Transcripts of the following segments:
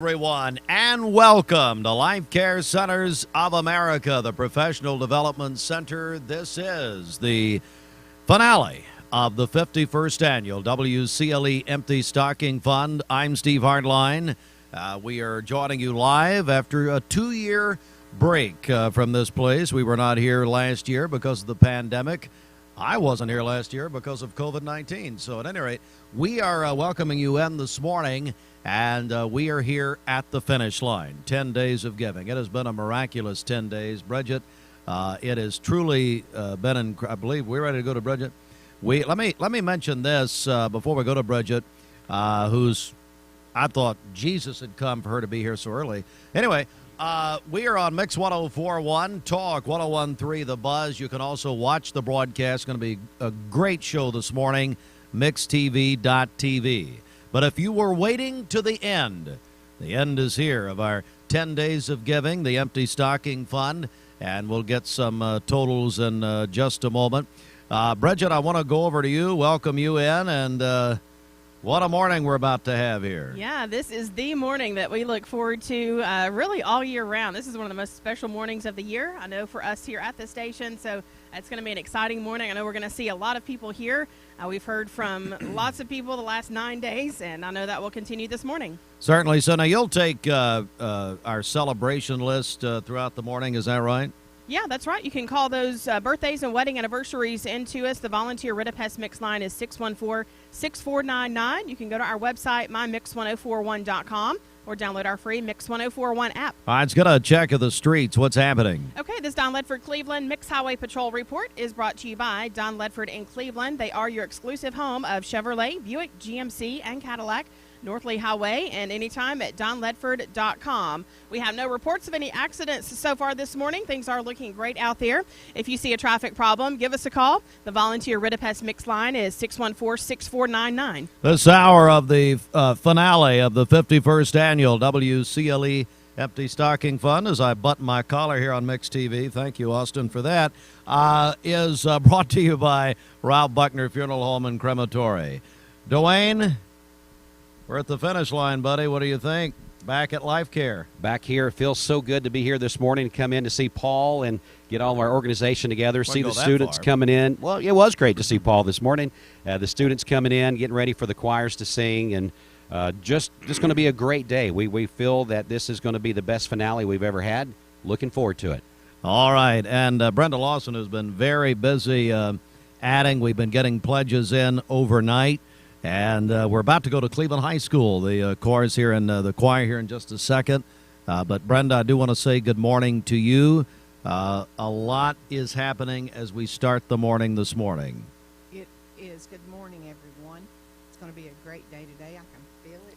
Everyone, and welcome to Life Care Centers of America, the Professional Development Center. This is the finale of the 51st Annual WCLE Empty Stocking Fund. I'm Steve Hardline. We are joining you live after a 2-year break from this place. We were not here last year because of the pandemic. I wasn't here last year because of COVID-19. So at any rate, we are welcoming you in this morning. And we are here at the finish line, 10 days of giving. It has been a miraculous 10 days. Bridget, it has truly been, I believe we're ready to go to Bridget. Let me mention this before we go to Bridget, who's, I thought Jesus had come for her to be here so early. Anyway, we are on Mix 104.1, Talk 101.3, The Buzz. You can also watch the broadcast. It's going to be a great show this morning, mixtv.tv. But if you were waiting to the end is here of our 10 days of giving, the Empty Stocking Fund, and we'll get some totals in just a moment. Bridget, I want to go over to you, welcome you in, and what a morning we're about to have here. Yeah, this is the morning that we look forward to really all year round. This is one of the most special mornings of the year, I know, for us here at the station, so it's going to be an exciting morning. I know we're going to see a lot of people here. We've heard from lots of people the last 9 days, and I know that will continue this morning. Certainly. So now you'll take our celebration list throughout the morning. Is that right? Yeah, that's right. You can call those birthdays and wedding anniversaries into us. The volunteer Ritapest Mix line is 614-6499. You can go to our website, mymix1041.com, or download our free Mix 1041 app. All right, let's get a check of the streets. What's happening? Okay, this Don Ledford Cleveland Mix Highway Patrol report is brought to you by Don Ledford in Cleveland. They are your exclusive home of Chevrolet, Buick, GMC, and Cadillac. North Lee Highway, and anytime at donledford.com. We have no reports of any accidents so far this morning. Things are looking great out there. If you see a traffic problem, give us a call. The volunteer Ritapest Mix line is 614-6499. This hour of the finale of the 51st Annual WCLE Empty Stocking Fund, as I button my collar here on Mix TV, thank you, Austin, for that, is brought to you by Ralph Buckner Funeral Home and Crematory. Dwayne, we're at the finish line, buddy. What do you think? Back at Life Care. Back here. It feels so good to be here this morning, come in to see Paul and get all of our organization together, see the students coming in. Well, it was great to see Paul this morning. The students coming in, getting ready for the choirs to sing, and just going to be a great day. We feel that this is going to be the best finale we've ever had. Looking forward to it. All right, and Brenda Lawson has been very busy adding. We've been getting pledges in overnight. And we're about to go to Cleveland High School. The chorus here and the choir here in just a second. But Brenda, I do want to say good morning to you. A lot is happening as we start the morning this morning. It is. Good morning, everyone. It's going to be a great day today. I can feel it.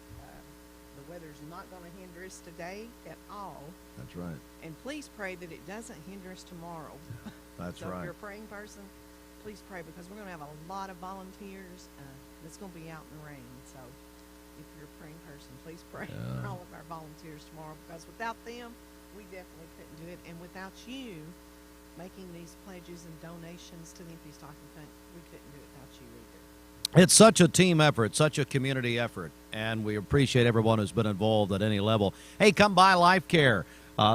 The weather's not going to hinder us today at all. That's right. And please pray that it doesn't hinder us tomorrow. That's so right. If you're a praying person, please pray, because we're going to have a lot of volunteers. It's going to be out in the rain. So if you're a praying person, please pray for all of our volunteers tomorrow, because without them, we definitely couldn't do it. And without you making these pledges and donations to the Empty Stocking Fund, we couldn't do it without you either. It's such a team effort, such a community effort, and we appreciate everyone who's been involved at any level. Hey, come by Life Care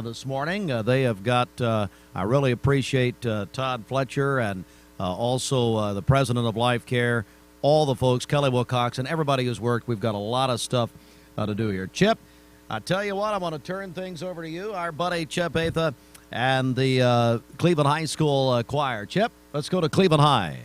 this morning. They have got, I really appreciate Todd Fletcher and also the president of Life Care, all the folks, Kelly Wilcox, and everybody who's worked. We've got a lot of stuff to do here. Chip, I tell you what, I'm going to turn things over to you, our buddy Chip Atha, and the Cleveland High School choir. Chip, let's go to Cleveland High.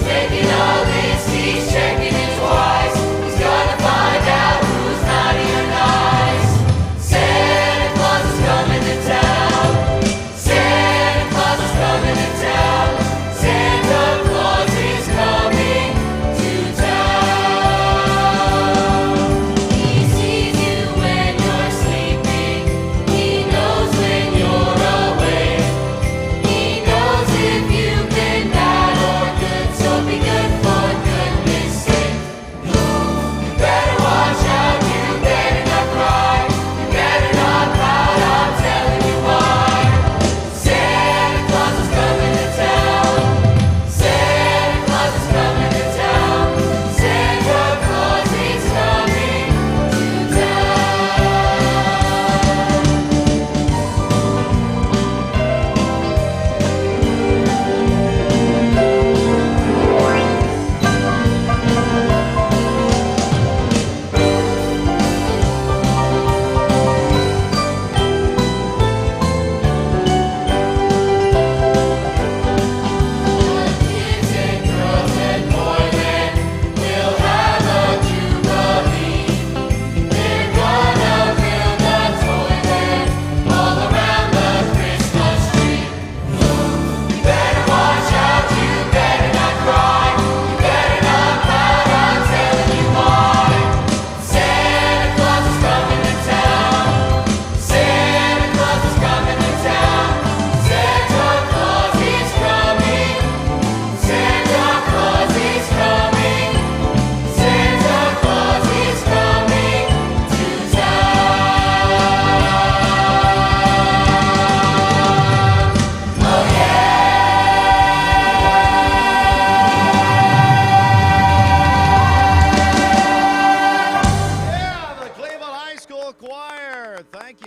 Taking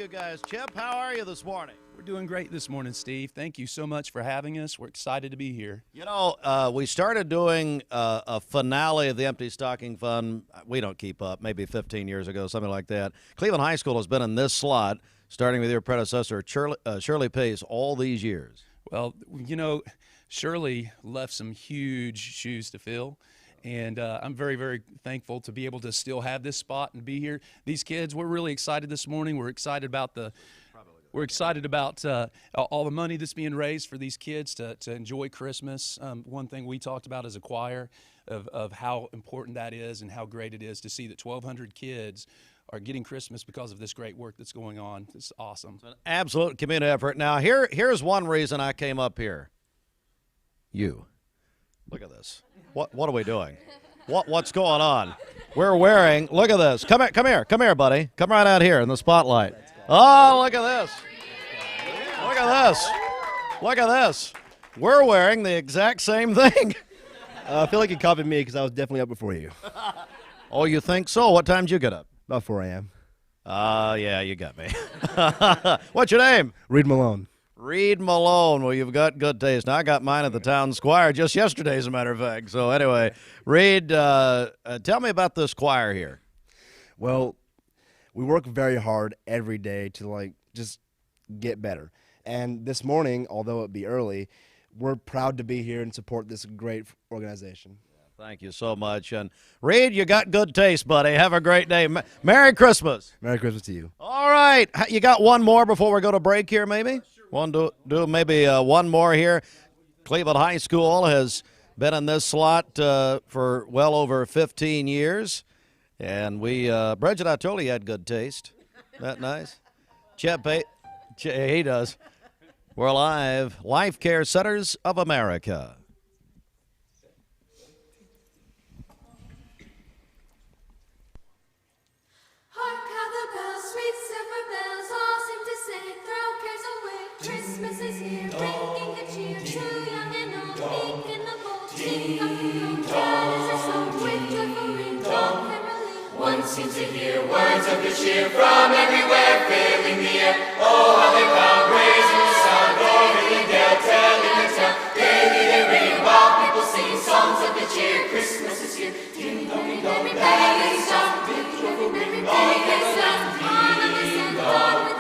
you guys. Chip, how are you this morning? We're doing great this morning, Steve. Thank you so much for having us. We're excited to be here. You know, we started doing a finale of the Empty Stocking Fund. We don't keep up, maybe 15 years ago, something like that. Cleveland High School has been in this slot, starting with your predecessor, Shirley Pace, all these years. Well, you know, Shirley left some huge shoes to fill. And I'm very, very thankful to be able to still have this spot and be here. These kids, we're really excited this morning. We're excited about all the money that's being raised for these kids to enjoy Christmas. One thing we talked about as a choir of how important that is and how great it is to see that 1,200 kids are getting Christmas because of this great work that's going on. It's awesome. It's an absolute community effort. Now, here's one reason I came up here. You. Look at this. What are we doing? What's going on? We're wearing, look at this. Come here, buddy. Come right out here in the spotlight. Oh, look at this. Look at this. Look at this. We're wearing the exact same thing. I feel like you copied me because I was definitely up before you. Oh, you think so? What time did you get up? About 4 a.m. Yeah, you got me. What's your name? Reed Malone. Reed Malone. Well, you've got good taste. Now, I got mine at the town squire just yesterday, as a matter of fact. So anyway, Reed, tell me about this choir here. Well, we work very hard every day to just get better. And this morning, although it be early, we're proud to be here and support this great organization. Thank you so much. And Reed, you got good taste, buddy. Have a great day. Merry Christmas. Merry Christmas to you. All right. You got one more before we go to break here, maybe? Do maybe one more here. Cleveland High School has been in this slot for well over 15 years. And Bridget, I told you had good taste. That nice? Chip, he does. We're live. Life Care Centers of America. One seems to hear words of good cheer from everywhere, filling the air. Oh, how they pound, raising the sound, roaring in Dale, telling the town. Daily they ring while people sing songs of good cheer. Christmas is here. Ding dong, ding dong, bells sound. Big trouble ring, all bells sound. Ding dong, ding dong.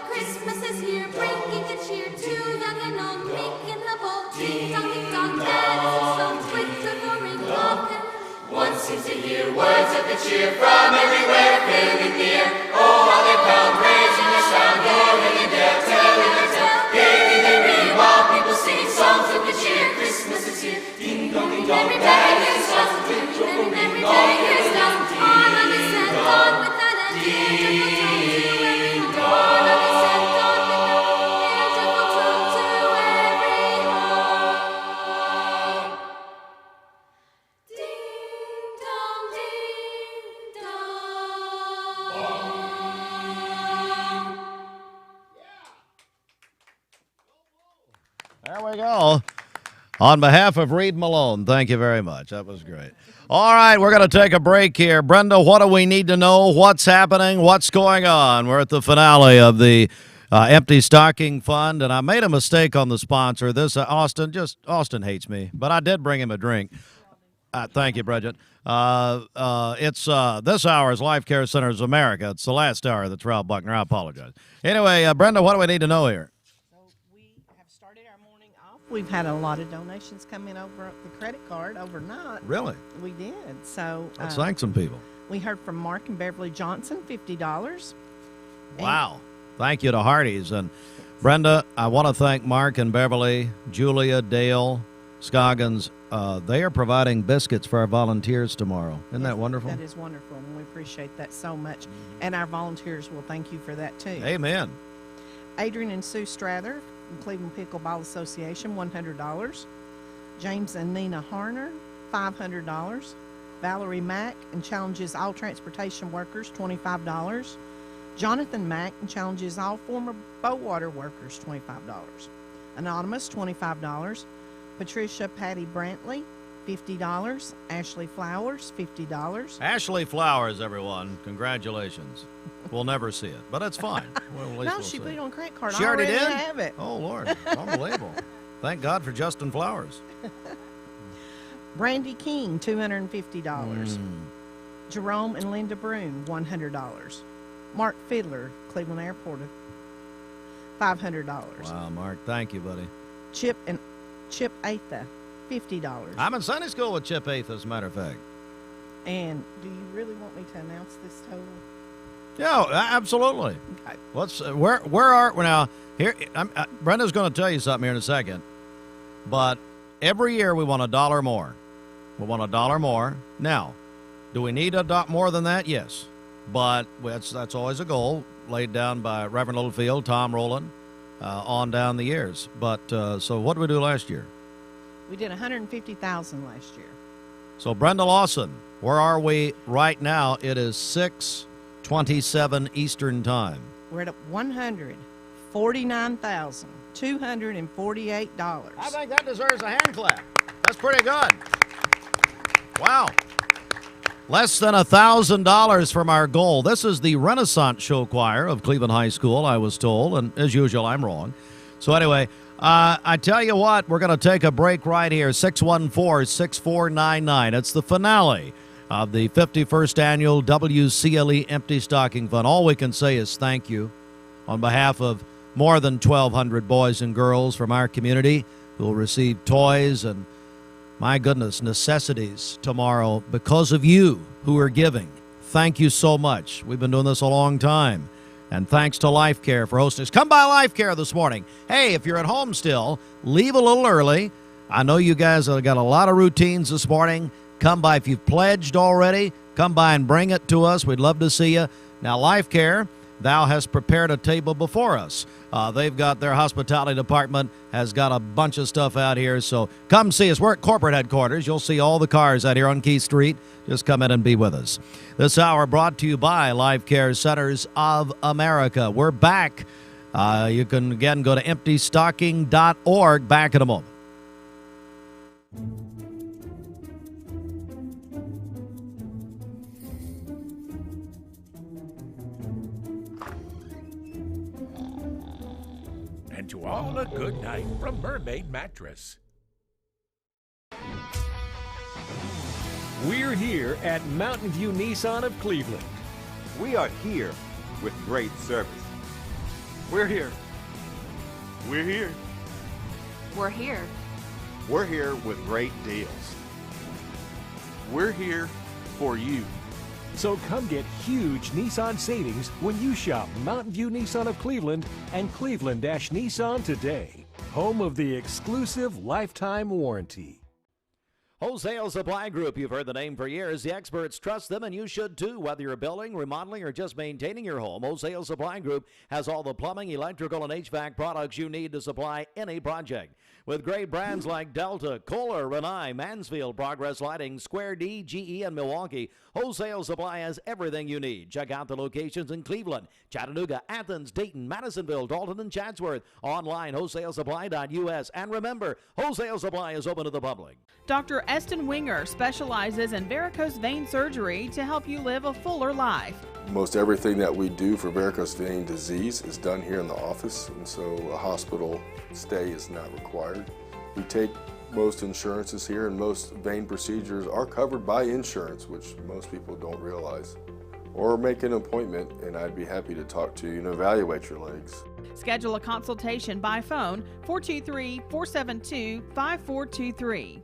Christmas is here, bringing good cheer to young and old, making the bold. Ding dong, ding dong, bells sound. Quick to ring, love. One seems to hear words of good cheer from everywhere, filling the air. Oh, how they pound, raising the sound, roaring in Dale, telling the tale. Daily they ring while people sing songs of good cheer. Christmas is here. Ding dong, bells sound. Quick to ring, all bells sound. Ding dong, ding dong. There we go. On behalf of Reed Malone, thank you very much. That was great. All right, we're going to take a break here. Brenda, what do we need to know? What's happening? What's going on? We're at the finale of the Empty Stocking Fund, and I made a mistake on the sponsor. This Austin hates me, but I did bring him a drink. Thank you, Bridget. It's this hour is Life Care Centers of America. It's the last hour of the Ralph Buckner. I apologize. Anyway, Brenda, what do we need to know here? We've had a lot of donations come in over the credit card overnight. Really? We did. So Let's thank some people. We heard from Mark and Beverly Johnson, $50. Wow. Thank you to Hardee's. And Brenda, I want to thank Mark and Beverly, Julia, Dale, Scoggins. They are providing biscuits for our volunteers tomorrow. Isn't that wonderful? That is wonderful, and we appreciate that so much. And our volunteers will thank you for that, too. Amen. Adrian and Sue Strather from Cleveland Pickleball Association, $100. James and Nina Harner, $500. Valerie Mack and challenges all transportation workers, $25. Jonathan Mack and challenges all former Bowater workers, $25. Anonymous, $25. Patricia Patty Brantley, $50. Ashley Flowers, $50. Ashley Flowers, everyone. Congratulations. We'll never see it, but it's fine. Well, at least No, we'll she see put it on credit card. She I already did? have it. Oh, Lord. Unbelievable. Thank God for Justin Flowers. Brandy King, $250. Jerome and Linda Broom, $100. Mark Fiddler, Cleveland Airport, $500. Wow, Mark. Thank you, buddy. Chip Atha, $50. I'm in Sunday school with Chip Eighth, as a matter of fact. And do you really want me to announce this total? Yeah, absolutely. Okay. Let's where are we now? Here, Brenda's going to tell you something here in a second. But every year we want $1 more. We want $1 more. Now, do we need more than that? Yes, but that's always a goal laid down by Reverend Littlefield, Tom Rowland, on down the years. But so what did we do last year? We did $150,000 last year. So Brenda Lawson, where are we right now? It is 6:27 Eastern Time. We're at $149,248. I think that deserves a hand clap. That's pretty good. Wow. Less than $1,000 from our goal. This is the Renaissance Show Choir of Cleveland High School, I was told, and as usual, I'm wrong. So anyway, I tell you what, we're going to take a break right here, 614-6499. It's the finale of the 51st Annual WCLE Empty Stocking Fund. All we can say is thank you on behalf of more than 1,200 boys and girls from our community who will receive toys and, my goodness, necessities tomorrow because of you who are giving. Thank you so much. We've been doing this a long time. And thanks to Life Care for hosting us. Come by Life Care this morning. Hey, if you're at home still, leave a little early. I know you guys have got a lot of routines this morning. Come by. If you've pledged already, come by and bring it to us. We'd love to see you. Now, Life Care, thou hast prepared a table before us. They've got their hospitality department, has got a bunch of stuff out here. So come see us. We're at corporate headquarters. You'll see all the cars out here on Key Street. Just come in and be with us. This hour brought to you by Life Care Centers of America. We're back. You can, again, go to emptystocking.org. Back in a moment. And to all a good night from Mermaid Mattress. We're here at Mountain View Nissan of Cleveland. We are here with great service. We're here. We're here. We're here. We're here with great deals. We're here for you. So come get huge Nissan savings when you shop Mountain View Nissan of Cleveland and Cleveland-Nissan today. Home of the exclusive lifetime warranty. Wholesale Supply Group, you've heard the name for years. The experts trust them, and you should too. Whether you're building, remodeling, or just maintaining your home, Wholesale Supply Group has all the plumbing, electrical, and HVAC products you need to supply any project. With great brands like Delta, Kohler, Rinnai, Mansfield, Progress Lighting, Square D, GE, and Milwaukee, Wholesale Supply has everything you need. Check out the locations in Cleveland, Chattanooga, Athens, Dayton, Madisonville, Dalton, and Chatsworth. Online, wholesalesupply.us. And remember, Wholesale Supply is open to the public. Dr. Eston Winger specializes in varicose vein surgery to help you live a fuller life. Most everything that we do for varicose vein disease is done here in the office, and so a hospital stay is not required. We take most insurances here, and most vein procedures are covered by insurance, which most people don't realize. Or make an appointment, and I'd be happy to talk to you and evaluate your legs. Schedule a consultation by phone, 423-472-5423.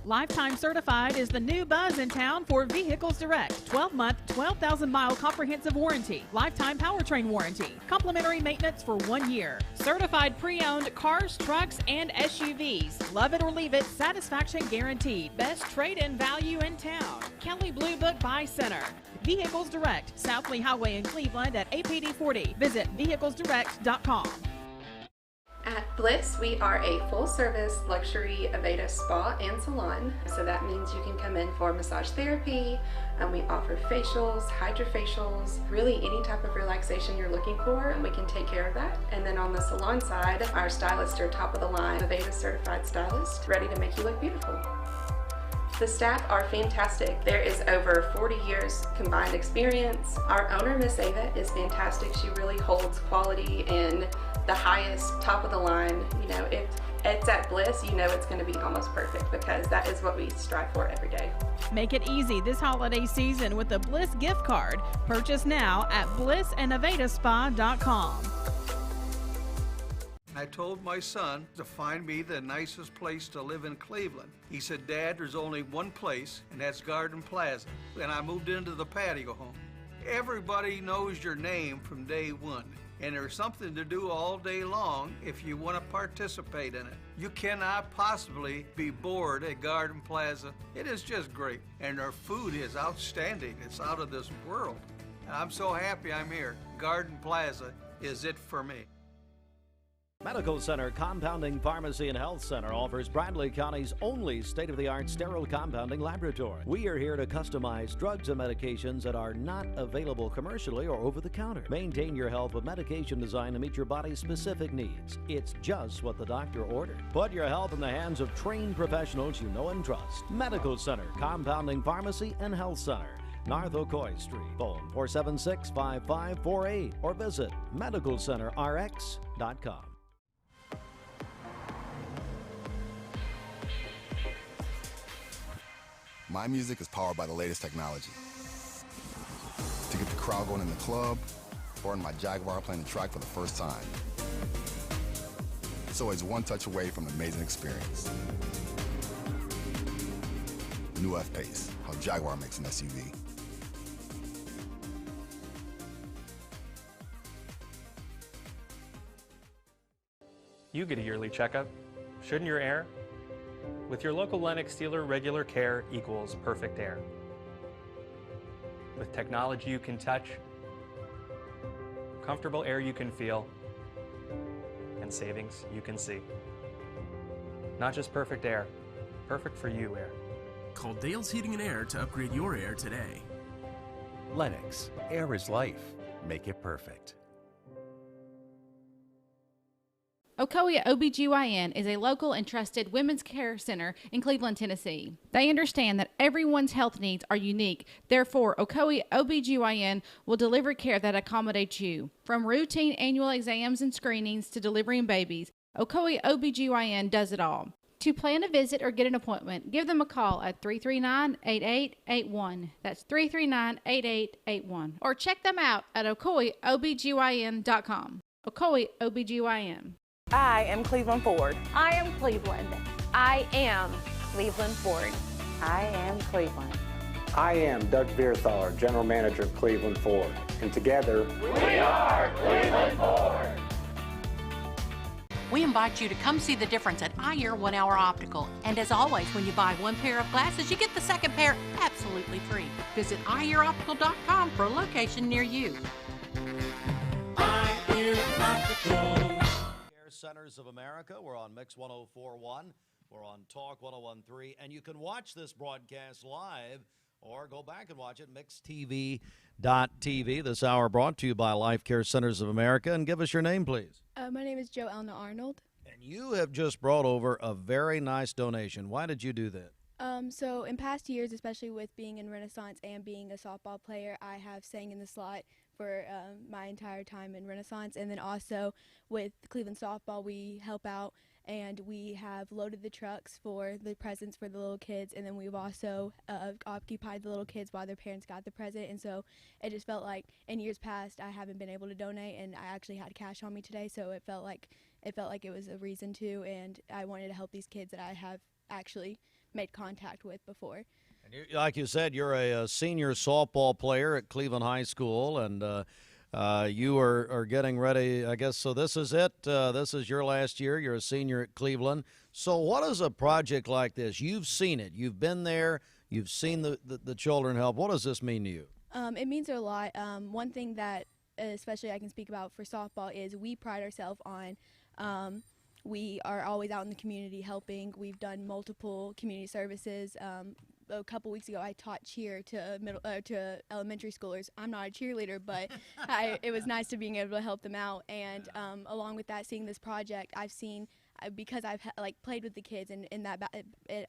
Lifetime Certified is the new buzz in town for Vehicles Direct. 12-month, 12,000-mile comprehensive warranty. Lifetime powertrain warranty. Complimentary maintenance for 1 year. Certified pre-owned cars, trucks, and SUVs. Love it or leave it, satisfaction guaranteed. Best trade-in value in town. Kelly Blue Book Buy Center. Vehicles Direct, South Lee Highway in Cleveland at APD 40. Visit vehiclesdirect.com. At Bliss, we are a full-service luxury Aveda spa and salon. So that means you can come in for massage therapy, and we offer facials, hydrofacials, really any type of relaxation you're looking for, and we can take care of that. And then on the salon side, our stylists are top of the line, Aveda certified stylist, ready to make you look beautiful. The staff are fantastic. There is over 40 years combined experience. Our owner, Miss Ava, is fantastic. She really holds quality in the highest, top of the line. You know, if it's at Bliss, you know it's going to be almost perfect because that is what we strive for every day. Make it easy this holiday season with a Bliss gift card. Purchase now at blissandavedaspa.com. I told my son to find me the nicest place to live in Cleveland. He said, Dad, there's only one place, and that's Garden Plaza. And I moved into the patio home. Everybody knows your name from day one, and there's something to do all day long if you want to participate in it. You cannot possibly be bored at Garden Plaza. It is just great, and their food is outstanding. It's out of this world. And I'm so happy I'm here. Garden Plaza is it for me. Medical Center Compounding Pharmacy and Health Center offers Bradley County's only state-of-the-art sterile compounding laboratory. We are here to customize drugs and medications that are not available commercially or over the counter. Maintain your health with medication designed to meet your body's specific needs. It's just what the doctor ordered. Put your health in the hands of trained professionals you know and trust. Medical Center Compounding Pharmacy and Health Center, North Ocoee Street. Phone 476-5548 or visit medicalcenterrx.com. My music is powered by the latest technology. To get the crowd going in the club, or in my Jaguar playing the track for the first time. It's always one touch away from an amazing experience. New F-Pace, how Jaguar makes an SUV. You get a yearly checkup. Shouldn't your air? With your local Lennox dealer, regular care equals perfect air. With technology you can touch, comfortable air you can feel, and savings you can see. Not just perfect air, perfect for you air. Call Dale's Heating and Air to upgrade your air today. Lennox, air is life. Make it perfect. Ocoee OBGYN is a local and trusted women's care center in Cleveland, Tennessee. They understand that everyone's health needs are unique. Therefore, Ocoee OBGYN will deliver care that accommodates you. From routine annual exams and screenings to delivering babies, Ocoee OBGYN does it all. To plan a visit or get an appointment, give them a call at 339-8881. That's 339-8881. Or check them out at OcoeeOBGYN.com. Ocoee OBGYN. I am Cleveland Ford. I am Cleveland. I am Cleveland Ford. I am Cleveland. I am Doug Vierthaler, General Manager of Cleveland Ford. And together, we are Cleveland Ford. We invite you to come see the difference at Ayer 1 Hour Optical. And as always, when you buy one pair of glasses, you get the second pair absolutely free. Visit ayeroptical.com for a location near you. Ayer Optical. Centers of America. We're on Mix 104.1. We're on Talk 101.3. And you can watch this broadcast live or go back and watch it, mixtv.tv. This hour brought to you by Life Care Centers of America. And give us your name, please. My name is Joelna Arnold. And you have just brought over a very nice donation. Why did you do that? So in past years, especially with being in Renaissance and being a softball player, I have sang in the slot for my entire time in Renaissance. And then also with Cleveland Softball, we help out and we have loaded the trucks for the presents for the little kids. And then we've also occupied the little kids while their parents got the present. And so it just felt like in years past, I haven't been able to donate, and I actually had cash on me today. So it felt like it was a reason to, and I wanted to help these kids that I have actually made contact with before. And like you said, you're a senior softball player at Cleveland High School, and you are getting ready, I guess. So this is it. This is your last year. You're a senior at Cleveland. So what is a project like this? You've seen it. You've been there. You've seen the children help. What does this mean to you? It means a lot. One thing that especially I can speak about for softball is we pride ourselves on we are always out in the community helping. We've done multiple community services. A couple weeks ago, I taught cheer to elementary schoolers. I'm not a cheerleader, but it was nice to being able to help them out. And along with that, seeing this project, I've seen because I've played with the kids and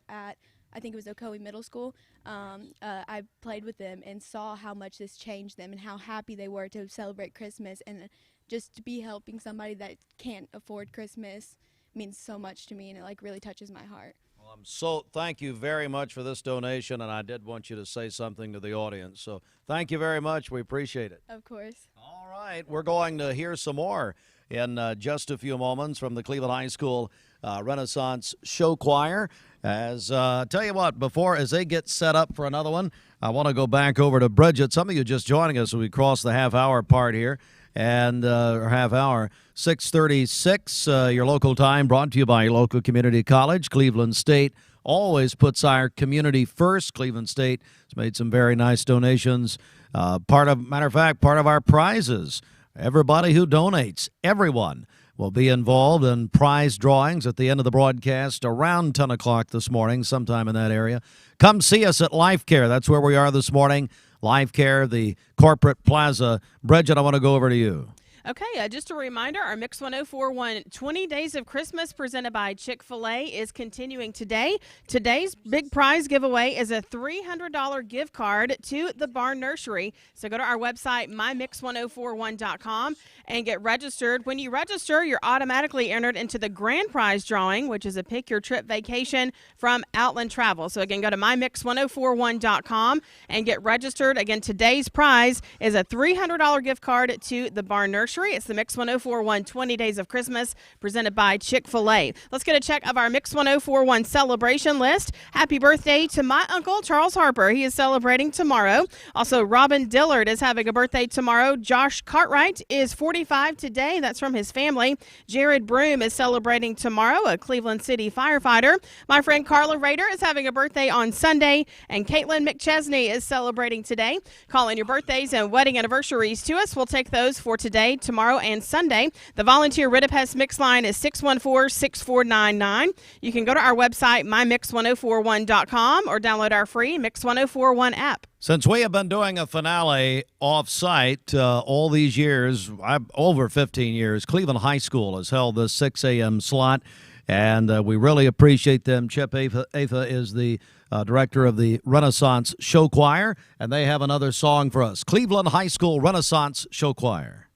at I think it was Ocoee Middle School. I played with them and saw how much this changed them and how happy they were to celebrate Christmas, and just to be helping somebody that can't afford Christmas means so much to me, and it like really touches my heart. So thank you very much for this donation, and I did want you to say something to the audience. So thank you very much. We appreciate it. Of course. All right. We're going to hear some more in just a few moments from the Cleveland High School Renaissance Show Choir. Tell you what, as they get set up for another one, I want to go back over to Bridget. Some of you just joining us as we cross the half-hour part here. And or half hour, 6:36, your local time, brought to you by your local community college. Cleveland State always puts our community first. Cleveland State has made some very nice donations. Part of our prizes, everybody who donates, everyone will be involved in prize drawings at the end of the broadcast around 10 o'clock this morning, sometime in that area. Come see us at Life Care. That's where we are this morning. Life Care, the corporate plaza. Bridget, I want to go over to you. Okay, just a reminder, our Mix 1041 20 Days of Christmas presented by Chick-fil-A is continuing today. Today's big prize giveaway is a $300 gift card to the Barn Nursery. So go to our website, mymix1041.com, and get registered. When you register, you're automatically entered into the grand prize drawing, which is a Pick Your Trip vacation from Outland Travel. So again, go to mymix1041.com and get registered. Again, today's prize is a $300 gift card to the Barn Nursery. It's the Mix 1041 20 Days of Christmas presented by Chick-fil-A. Let's get a check of our Mix 1041 celebration list. Happy birthday to my uncle, Charles Harper. He is celebrating tomorrow. Also, Robin Dillard is having a birthday tomorrow. Josh Cartwright is 45 today. That's from his family. Jared Broom is celebrating tomorrow, a Cleveland City firefighter. My friend Carla Rader is having a birthday on Sunday. And Caitlin McChesney is celebrating today. Call in your birthdays and wedding anniversaries to us. We'll take those for today, tomorrow, and Sunday. The volunteer Ritapest Mix line is 614-6499. You can go to our website, mymix1041.com, or download our free Mix 1041 app. Since we have been doing a finale off-site all these years, over 15 years, Cleveland High School has held this 6 a.m. slot, and we really appreciate them. Chip Ava is the director of the Renaissance Show Choir, and they have another song for us. Cleveland High School Renaissance Show Choir.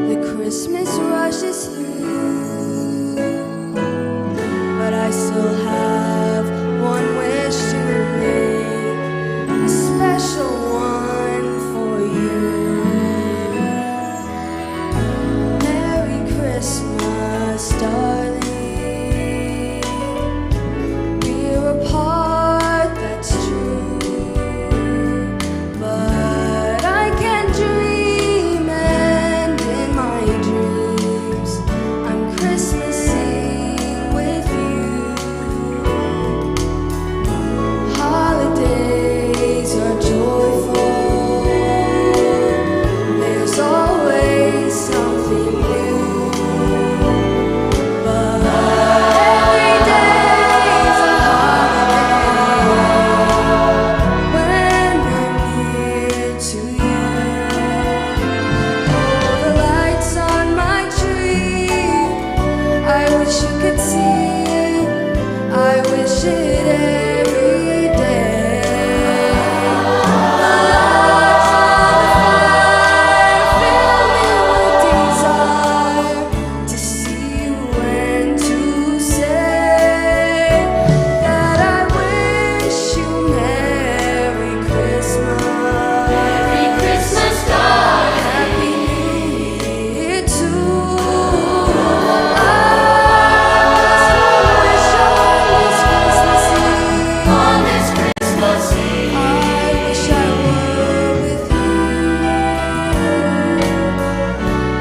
The Christmas rush is through, but I still have one wish to make, a special one for you. Merry Christmas, darling. We're apart, that's true, but I can dream, and in my dreams I'm Christmasing with you. Holidays are joyful, there's always something new, but every day's a holiday when I'm near to you. Oh, the lights on my tree, I wish you could see, I wish it every day. The lights on the fire fill me with desire to see you and to say that I wish you Merry Christmas. Merry Christmas, darling. Happy New Year too. I wish on this Christmas Eve, on this Christmas Eve, I wish I were with you.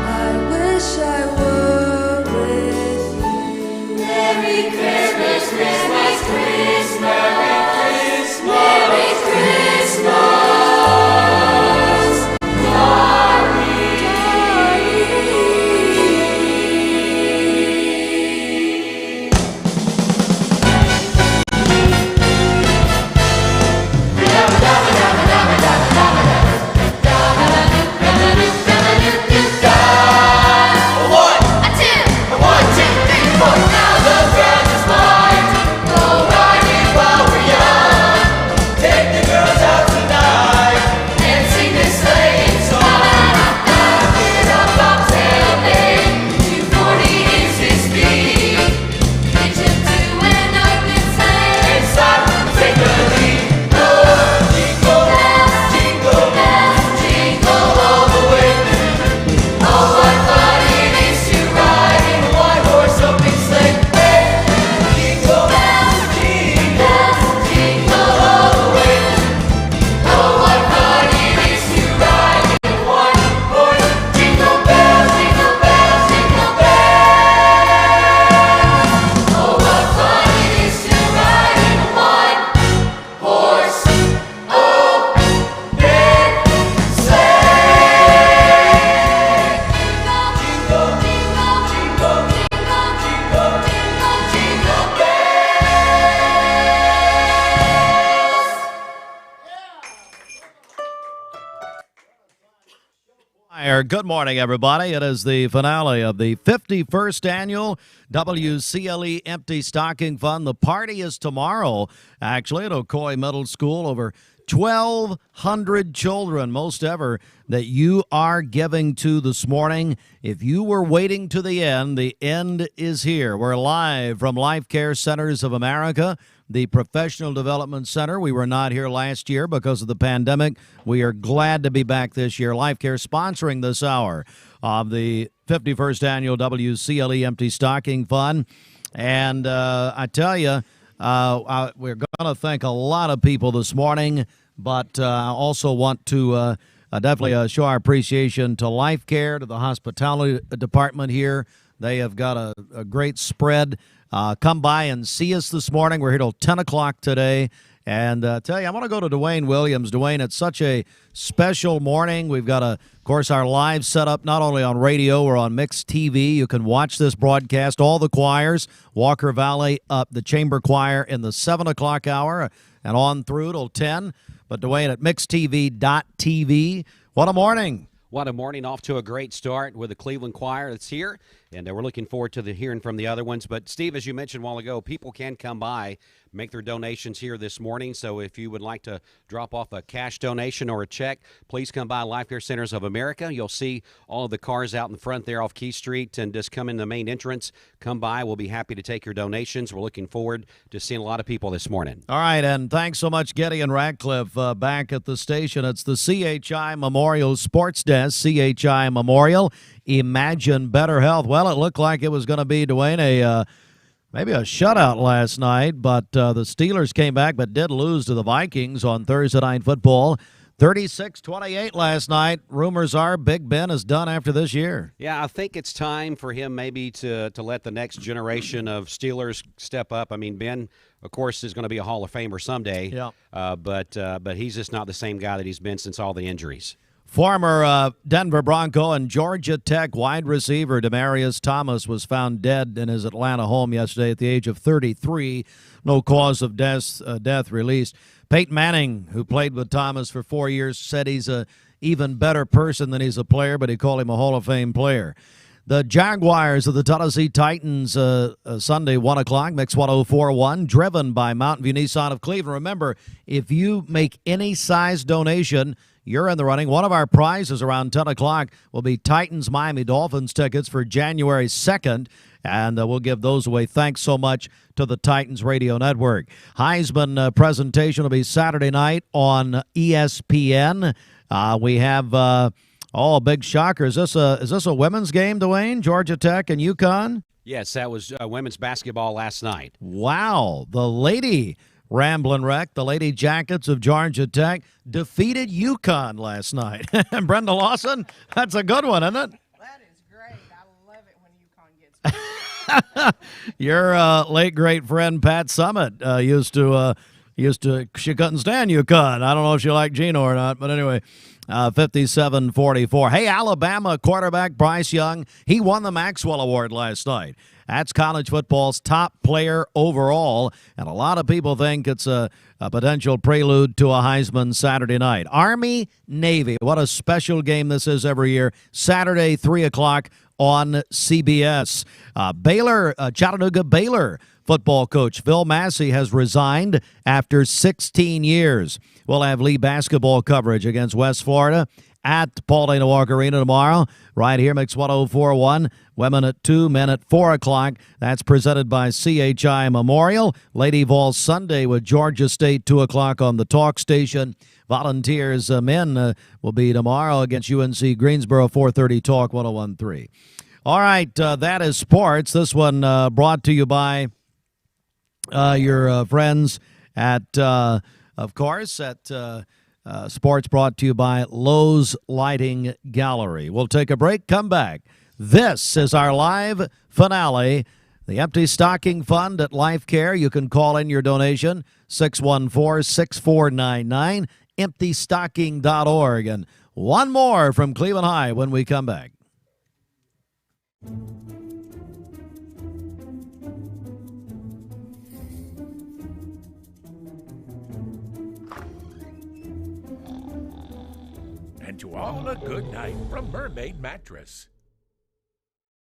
I wish I were with you. Merry Christmas, Christmas, Christmas, Merry Christmas, Merry Christmas, there. Good morning, everybody. It is the finale of the 51st annual WCLE Empty Stocking Fund. The party is tomorrow, actually, at Ocoee Middle School. Over 1,200 children, most ever, that you are giving to this morning. If you were waiting to the end is here. We're live from Life Care Centers of America, the Professional Development Center. We were not here last year because of the pandemic. We are glad to be back this year. Life Care sponsoring this hour of the 51st annual WCLE Empty Stocking Fund. And I tell you, we're going to thank a lot of people this morning, but I also want to definitely show our appreciation to Life Care, to the hospitality department here. They have got a great spread. Come by and see us this morning. We're here till 10 o'clock today. And tell you, I want to go to Dwayne Williams. Dwayne, it's such a special morning. We've got, of course, our live setup not only on radio or on Mixed TV. You can watch this broadcast, all the choirs, Walker Valley, the Chamber Choir in the 7 o'clock hour and on through till 10. But Dwayne at mixedtv.tv. What a morning. What a morning, off to a great start with the Cleveland Choir that's here, and we're looking forward to hearing from the other ones. But, Steve, as you mentioned a while ago, people can come by, make their donations here this morning. So if you would like to drop off a cash donation or a check, please come by Life Care Centers of America. You'll see all of the cars out in front there off Key Street, and just come in the main entrance. Come by. We'll be happy to take your donations. We're looking forward to seeing a lot of people this morning. All right, and thanks so much, Getty and Ratcliffe, back at the station. It's the CHI Memorial Sports Desk. CHI Memorial, Imagine Better Health. Well, it looked like it was going to be, Dwayne, maybe a shutout last night, but the Steelers came back but did lose to the Vikings on Thursday Night Football. 36-28 last night. Rumors are Big Ben is done after this year. Yeah, I think it's time for him maybe to let the next generation of Steelers step up. I mean, Ben, of course, is going to be a Hall of Famer someday. Yeah. But he's just not the same guy that he's been since all the injuries. Former Denver Bronco and Georgia Tech wide receiver Demaryius Thomas was found dead in his Atlanta home yesterday at the age of 33. No cause of death released. Peyton Manning, who played with Thomas for 4 years, said he's a even better person than he's a player, but he called him a Hall of Fame player. The Jaguars of the Tennessee Titans, Sunday, 1 o'clock, Mix 104.1, driven by Mountain View Nissan of Cleveland. Remember, if you make any size donation, you're in the running. One of our prizes around 10 o'clock will be Titans-Miami Dolphins tickets for January 2nd, and we'll give those away. Thanks so much to the Titans Radio Network. Heisman presentation will be Saturday night on ESPN. We have... big shocker. Is this a women's game, Dwayne? Georgia Tech and UConn? Yes, that was women's basketball last night. Wow. The Lady Ramblin' Wreck, the Lady Jackets of Georgia Tech, defeated UConn last night. And Brenda Lawson, that's a good one, isn't it? That is great. I love it when UConn gets Your late great friend Pat Summit used to she couldn't stand UConn. I don't know if she liked Gino or not, but anyway, 57-44. Hey, Alabama quarterback Bryce Young, he won the Maxwell Award last night. That's college football's top player overall, and a lot of people think it's a potential prelude to a Heisman Saturday night. Army-Navy, what a special game this is every year. Saturday, 3 o'clock on CBS. Chattanooga Baylor football coach Phil Massey has resigned after 16 years. We'll have Lee basketball coverage against West Florida at Paul Dana Walker Arena tomorrow. Right here, Mix 104.1. Women at 2, men at 4 o'clock. That's presented by CHI Memorial. Lady Vol Sunday with Georgia State, 2 o'clock on the talk station. Volunteers men will be tomorrow against UNC Greensboro, 4:30 Talk 101.3. All right, that is sports. This one brought to you by your friends at, of course, at sports brought to you by Lowe's Lighting Gallery. We'll take a break, come back. This is our live finale, the Empty Stocking Fund at Life Care. You can call in your donation, 614-6499, emptystocking.org. And one more from Cleveland High when we come back. And to all a good night from Mermaid Mattress.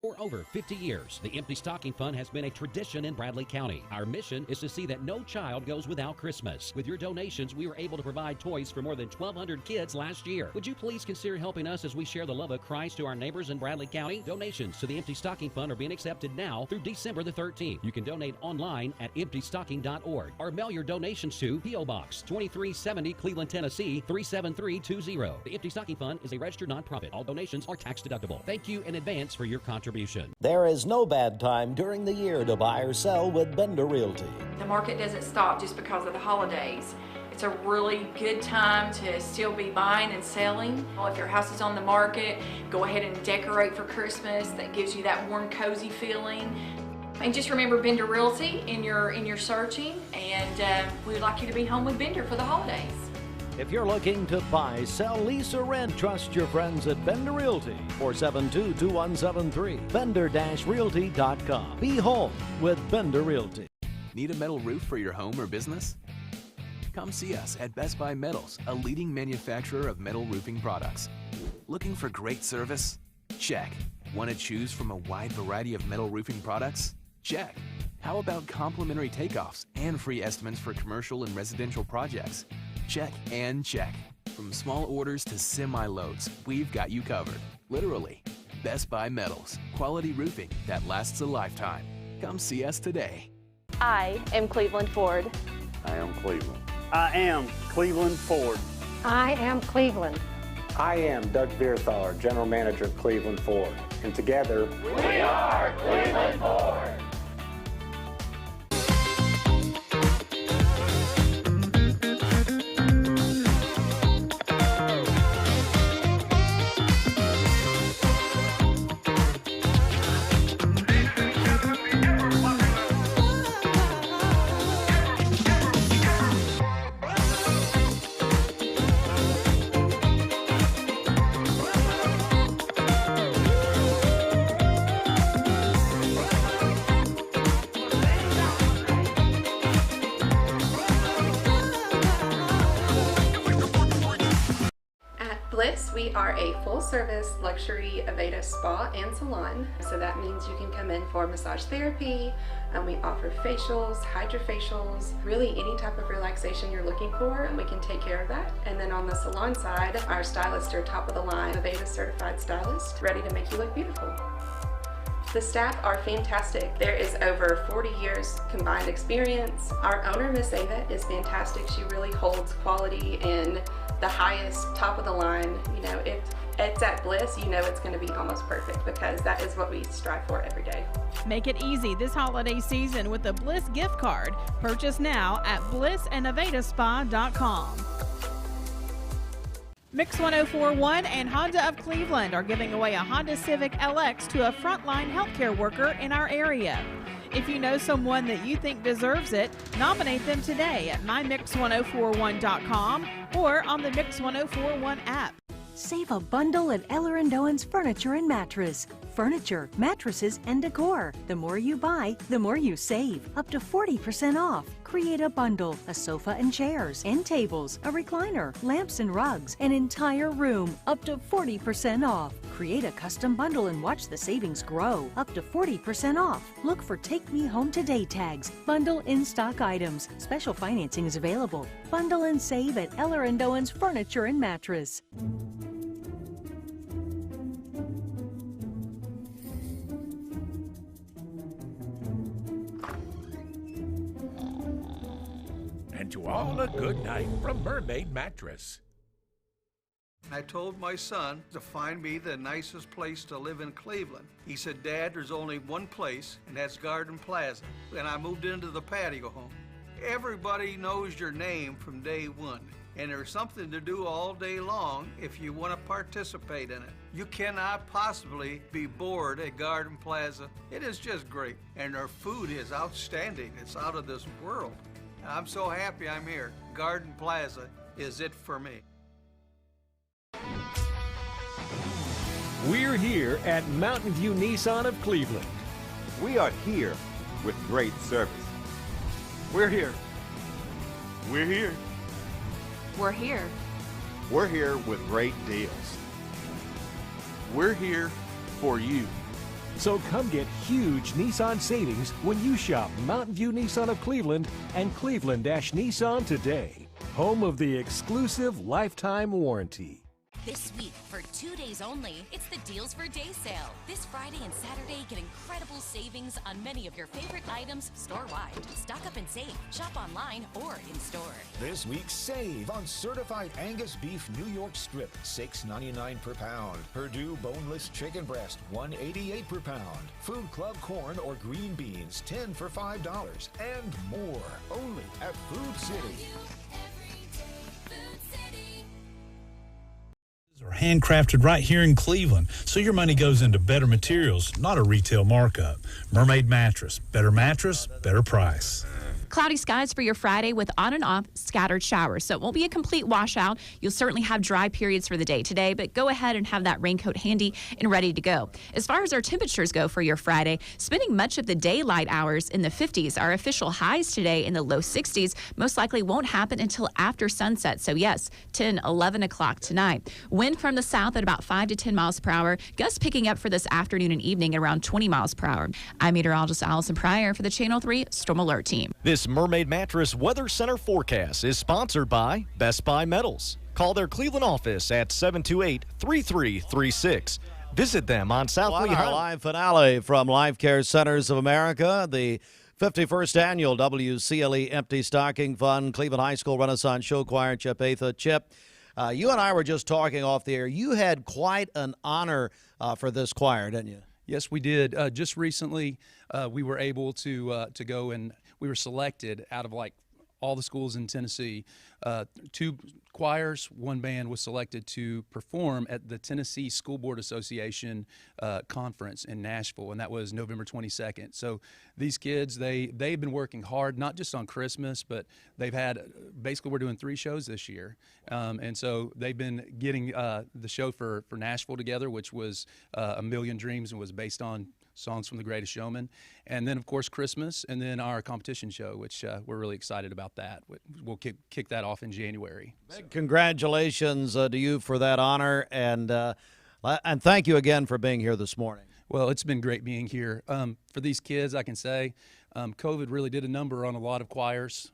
For over 50 years, the Empty Stocking Fund has been a tradition in Bradley County. Our mission is to see that no child goes without Christmas. With your donations, we were able to provide toys for more than 1,200 kids last year. Would you please consider helping us as we share the love of Christ to our neighbors in Bradley County? Donations to the Empty Stocking Fund are being accepted now through December the 13th. You can donate online at emptystocking.org or mail your donations to P.O. Box 2370, Cleveland, Tennessee 37320. The Empty Stocking Fund is a registered nonprofit. All donations are tax deductible. Thank you in advance for your contribution. There is no bad time during the year to buy or sell with Bender Realty. The market doesn't stop just because of the holidays. It's a really good time to still be buying and selling. Well, if your house is on the market, go ahead and decorate for Christmas. That gives you that warm, cozy feeling. And just remember Bender Realty in your searching, and we'd like you to be home with Bender for the holidays. If you're looking to buy, sell, lease, or rent, trust your friends at Bender Realty. 472-2173. Bender-Realty.com. Be home with Bender Realty. Need a metal roof for your home or business? Come see us at Best Buy Metals, a leading manufacturer of metal roofing products. Looking for great service? Check. Want to choose from a wide variety of metal roofing products? Check. How about complimentary takeoffs and free estimates for commercial and residential projects? Check and check. From small orders to semi-loads, we've got you covered. Literally. Best Buy Metals. Quality roofing that lasts a lifetime. Come see us today. I am Cleveland Ford. I am Cleveland. I am Cleveland Ford. I am Cleveland. I am Doug Vierthaler, General Manager of Cleveland Ford. And together, we are Cleveland Ford. Bliss, we are a full-service luxury Aveda spa and salon. So that means you can come in for massage therapy, and we offer facials, hydrofacials, really any type of relaxation you're looking for, and we can take care of that. And then on the salon side, our stylists are top of the line, Aveda certified stylists, ready to make you look beautiful. The staff are fantastic. There is over 40 years combined experience. Our owner, Miss Ava, is fantastic. She really holds quality and the highest, top of the line. You know, if it's at Bliss, you know it's going to be almost perfect, because that is what we strive for every day. Make it easy this holiday season with the Bliss gift card. Purchase now at blissandavedaspa.com. Mix 1041 and Honda of Cleveland are giving away a Honda Civic LX to a frontline healthcare worker in our area. If you know someone that you think deserves it, nominate them today at mymix1041.com or on the Mix 1041 app. Save a bundle at Eller & Owen's Furniture and Mattress. Furniture, mattresses, and decor. The more you buy, the more you save. Up to 40% off. Create a bundle, a sofa and chairs, end tables, a recliner, lamps and rugs, an entire room. Up to 40% off. Create a custom bundle and watch the savings grow. Up to 40% off. Look for Take Me Home Today tags. Bundle in-stock items. Special financing is available. Bundle and save at Eller & Owen's Furniture and Mattress. And to all a good night from Mermaid Mattress. I told my son to find me the nicest place to live in Cleveland. He said, Dad, there's only one place, and that's Garden Plaza. And I moved into the patio home. Everybody knows your name from day one, and there's something to do all day long if you want to participate in it. You cannot possibly be bored at Garden Plaza. It is just great, and their food is outstanding. It's out of this world. And I'm so happy I'm here. Garden Plaza is it for me. We're here at Mountain View Nissan of Cleveland. We are here with great service. We're here. We're here. We're here. We're here with great deals. We're here for you. So come get huge Nissan savings when you shop Mountain View Nissan of Cleveland and Cleveland-Nissan today. Home of the exclusive lifetime warranty. This week, for 2 days only, it's the Deals for Day sale. This Friday and Saturday, get incredible savings on many of your favorite items store-wide. Stock up and save. Shop online or in-store. This week, save on certified Angus beef New York strip, $6.99 per pound. Perdue boneless chicken breast, $1.88 per pound. Food Club corn or green beans, 10 for $5. And more, only at Food City. Are handcrafted right here in Cleveland, so your money goes into better materials, not a retail markup. Mermaid Mattress, better mattress, better price. Cloudy skies for your Friday with on and off scattered showers. So it won't be a complete washout. You'll certainly have dry periods for the day today, but go ahead and have that raincoat handy and ready to go. As far as our temperatures go for your Friday, spending much of the daylight hours in the 50s. Our official highs today in the low 60s most likely won't happen until after sunset. So yes, 10, 11 o'clock tonight. Wind from the south at about 5 to 10 miles per hour. Gusts picking up for this afternoon and evening at around 20 miles per hour. I'm meteorologist Allison Pryor for the Channel 3 Storm Alert Team. This Mermaid Mattress Weather Center forecast is sponsored by Best Buy Metals. Call their Cleveland office at 728-3336. Visit them on South Lee Our Highway. live finale from Life Care Centers of America, the 51st annual WCLE Empty Stocking Fund, Cleveland High School Renaissance Show Choir, Chip Atha. Chip, you and I were just talking off the air. You had quite an honor for this choir, didn't you? Yes, we did. Just recently, we were able to go and we were selected out of like all the schools in Tennessee. 2 choirs, 1 band was selected to perform at the Tennessee School Board Association conference in Nashville, and that was November 22nd. So these kids, they've been working hard, not just on Christmas, but they've had, basically we're doing 3 shows this year. And so they've been getting the show for Nashville together, which was A Million Dreams and was based on songs from The Greatest Showman. And then, of course, Christmas, and then our competition show, which we're really excited about that. We'll kick that off in January. Big congratulations to you for that honor, and thank you again for being here this morning. Well, it's been great being here. For these kids, I can say COVID really did a number on a lot of choirs.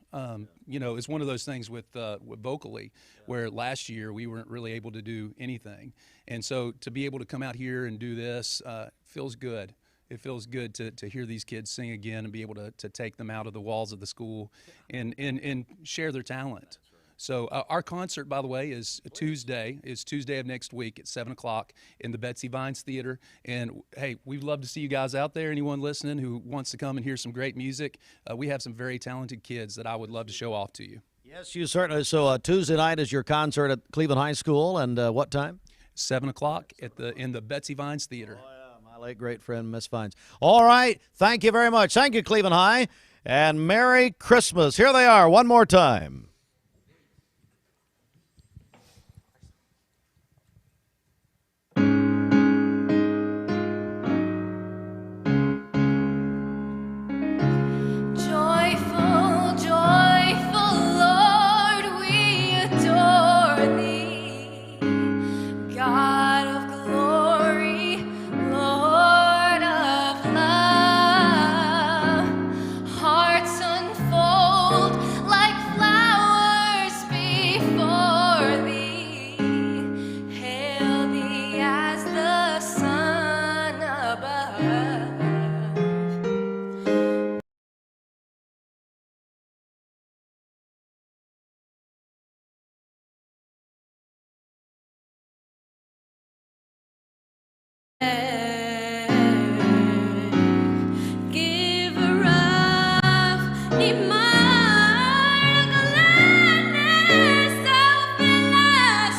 You know, it's one of those things with vocally, where last year we weren't really able to do anything. And so to be able to come out here and do this feels good. It feels good to hear these kids sing again and be able to take them out of the walls of the school and share their talent. So our concert, by the way, is Tuesday of next week at 7 o'clock in the Betsy Vines Theater. And, hey, we'd love to see you guys out there. Anyone listening who wants to come and hear some great music, we have some very talented kids that I would love to show off to you. Yes, you certainly. So Tuesday night is your concert at Cleveland High School, and what time? 7 o'clock in the Betsy Vines Theater. My late great friend, Miss Vines. All right. Thank you very much. Thank you, Cleveland High. And Merry Christmas. Here they are one more time. Joyful, joyful Lord, we adore thee, God of glory, Lord of love. Hearts unfold like flowers before thee. Hail thee as the sun above. Giver of immortal gladness, thou fill us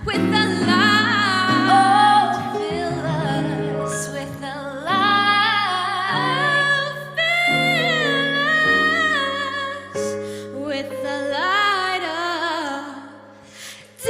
with the light. Oh, fill us with the light. Fill us with the light of day.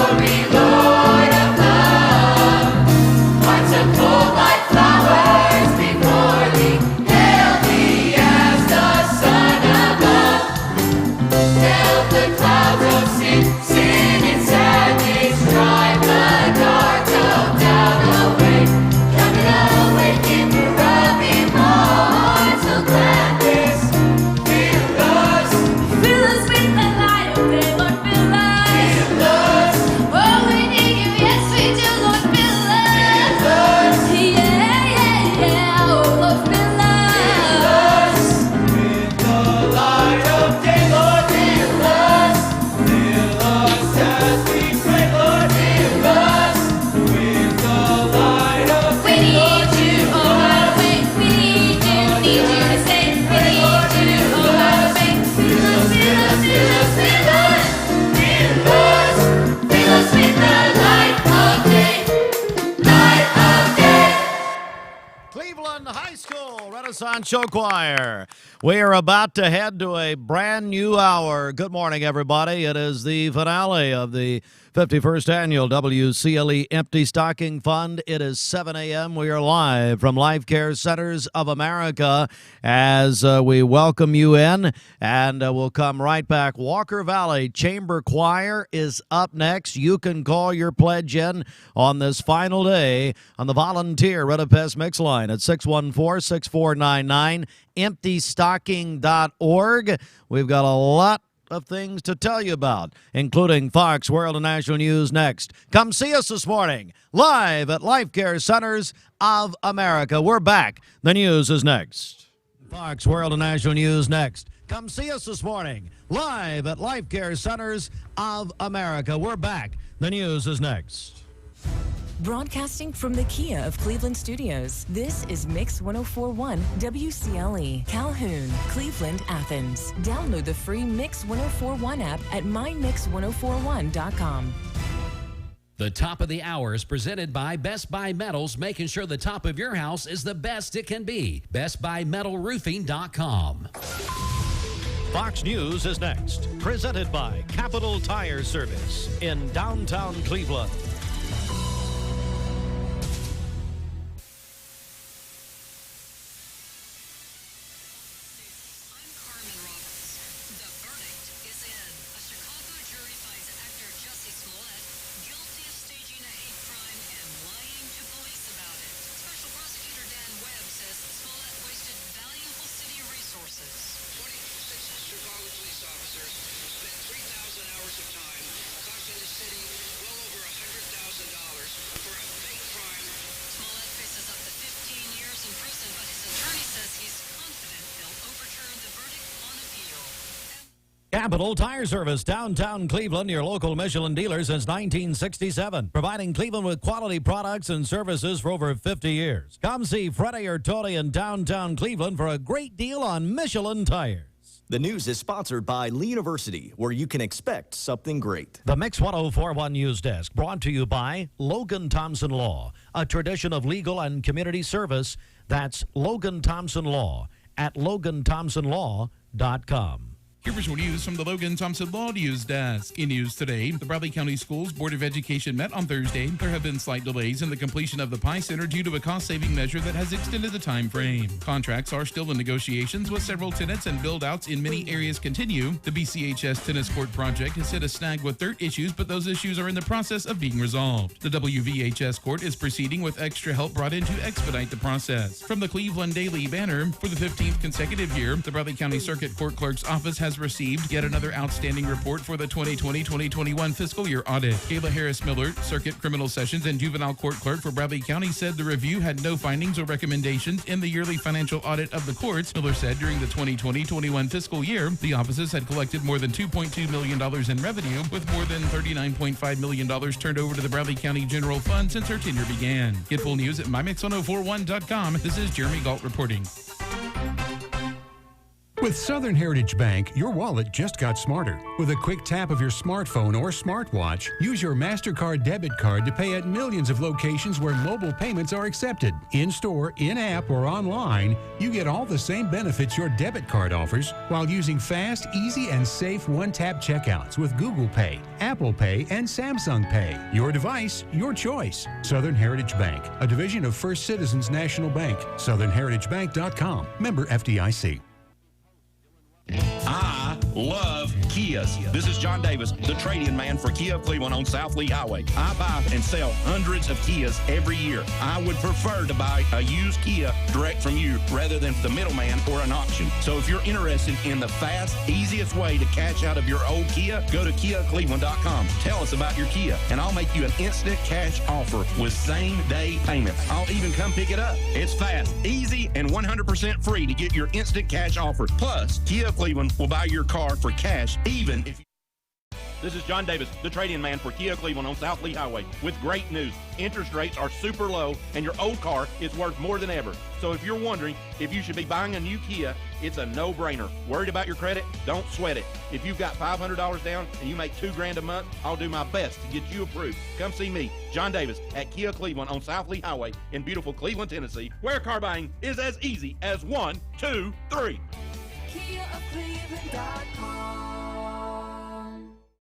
glory, Lord of love. Hearts are full like flowers before thee. Hail thee as the Son above. Melt the clouds of sin, sin and sadness, drive the dark of doubt away. Drive it away, giver of immortal gladness. Fill us with the light of day, Lord, fill us. Fill us. Oh, we need you, yes we do, Lord, fill us. Fill us. Yeah, oh, Lord, fill us. With the light of day, Lord, fill us. Fill us as we pray, Lord, fill us. With the light of day, we need you, oh, our way. We need you to save. We need you, oh, our way. Fill us, fill us, fill us, fill us. Fill us, fill us with the light of day. Light of day. Cleveland High School Renaissance Show Choir. We are about to head to a brand new hour. Good morning, everybody. It is the finale of the 51st Annual WCLE Empty Stocking Fund. It is 7 a.m. We are live from Life Care Centers of America as we welcome you in, and we'll come right back. Walker Valley Chamber Choir is up next. You can call your pledge in on this final day on the volunteer Redipest Mix line at 614-6499, emptystocking.org. We've got a lot of things to tell you about, including Fox World and National News next. Come see us this morning, live at Life Care Centers of America. We're back. The news is next. Fox World and National News next. Come see us this morning, live at Life Care Centers of America. We're back. The news is next. Broadcasting from the Kia of Cleveland Studios, this is Mix 1041 WCLE, Calhoun, Cleveland, Athens. Download the free Mix 1041 app at mymix1041.com. The top of the hour is presented by Best Buy Metals, making sure the top of your house is the best it can be. BestBuyMetalRoofing.com. Fox News is next, presented by Capital Tire Service in downtown Cleveland. Capital Tire Service, downtown Cleveland, your local Michelin dealer since 1967. Providing Cleveland with quality products and services for over 50 years. Come see Freddie or Tony in downtown Cleveland for a great deal on Michelin tires. The news is sponsored by Lee University, where you can expect something great. The Mix 1041 News Desk, brought to you by Logan Thompson Law, a tradition of legal and community service. That's Logan Thompson Law at LoganThompsonLaw.com. Here's more news from the Logan Thompson Law News Desk. In news today, the Bradley County Schools Board of Education met on Thursday. There have been slight delays in the completion of the Pie Center due to a cost-saving measure that has extended the time frame. Contracts are still in negotiations with several tenants, and build-outs in many areas continue. The BCHS Tennis Court project has hit a snag with dirt issues, but those issues are in the process of being resolved. The WVHS Court is proceeding with extra help brought in to expedite the process. From the Cleveland Daily Banner, for the 15th consecutive year, the Bradley County Circuit Court Clerk's Office has received yet another outstanding report for the 2020-2021 fiscal year audit. Kayla Harris-Miller, Circuit Criminal Sessions and Juvenile Court Clerk for Bradley County, said the review had no findings or recommendations in the yearly financial audit of the courts. Miller said during the 2020-21 fiscal year, the offices had collected more than $2.2 million in revenue, with more than $39.5 million turned over to the Bradley County General Fund since her tenure began. Get full news at mymix1041.com. This is Jeremy Galt reporting. With Southern Heritage Bank, your wallet just got smarter. With a quick tap of your smartphone or smartwatch, use your MasterCard debit card to pay at millions of locations where mobile payments are accepted. In-store, in-app, or online, you get all the same benefits your debit card offers while using fast, easy, and safe one-tap checkouts with Google Pay, Apple Pay, and Samsung Pay. Your device, your choice. Southern Heritage Bank, a division of First Citizens National Bank. SouthernHeritageBank.com. Member FDIC. I love Kias. This is John Davis, the trade-in man for Kia of Cleveland on South Lee Highway. I buy and sell hundreds of Kias every year. I would prefer to buy a used Kia direct from you rather than the middleman or an auction. So if you're interested in the fast, easiest way to cash out of your old Kia, go to KiaCleveland.com. Tell us about your Kia, and I'll make you an instant cash offer with same-day payment. I'll even come pick it up. It's fast, easy, and 100% free to get your instant cash offer. Plus, Kia Cleveland will buy your car for cash even if you... This is John Davis, the trade-in man for Kia Cleveland on South Lee Highway, with great news. Interest rates are super low, and your old car is worth more than ever. So if you're wondering if you should be buying a new Kia, it's a no-brainer. Worried about your credit? Don't sweat it. If you've got $500 down and you make $2,000 a month, I'll do my best to get you approved. Come see me, John Davis, at Kia Cleveland on South Lee Highway in beautiful Cleveland, Tennessee, where car buying is as easy as 1, 2, 3.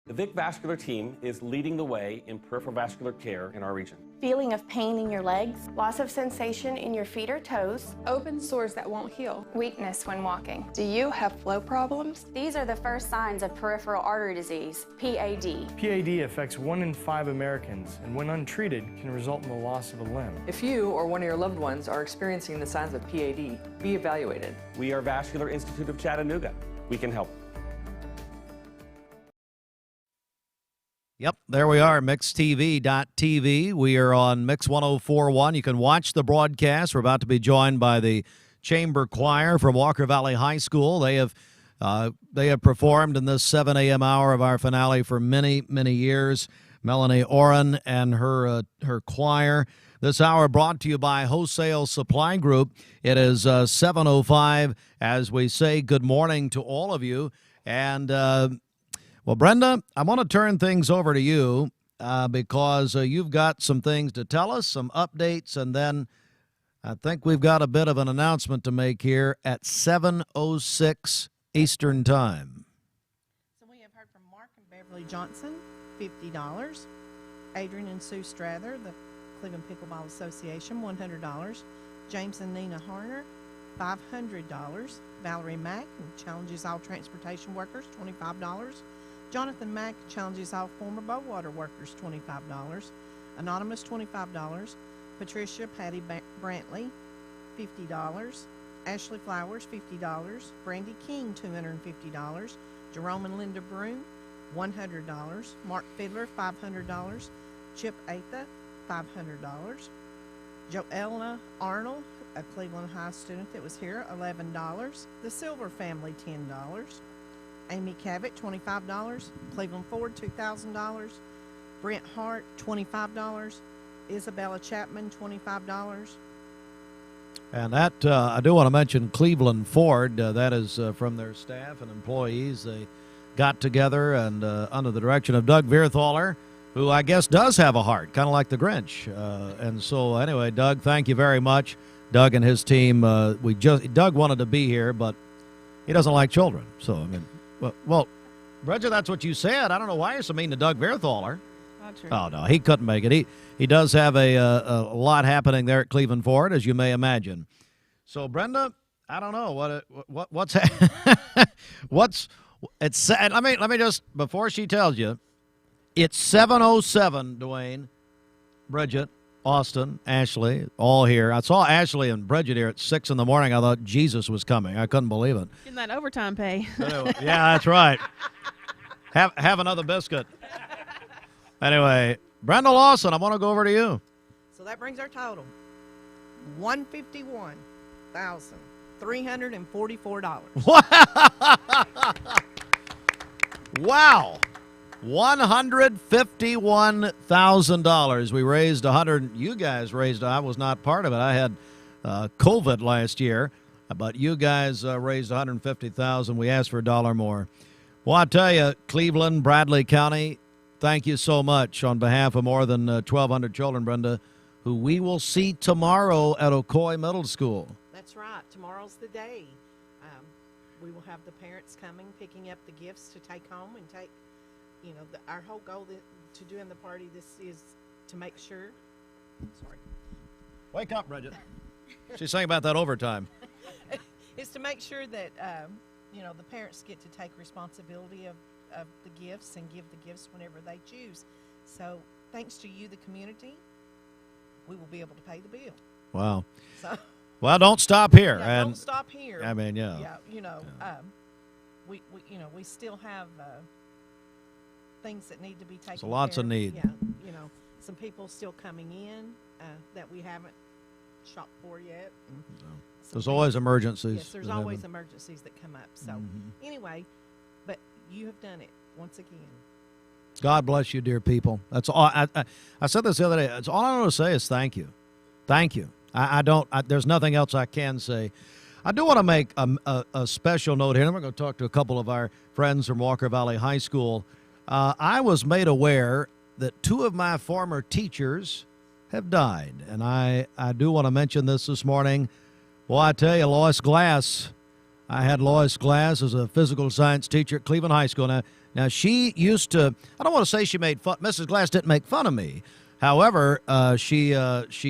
The Vic Vascular team is leading the way in peripheral vascular care in our region. Feeling of pain in your legs, loss of sensation in your feet or toes, open sores that won't heal, weakness when walking. Do you have flow problems? These are the first signs of peripheral artery disease, PAD. PAD affects 1 in 5 Americans, and when untreated, can result in the loss of a limb. If you or one of your loved ones are experiencing the signs of PAD, be evaluated. We are Vascular Institute of Chattanooga. We can help. Yep, there we are, MixTV.tv. We are on Mix 104.1. You can watch the broadcast. We're about to be joined by the Chamber Choir from Walker Valley High School. They have performed in this 7 a.m. hour of our finale for many, many years. Melanie Oren and her choir. This hour brought to you by Wholesale Supply Group. It is 7:05 as we say good morning to all of you. And, well, Brenda, I want to turn things over to you because you've got some things to tell us, some updates, and then I think we've got a bit of an announcement to make here at 7:06 Eastern Time. So we have heard from Mark and Beverly Johnson, $50. Adrian and Sue Strather, the Cleveland Pickleball Association, $100. James and Nina Harner, $500. Valerie Mack, who challenges all transportation workers, $25. Jonathan Mack challenges all former Bowater workers, $25. Anonymous, $25. Patricia Patty Brantley, $50. Ashley Flowers, $50. Brandy King, $250. Jerome and Linda Broom, $100. Mark Fiddler, $500. Chip Atha, $500. Joelna Arnold, a Cleveland High student that was here, $11. The Silver family, $10. Amy Cavett, $25. Cleveland Ford, $2,000. Brent Hart, $25. Isabella Chapman, $25. And that, I do want to mention Cleveland Ford. That is from their staff and employees. They got together and under the direction of Doug Vierthaler, who I guess does have a heart, kind of like the Grinch. And so anyway, Doug, thank you very much. Doug and his team, Doug wanted to be here, but he doesn't like children. So, I mean, well, Bridget, that's what you said. I don't know why you're so mean to Doug Vierthaler. Not true. Oh, no, he couldn't make it. He does have a lot happening there at Cleveland Ford, as you may imagine. So, Brenda, I don't know what's let me just, before she tells you, it's 7:07, Dwayne, Bridget, Austin, Ashley, all here. I saw Ashley and Bridget here at 6 in the morning. I thought Jesus was coming. I couldn't believe it. Getting that overtime pay. Anyway, yeah, that's right. Have another biscuit. Anyway, Brenda Lawson, I want to go over to you. So that brings our total, $151,344. Wow. $151,000. We raised 100. You guys raised. I was not part of it. I had COVID last year, But you guys raised $150,000. We asked for $1 more. Well, I tell you, Cleveland, Bradley County, thank you so much on behalf of more than 1,200 children, Brenda, who we will see tomorrow at Ocoee Middle School. That's right. Tomorrow's the day. We will have the parents coming, picking up the gifts to take home and take, our whole goal to doing the party this is to make sure. Sorry. Wake up, Bridget. She's saying about that overtime. Is to make sure that, the parents get to take responsibility of the gifts and give the gifts whenever they choose. So thanks to you, the community, we will be able to pay the bill. Wow. So. Well, don't stop here. Yeah, don't stop here. I mean, yeah. Yeah, we still have things that need to be taken So lots care of need. Yeah, some people still coming in that we haven't shopped for yet. There's always emergencies. Yes, there's that always happen. emergencies that come up. So anyway, but you have done it once again. God bless you, dear people. That's all. I said this the other day. It's all I know to say is thank you. Thank you. There's nothing else I can say. I do want to make a special note here. I'm going to talk to a couple of our friends from Walker Valley High School. I was made aware that 2 of my former teachers have died. And I do want to mention this morning. Well, I tell you, Lois Glass. I had Lois Glass as a physical science teacher at Cleveland High School. Now she used to, I don't want to say she made fun. Mrs. Glass didn't make fun of me. However, she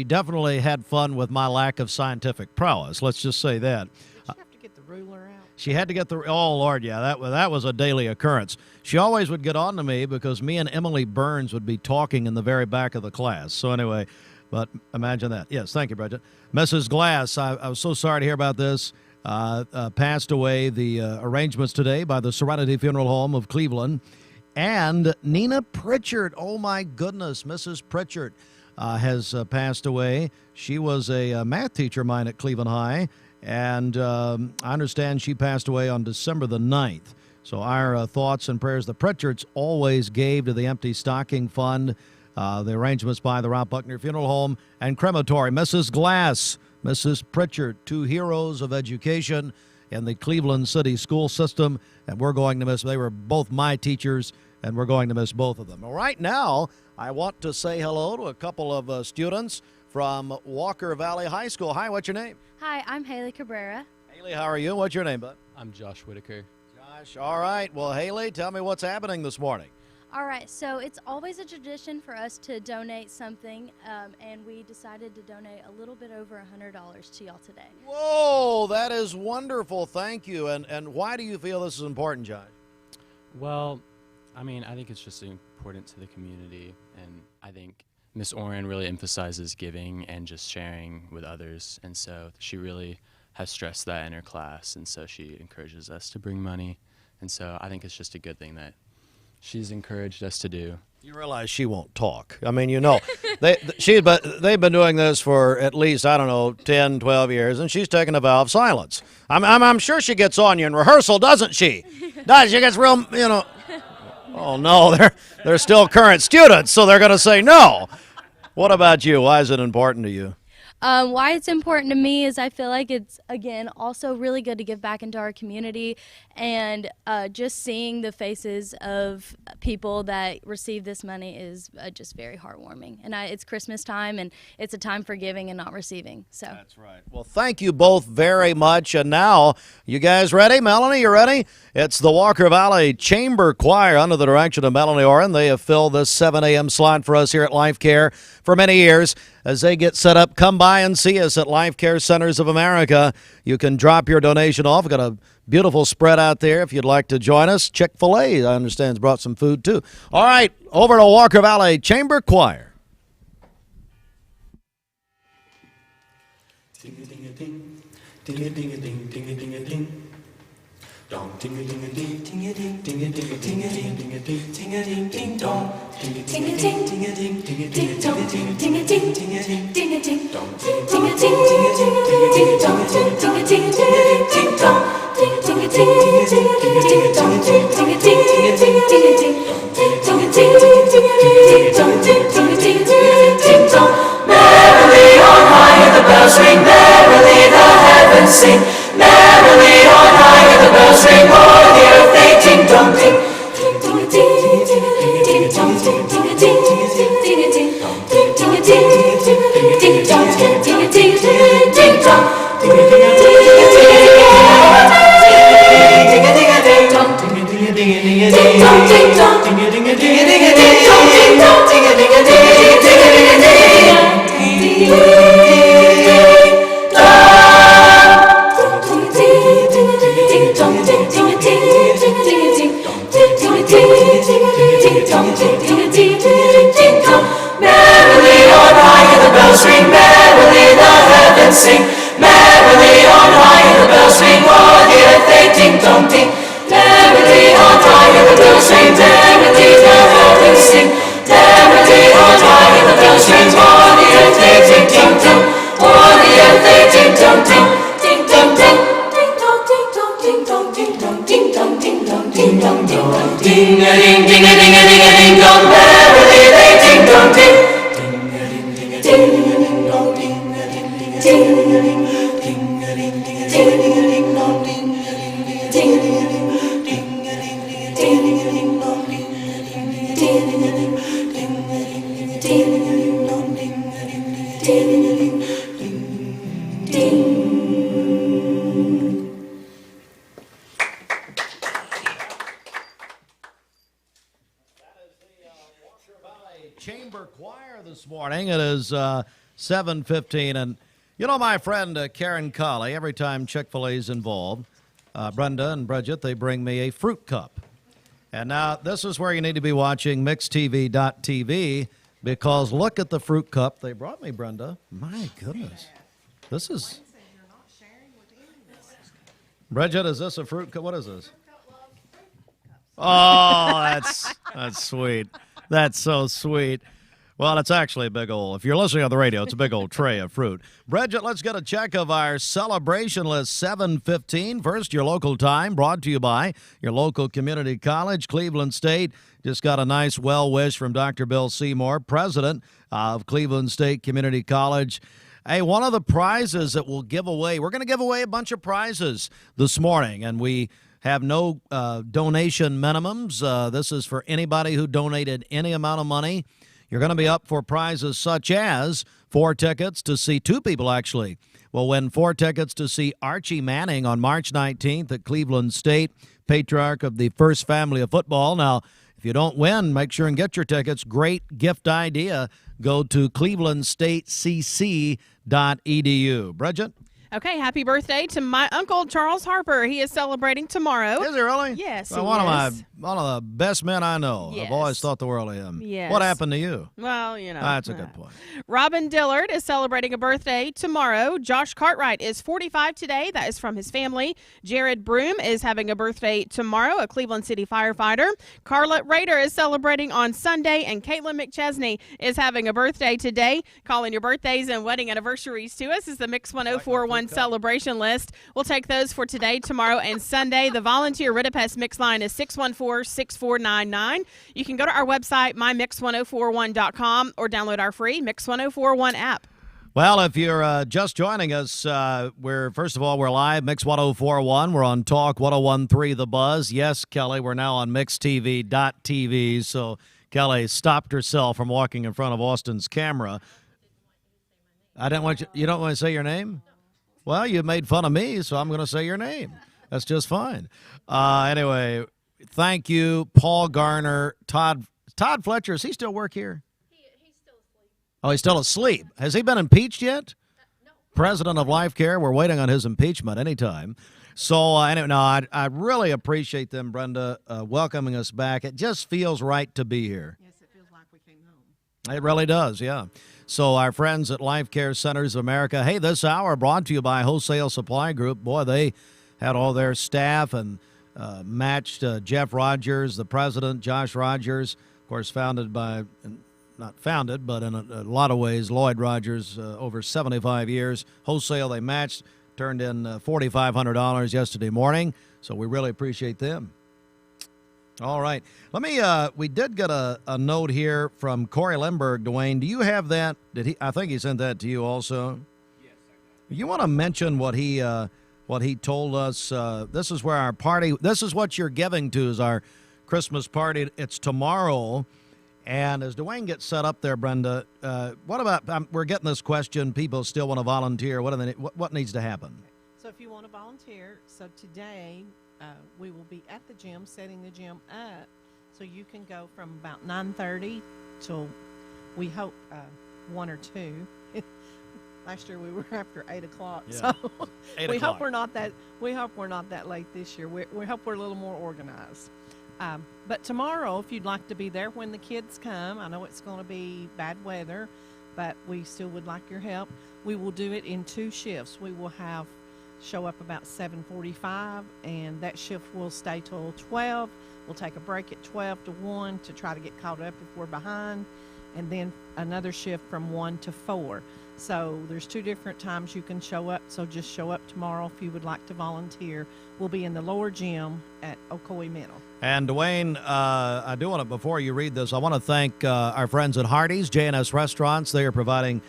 definitely had fun with my lack of scientific prowess. Let's just say that. Did she have to get the ruler out? She had to get the, oh, Lord, yeah, that was a daily occurrence. She always would get on to me because me and Emily Burns would be talking in the very back of the class. So anyway, but imagine that. Yes, thank you, Bridget. Mrs. Glass, I was so sorry to hear about this. Passed away. The arrangements today by the Serenity Funeral Home of Cleveland. And Nina Pritchard, oh my goodness, Mrs. Pritchard has passed away. She was a math teacher of mine at Cleveland High, and I understand she passed away on December the 9th. So our thoughts and prayers. The Pritchards always gave to the Empty Stocking Fund, the arrangements by the Ralph Buckner Funeral Home and Crematory. Mrs. Glass, Mrs. Pritchard, 2 heroes of education in the Cleveland City school system, and we're going to miss, they were both my teachers, and we're going to miss both of them. Well, right now, I want to say hello to a couple of students from Walker Valley High School. Hi, what's your name? Hi, I'm Haley Cabrera. Haley, how are you? What's your name, bud? I'm Josh Whitaker. Josh, all right. Well, Haley, tell me what's happening this morning. All right, so it's always a tradition for us to donate something, and we decided to donate a little bit over $100 to y'all today. Whoa, that is wonderful. Thank you. And why do you feel this is important, Josh? Well, I mean, I think it's just important to the community, and I think Miss Oren really emphasizes giving and just sharing with others, and so she really has stressed that in her class, and so she encourages us to bring money, and so I think it's just a good thing that she's encouraged us to do. You realize she won't talk. I mean, they've been doing this for at least, 10, 12 years, and she's taken a vow of silence. I'm sure she gets on you in rehearsal, doesn't she? She gets real, Oh, no, they're still current students, so they're going to say no. What about you? Why is it important to you? Why it's important to me is I feel like it's, again, also really good to give back into our community, and just seeing the faces of people that receive this money is just very heartwarming. And it's Christmas time, and it's a time for giving and not receiving. So that's right. Well, thank you both very much. And now, you guys ready? Melanie, you ready? It's the Walker Valley Chamber Choir under the direction of Melanie Oren. They have filled this 7 a.m. slot for us here at Life Care for many years. As they get set up, come by and see us at Life Care Centers of America. You can drop your donation off. We've got a beautiful spread out there if you'd like to join us. Chick-fil-A, I understand, has brought some food too. All right, over to Walker Valley Chamber Choir. Ding-a-ding-a-ding, ding-a-ding-a-ding, ding-a-ding-a-ding. Dong, ding-a-ding-a-ding, ding-a-ding, ding-a-ding, ding-a-ding, ding-a-ding, ding dong. Ding-a-ding, ding-a-ding, ding-a-ding, ding-a-ding, ding-a-ding, ding-a-ding, ding-a-ding, dong. Ding-a-ding, ding-a-ding, ding-a-ding, dong, ding-a-ding, ding-a-ding, ding dong. Ding-a-ding, ding-a-ding, ding-a-ding, dong, ding-a-ding, ding-a-ding, ding-a-ding, ding-a-ding, ding-a-ding, dong, ding-a-ding, ding-a-ding, ding dong. Merrily on high the bells ring, merrily the heavens sing. Chamber Choir this morning. It is 7:15, and you know my friend Karen Colley, every time Chick-fil-A is involved, Brenda and Bridget, they bring me a fruit cup. And now this is where you need to be watching mixtv.tv, because look at the fruit cup they brought me, Brenda. My goodness. This is... Bridget, is this a fruit cup? What is this? Oh, that's sweet. That's so sweet. Well, it's actually a big old, if you're listening on the radio, it's a big old tray of fruit. Bridget, let's get a check of our celebration list, 7:15. First, your local time, brought to you by your local community college, Cleveland State. Just got a nice well wish from Dr. Bill Seymour, president of Cleveland State Community College. Hey, one of the prizes that we'll give away, we're going to give away a bunch of prizes this morning, and we have no donation minimums. This is for anybody who donated any amount of money. You're going to be up for prizes such as 4 tickets to see 2 people, actually. Will win 4 tickets to see Archie Manning on March 19th at Cleveland State, patriarch of the First Family of Football. Now, if you don't win, make sure and get your tickets. Great gift idea. Go to clevelandstatecc.edu. Bridget? Okay, happy birthday to my uncle Charles Harper. He is celebrating tomorrow. Is he really? Yes, Well, he one is. of the best men I know. Yes. I've always thought the world of him. Yes. What happened to you? Well, you know. That's a good point. Robin Dillard is celebrating a birthday tomorrow. Josh Cartwright is 45 today. That is from his family. Jared Broom is having a birthday tomorrow, a Cleveland City firefighter. Carla Rader is celebrating on Sunday, and Caitlin McChesney is having a birthday today. Calling your birthdays and wedding anniversaries to us is the Mix 1041 celebration list. We'll take those for today, tomorrow, and Sunday. The volunteer Ridipest Mix line is 614-6499. You can go to our website, mymix1041.com, or download our free Mix 1041 app. Well, if you're just joining us, first of all, we're live, Mix 1041. We're on Talk 1013 The Buzz. Yes, Kelly, we're now on mixtv.tv. So Kelly stopped herself from walking in front of Austin's camera. I didn't want you don't want to say your name? Well, you made fun of me, so I'm going to say your name. That's just fine. Anyway, thank you, Paul Garner, Todd Fletcher. Does he still work here? He's still asleep. Oh, he's still asleep. Has he been impeached yet? No. President of Life Care. We're waiting on his impeachment anytime. So, anyway, no, I really appreciate them, Brenda, welcoming us back. It just feels right to be here. Yes, it feels like we came home. It really does, yeah. So our friends at Life Care Centers of America, hey, this hour brought to you by Wholesale Supply Group. Boy, they had all their staff and matched Jeff Rogers, the president, Josh Rogers, of course, not founded, but in a lot of ways, Lloyd Rogers, over 75 years. Wholesale, they matched, turned in $4,500 yesterday morning, so we really appreciate them. All right. Let me, we did get a note here from Corey Lindbergh, Dwayne. Do you have that? I think he sent that to you also. Yes, I got it. You want to mention what he told us? This is where our party, this is what you're giving to is our Christmas party. It's tomorrow. And as Dwayne gets set up there, Brenda, what about, we're getting this question, people still want to volunteer. What needs to happen? So if you want to volunteer, so today we will be at the gym, setting the gym up, so you can go from about 9:30 till we hope 1 or 2. Last year we were after 8 o'clock, yeah. so 8 we o'clock. hope we're not that. We hope we're not that late this year. We hope we're a little more organized. But tomorrow, if you'd like to be there when the kids come, I know it's going to be bad weather, but we still would like your help. We will do it in 2 shifts. We will show up about 7:45, and that shift will stay till 12. We'll take a break at 12 to 1 to try to get caught up if we're behind, and then another shift from 1 to 4. So there's 2 different times you can show up, so just show up tomorrow if you would like to volunteer. We'll be in the lower gym at Ocoee Middle. And Dwayne, I do want to, before you read this, I want to thank our friends at Hardee's, J&S Restaurants. They are providing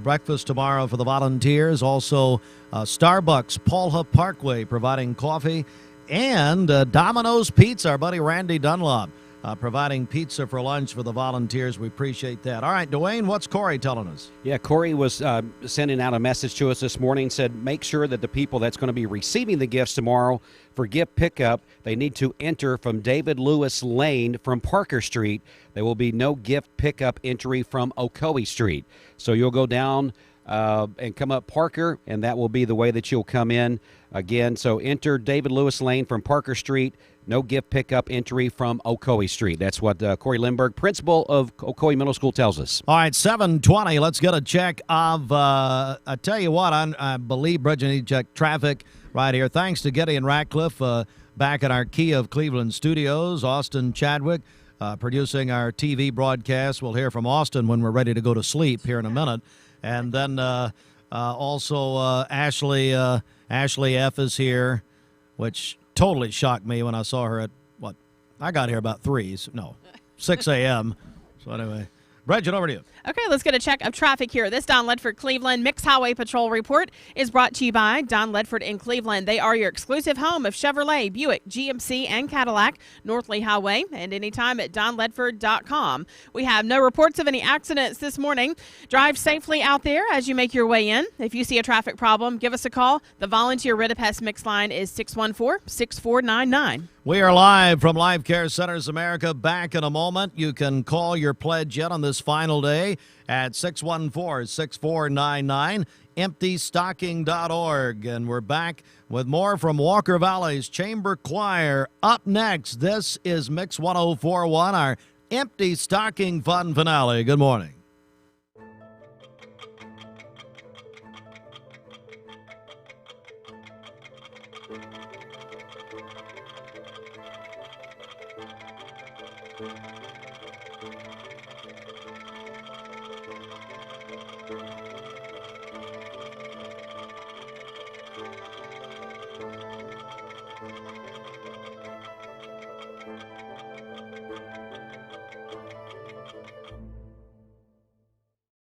breakfast tomorrow for the volunteers. Also, Starbucks, Paul Huff Parkway, providing coffee. And Domino's Pizza, our buddy Randy Dunlop. providing pizza for lunch for the volunteers. We appreciate that. All right, Dwayne, what's Corey telling us? Yeah, Corey was sending out a message to us this morning, said make sure that the people that's going to be receiving the gifts tomorrow for gift pickup, they need to enter from David Lewis Lane from Parker Street. There will be no gift pickup entry from Ocoee Street. So you'll go down and come up Parker, and that will be the way that you'll come in. Again, so enter David Lewis Lane from Parker Street. No gift pickup entry from Ocoee Street. That's what Corey Lindbergh, principal of Ocoee Middle School, tells us. All right, 7:20. Let's get a check of, I tell you what, I believe, Bridget, need to check traffic right here. Thanks to Getty and Ratcliffe back at our Kia of Cleveland studios. Austin Chadwick producing our TV broadcast. We'll hear from Austin when we're ready to go to sleep here in a minute. And then also Ashley F. is here, which totally shocked me when I saw her at, I got here about 6 a.m. So anyway, Bridget, over to you. Okay, let's get a check of traffic here. This Don Ledford Cleveland Mixed Highway Patrol report is brought to you by Don Ledford in Cleveland. They are your exclusive home of Chevrolet, Buick, GMC, and Cadillac, North Lee Highway, and anytime at donledford.com. We have no reports of any accidents this morning. Drive safely out there as you make your way in. If you see a traffic problem, give us a call. The volunteer Ridipest Mix line is 614-6499. We are live from Life Care Centers America. Back in a moment. You can call your pledge yet on this final day at 614-6499, emptystocking.org. And we're back with more from Walker Valley's Chamber Choir. Up next, this is Mix 1041, our Empty Stocking Fun finale. Good morning.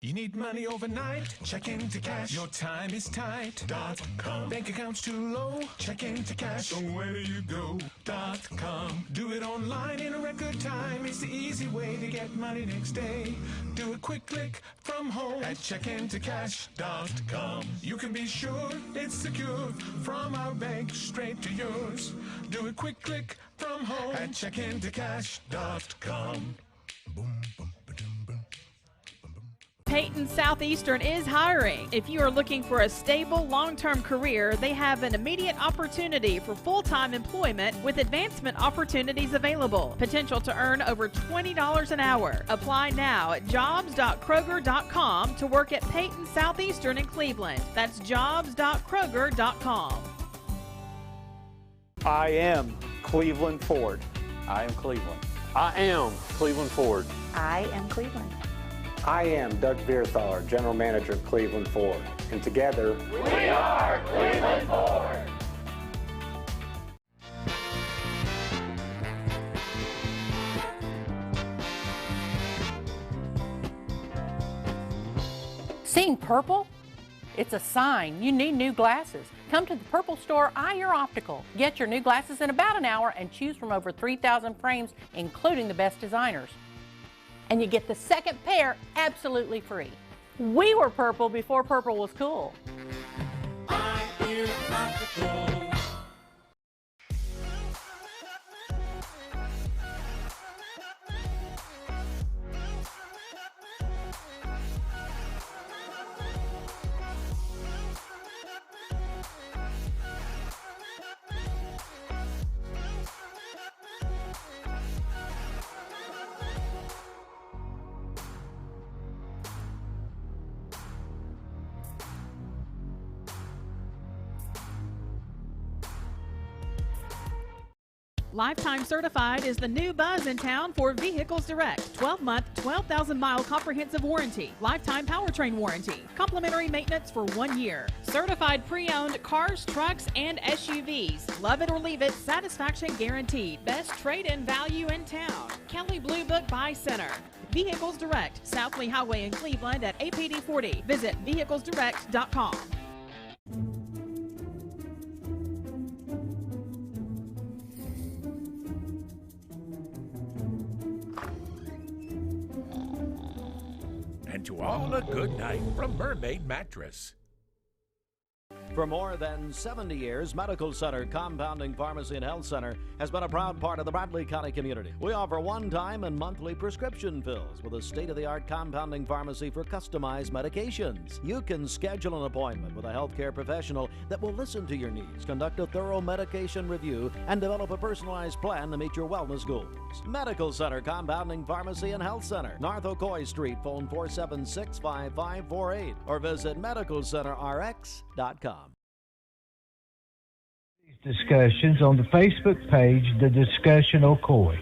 You need money overnight? Check into cash. Your time is tight. .com. Bank accounts too low? Check into cash. So where do you go? .com. Do it online in a record time. It's the easy way to get money next day. Do a quick click from home at checkintocash.com. You can be sure it's secure from our bank straight to yours. Do a quick click from home at checkintocash.com. Peyton Southeastern is hiring. If you are looking for a stable, long-term career, they have an immediate opportunity for full-time employment with advancement opportunities available. Potential to earn over $20 an hour. Apply now at jobs.kroger.com to work at Peyton Southeastern in Cleveland. That's jobs.kroger.com. I am Cleveland Ford. I am Cleveland. I am Cleveland Ford. I am Cleveland. I am Doug Vierthar, General Manager of Cleveland Ford. And together, we are Cleveland Ford. Seeing purple? It's a sign you need new glasses. Come to the Purple Store, Eye Your Optical. Get your new glasses in about an hour and choose from over 3,000 frames, including the best designers. And you get the second pair absolutely free. We were purple before purple was cool. Eye Your Optical. Lifetime Certified is the new buzz in town for Vehicles Direct. 12-month, 12,000-mile comprehensive warranty. Lifetime powertrain warranty. Complimentary maintenance for 1 year. Certified pre-owned cars, trucks, and SUVs. Love it or leave it, satisfaction guaranteed. Best trade-in value in town. Kelly Blue Book Buy Center. Vehicles Direct, South Lee Highway in Cleveland at APD 40. Visit vehiclesdirect.com. And to all a good night from Mermaid Mattress. For more than 70 years, Medical Center Compounding Pharmacy and Health Center has been a proud part of the Bradley County community. We offer one-time and monthly prescription fills with a state-of-the-art compounding pharmacy for customized medications. You can schedule an appointment with a healthcare professional that will listen to your needs, conduct a thorough medication review, and develop a personalized plan to meet your wellness goals. Medical Center Compounding Pharmacy and Health Center, North Ocoee Street, phone 476-5548, or visit medicalcenterrx.com. Discussions on the Facebook page, The Discussion Ocoee.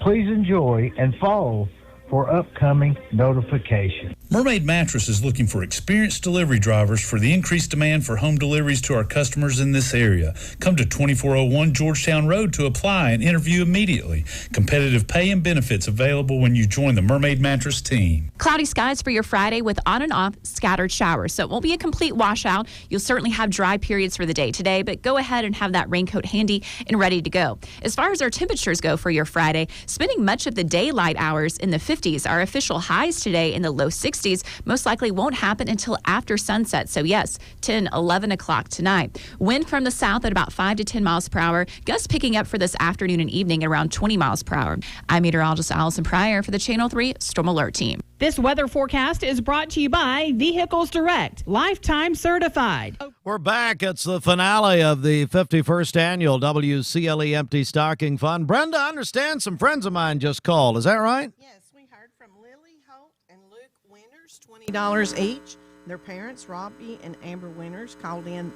Please enjoy and follow for upcoming notifications. Mermaid Mattress is looking for experienced delivery drivers for the increased demand for home deliveries to our customers in this area. Come to 2401 Georgetown Road to apply and interview immediately. Competitive pay and benefits available when you join the Mermaid Mattress team. Cloudy skies for your Friday with on and off scattered showers. So it won't be a complete washout. You'll certainly have dry periods for the day today, but go ahead and have that raincoat handy and ready to go. As far as our temperatures go for your Friday, spending much of the daylight hours in the 50s. Our official highs today in the low 60s most likely won't happen until after sunset. So yes, 10, 11 o'clock tonight. Wind from the south at about 5 to 10 miles per hour. Gusts picking up for this afternoon and evening at around 20 miles per hour. I'm meteorologist Allison Pryor for the Channel 3 Storm Alert Team. This weather forecast is brought to you by Vehicles Direct, lifetime certified. We're back. It's the finale of the 51st annual WCLE Empty Stocking Fund. Brenda, I understand some friends of mine just called. Is that right? Yes, we heard from Lily Holt and Luke Winters, $20 each. Their parents, Robbie and Amber Winters, called in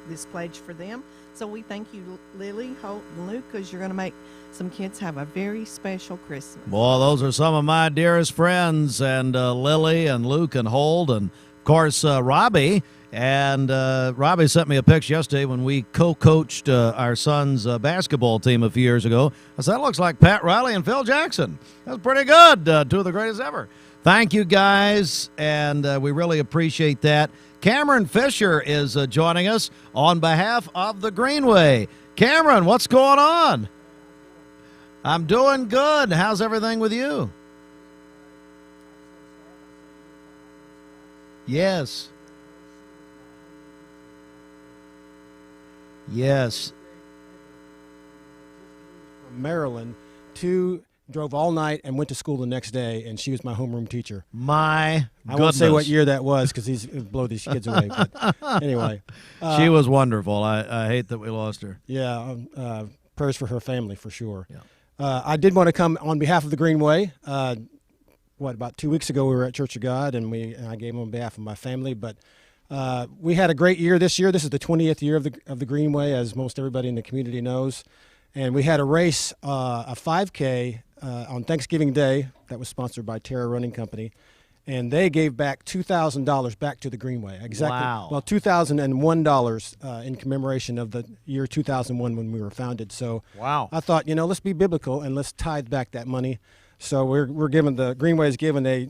this pledge for them. So we thank you, Lily, Holt, and Luke, because you're going to make some kids have a very special Christmas. Boy, those are some of my dearest friends, and Lily and Luke and Holt, and of course Robbie. And Robbie sent me a picture yesterday when we co-coached our son's basketball team a few years ago. I said, that looks like Pat Riley and Phil Jackson. That's pretty good. Two of the greatest ever. Thank you, guys, and we really appreciate that. Cameron Fisher is joining us on behalf of the Greenway. Cameron, what's going on? I'm doing good. How's everything with you? Yes. Yes. From Maryland drove all night and went to school the next day, and she was my homeroom teacher. My I won't say what year that was because he's blow these kids away. But anyway, she was wonderful. I hate that we lost her. Yeah, prayers for her family for sure. Yeah. I did want to come on behalf of the Greenway. About 2 weeks ago we were at Church of God, and I gave them on behalf of my family. But we had a great year this year. This is the 20th year of the Greenway, as most everybody in the community knows. And we had a race, a 5K on Thanksgiving Day that was sponsored by Terra Running Company. And they gave back $2,000 back to the Greenway. Exactly. Wow. Well, $2,001 in commemoration of the year 2001 when we were founded. So wow. I thought, let's be biblical and let's tithe back that money. So we're giving the Greenway is giving a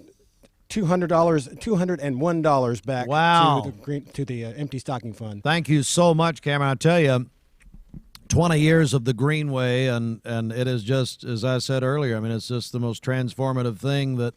$201 back wow. to the Empty Stocking Fund. Thank you so much, Cameron. I tell you, 20 years of the Greenway, and it is just, as I said earlier, I mean, it's just the most transformative thing that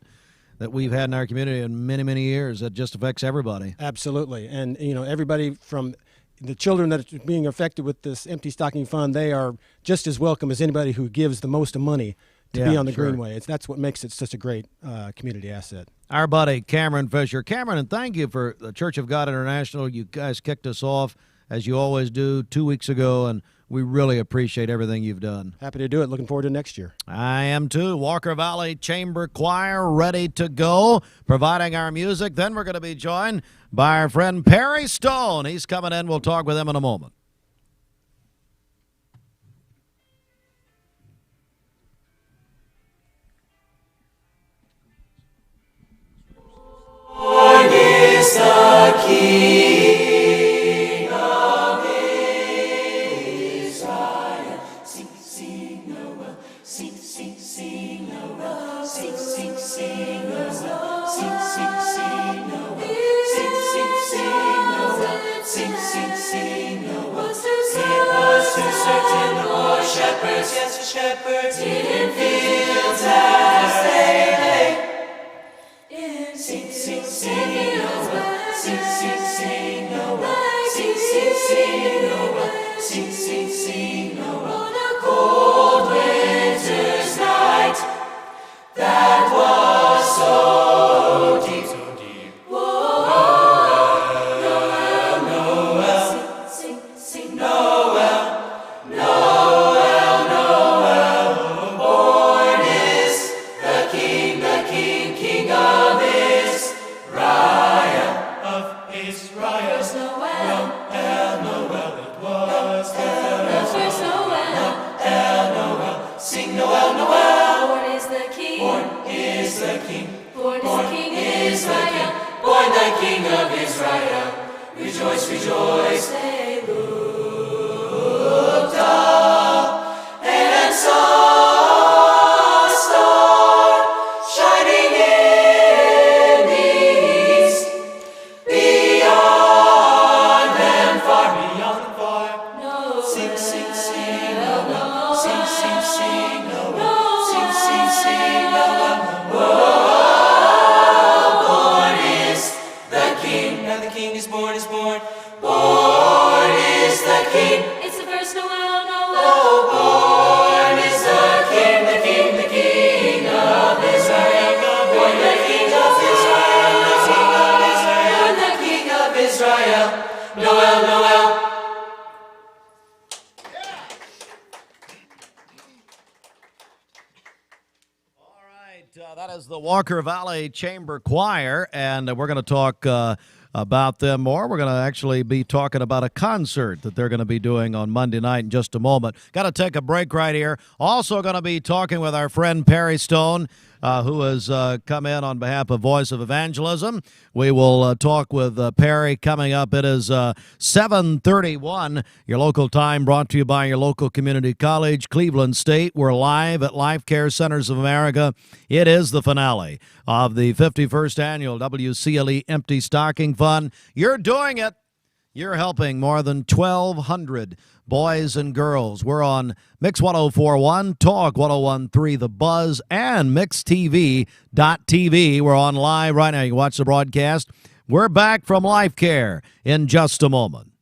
we've had in our community in many, many years. That just affects everybody. Absolutely. And, everybody from the children that are being affected with this Empty Stocking Fund, they are just as welcome as anybody who gives the most money to be on the Greenway. That's what makes it such a great community asset. Our buddy Cameron Fisher. Cameron, and thank you for the Church of God International. You guys kicked us off, as you always do, 2 weeks ago, and we really appreciate everything you've done. Happy to do it. Looking forward to next year. I am too. Walker Valley Chamber Choir ready to go, providing our music. Then we're going to be joined by our friend Perry Stone. He's coming in. We'll talk with him in a moment. Lord is the King of Israel. Sing, sing, Noah. Sing, sing, sing, Noah. Sing, sing, sing, Noah. Sing, sing, sing, Noah. Sing, sing, sing, Noah. Sing, sing, sing, Noah. It was to certain poor shepherds, yes, shepherds in fields as they lay. Sing, sing, sing Noel, sing, sing, sing Noel, sing, sing, sing Noel, sing, sing, sing Noel. On a cold winter's night, that was so deep. Noel, Noel, sing, sing Noel, Noel, Noel. Born is the King, King of Israel. Of Israel. First Noel, Noel, it was the first Noel, Noel. Sing Noel, Noel. Born is the King, born is the King, born is the King, born the King of Israel. Rejoice, rejoice. They looked up and saw a star shining in the east. Beyond them far, no, sing, sing, sing, no, no, sing, sing, sing, no, no, sing, sing, sing, no, no. Born is the King, now the King is born, is born. Born is the King. It's the first Noel, Noel. Oh, born is the King, the King, the King of Israel. Born the King of Israel, the King of Israel. Born the King of Israel. Noel, Noel. That is the Walker Valley Chamber Choir, and we're going to talk about them more. We're going to actually be talking about a concert that they're going to be doing on Monday night in just a moment. Got to take a break right here. Also going to be talking with our friend Perry Stone, who has come in on behalf of Voice of Evangelism. We will talk with Perry coming up. It is 7:31, your local time, brought to you by your local community college, Cleveland State. We're live at Life Care Centers of America. It is the finale of the 51st Annual WCLE Empty Stocking Fund. You're doing it. You're helping more than 1,200 boys and girls. We're on Mix 104.1, Talk 101.3, The Buzz, and MixTV.tv. We're on live right now. You can watch the broadcast. We're back from Life Care in just a moment.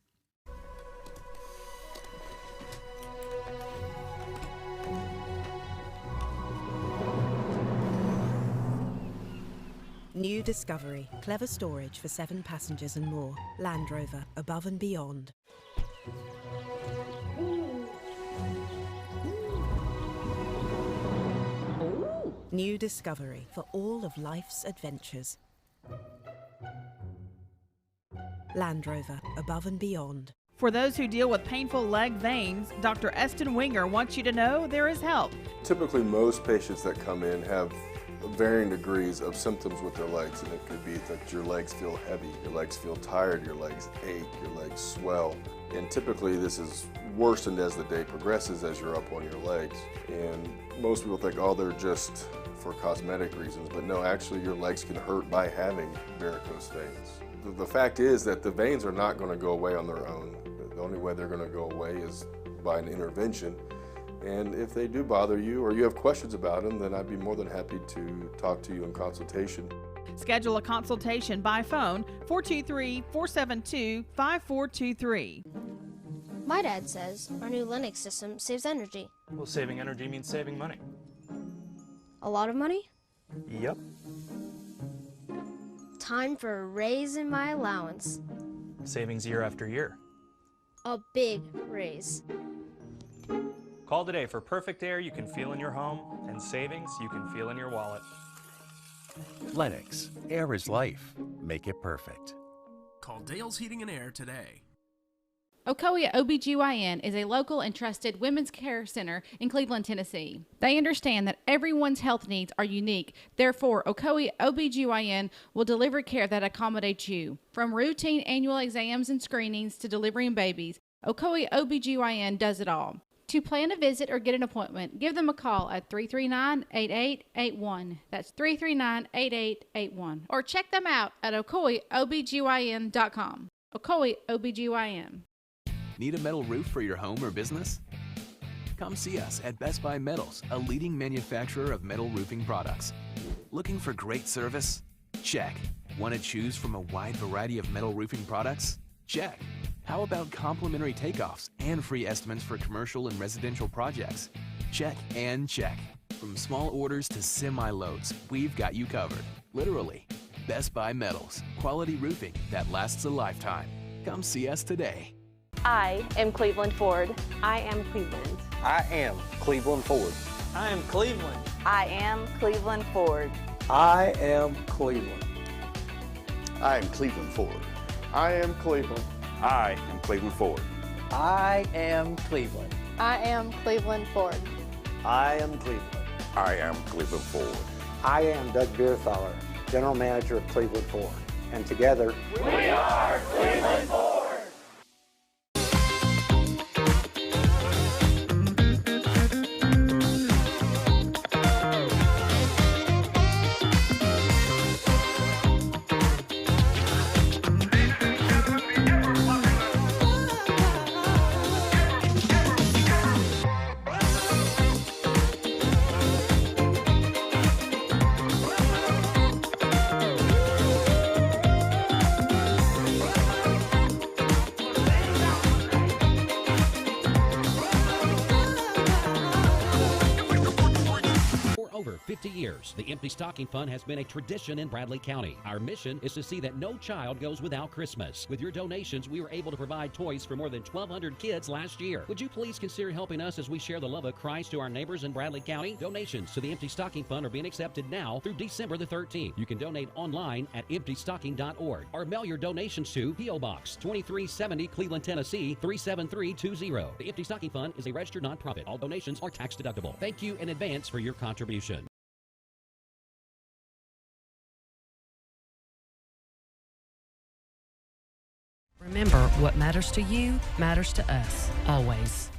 New Discovery. Clever storage for 7 passengers and more. Land Rover. Above and beyond. New Discovery. For all of life's adventures. Land Rover. Above and beyond. For those who deal with painful leg veins, Dr. Eston Winger wants you to know there is help. Typically, most patients that come in have varying degrees of symptoms with their legs, and it could be that your legs feel heavy, your legs feel tired, your legs ache, your legs swell, and typically this is worsened as the day progresses as you're up on your legs. And most people think, oh, they're just for cosmetic reasons, but no, actually your legs can hurt by having varicose veins. The fact is that the veins are not going to go away on their own. The only way they're going to go away is by an intervention. And if they do bother you or you have questions about them, then I'd be more than happy to talk to you in consultation. Schedule a consultation by phone, 423-472-5423. My dad says our new Linux system saves energy. Well, saving energy means saving money. A lot of money? Yep. Time for a raise in my allowance. Savings year after year. A big raise. Call today for perfect air you can feel in your home and savings you can feel in your wallet. Lennox. Air is life. Make it perfect. Call Dale's Heating and Air today. Ocoee OBGYN is a local and trusted women's care center in Cleveland, Tennessee. They understand that everyone's health needs are unique. Therefore, Ocoee OBGYN will deliver care that accommodates you. From routine annual exams and screenings to delivering babies, Ocoee OBGYN does it all. To plan a visit or get an appointment, give them a call at 339-8881. That's 339-8881. Or check them out at OcoeeOBGYN.com. Ocoee OBGYN. Need a metal roof for your home or business? Come see us at Best Buy Metals, a leading manufacturer of metal roofing products. Looking for great service? Check. Want to choose from a wide variety of metal roofing products? Check. How about complimentary takeoffs and free estimates for commercial and residential projects? Check and check. From small orders to semi-loads, we've got you covered. Literally. Best Buy Metals. Quality roofing that lasts a lifetime. Come see us today. I am Cleveland Ford. I am Cleveland. I am Cleveland Ford. I am Cleveland. I am Cleveland Ford. I am Cleveland. I am Cleveland Ford. I am Cleveland. I am Cleveland Ford. I am Cleveland. I am Cleveland Ford. I am Cleveland. I am Cleveland Ford. I am Doug Beerthaler, General Manager of Cleveland Ford. And together, We are Cleveland Ford. over 50 years, the Empty Stocking Fund has been a tradition in Bradley County. Our mission is to see that no child goes without Christmas. With your donations, we were able to provide toys for more than 1,200 kids last year. Would you please consider helping us as we share the love of Christ to our neighbors in Bradley County? Donations to the Empty Stocking Fund are being accepted now through December the 13th. You can donate online at emptystocking.org or mail your donations to P.O. Box 2370, Cleveland, Tennessee 37320. The Empty Stocking Fund is a registered nonprofit. All donations are tax deductible. Thank you in advance for your contribution. Remember, what matters to you matters to us, always.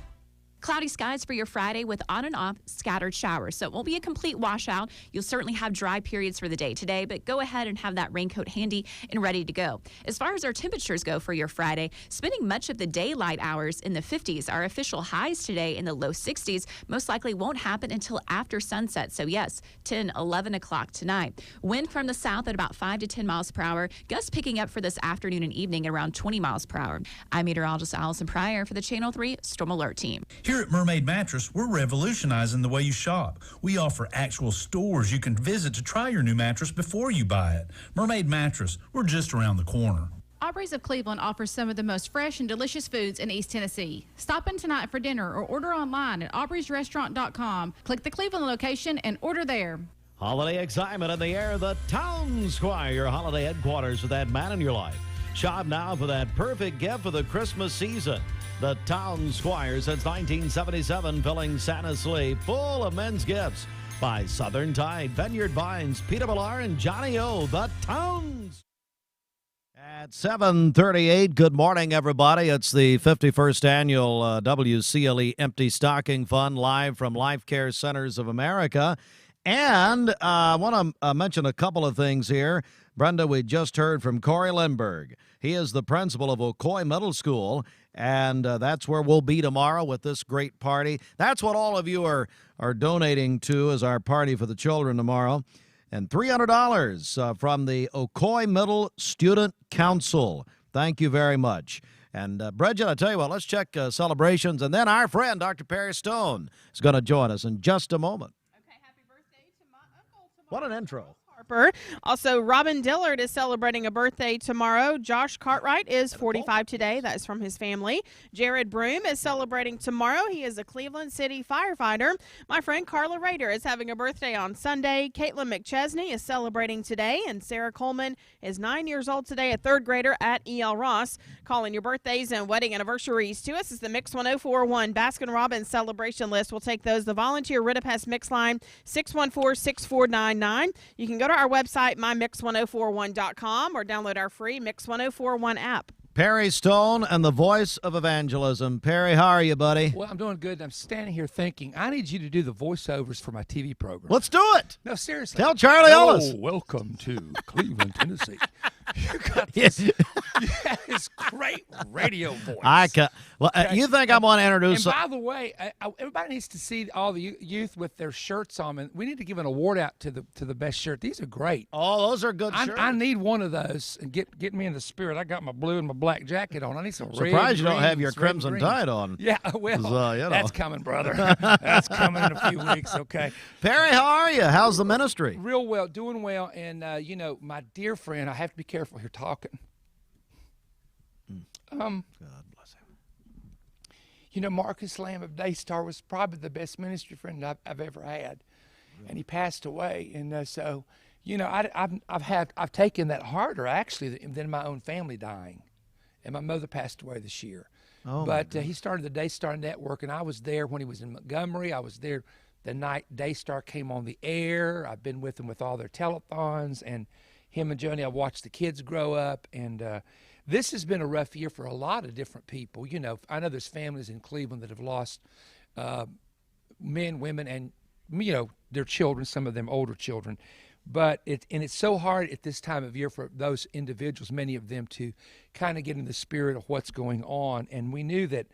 Cloudy skies for your Friday with on and off scattered showers. So it won't be a complete washout. You'll certainly have dry periods for the day today, but go ahead and have that raincoat handy and ready to go. As far as our temperatures go for your Friday, spending much of the daylight hours in the 50s. Our official highs today in the low 60s most likely won't happen until after sunset. So yes, 10, 11 o'clock tonight. Wind from the south at about 5 to 10 miles per hour. Gusts picking up for this afternoon and evening at around 20 miles per hour. I'm meteorologist Allison Pryor for the Channel 3 Storm Alert Team. Here at Mermaid Mattress, we're revolutionizing the way you shop. We offer actual stores you can visit to try your new mattress before you buy it. Mermaid Mattress, we're just around the corner. Aubrey's of Cleveland offers some of the most fresh and delicious foods in East Tennessee. Stop in tonight for dinner or order online at aubreysrestaurant.com. Click the Cleveland location and order there. Holiday excitement in the air. The Town Squire, your holiday headquarters for that man in your life. Shop now for that perfect gift for the Christmas season. The Town Squire, since 1977, filling Santa's sleigh full of men's gifts by Southern Tide, Vineyard Vines, Peter Millar, and Johnny O. The Towns. At 7:38, good morning, everybody. It's the 51st annual WCLE Empty Stocking Fund, live from Life Care Centers of America. And I want to mention a couple of things here. Brenda, we just heard from Corey Lindbergh. He is the principal of Ocoee Middle School, and that's where we'll be tomorrow with this great party. That's what all of you are donating to as our party for the children tomorrow. And $300 from the Ocoee Middle Student Council. Thank you very much. And Bridget, I tell you what, let's check celebrations, and then our friend, Dr. Perry Stone, is going to join us in just a moment. Okay, happy birthday to my uncle tomorrow. What an intro. Harper. Also, Robin Dillard is celebrating a birthday tomorrow. Josh Cartwright is 45 today. That is from his family. Jared Broom is celebrating tomorrow. He is a Cleveland City firefighter. My friend Carla Rader is having a birthday on Sunday. Caitlin McChesney is celebrating today. And Sarah Coleman is 9 years old today, a third grader at E.L. Ross. Calling your birthdays and wedding anniversaries to us is the Mix 1041 Baskin-Robbins celebration list. We'll take those. The volunteer Ritapest Mix line, 614-6499. You can go to our website, mymix1041.com, or download our free Mix 1041 app. Perry Stone and the voice of evangelism. Perry, how are you, buddy? Well, I'm doing good. I'm standing here thinking, I need you to do the voiceovers for my TV program. Let's do it. No, seriously. Tell Charlie Ellis. Welcome to Cleveland, Tennessee. You got Yes. this. His great radio voice. You think I'm going to introduce? And by the way, everybody needs to see all the youth with their shirts on, and we need to give an award out to the best shirt. These are great. Oh, those are good shirts. I need one of those and get me in the spirit. I got my blue and my black jacket on. I need some. Surprised you don't have your crimson tide on. Yeah, well, that's coming, brother. That's coming in a few weeks. Okay, Perry, how are you? How's the ministry? Real well, doing well, and my dear friend, I have to be careful here talking. God bless him. Marcus Lamb of Daystar was probably the best ministry friend I've ever had, and he passed away. And so, I've taken that harder actually than my own family dying, and my mother passed away this year. But he started the Daystar Network, and I was there when he was in Montgomery. I was there the night Daystar came on the air. I've been with them with all their telethons, and him and Joni, I watched the kids grow up, and this has been a rough year for a lot of different people. I know there's families in Cleveland that have lost men, women, and their children. Some of them older children, but it's so hard at this time of year for those individuals, many of them, to kind of get in the spirit of what's going on. And we knew that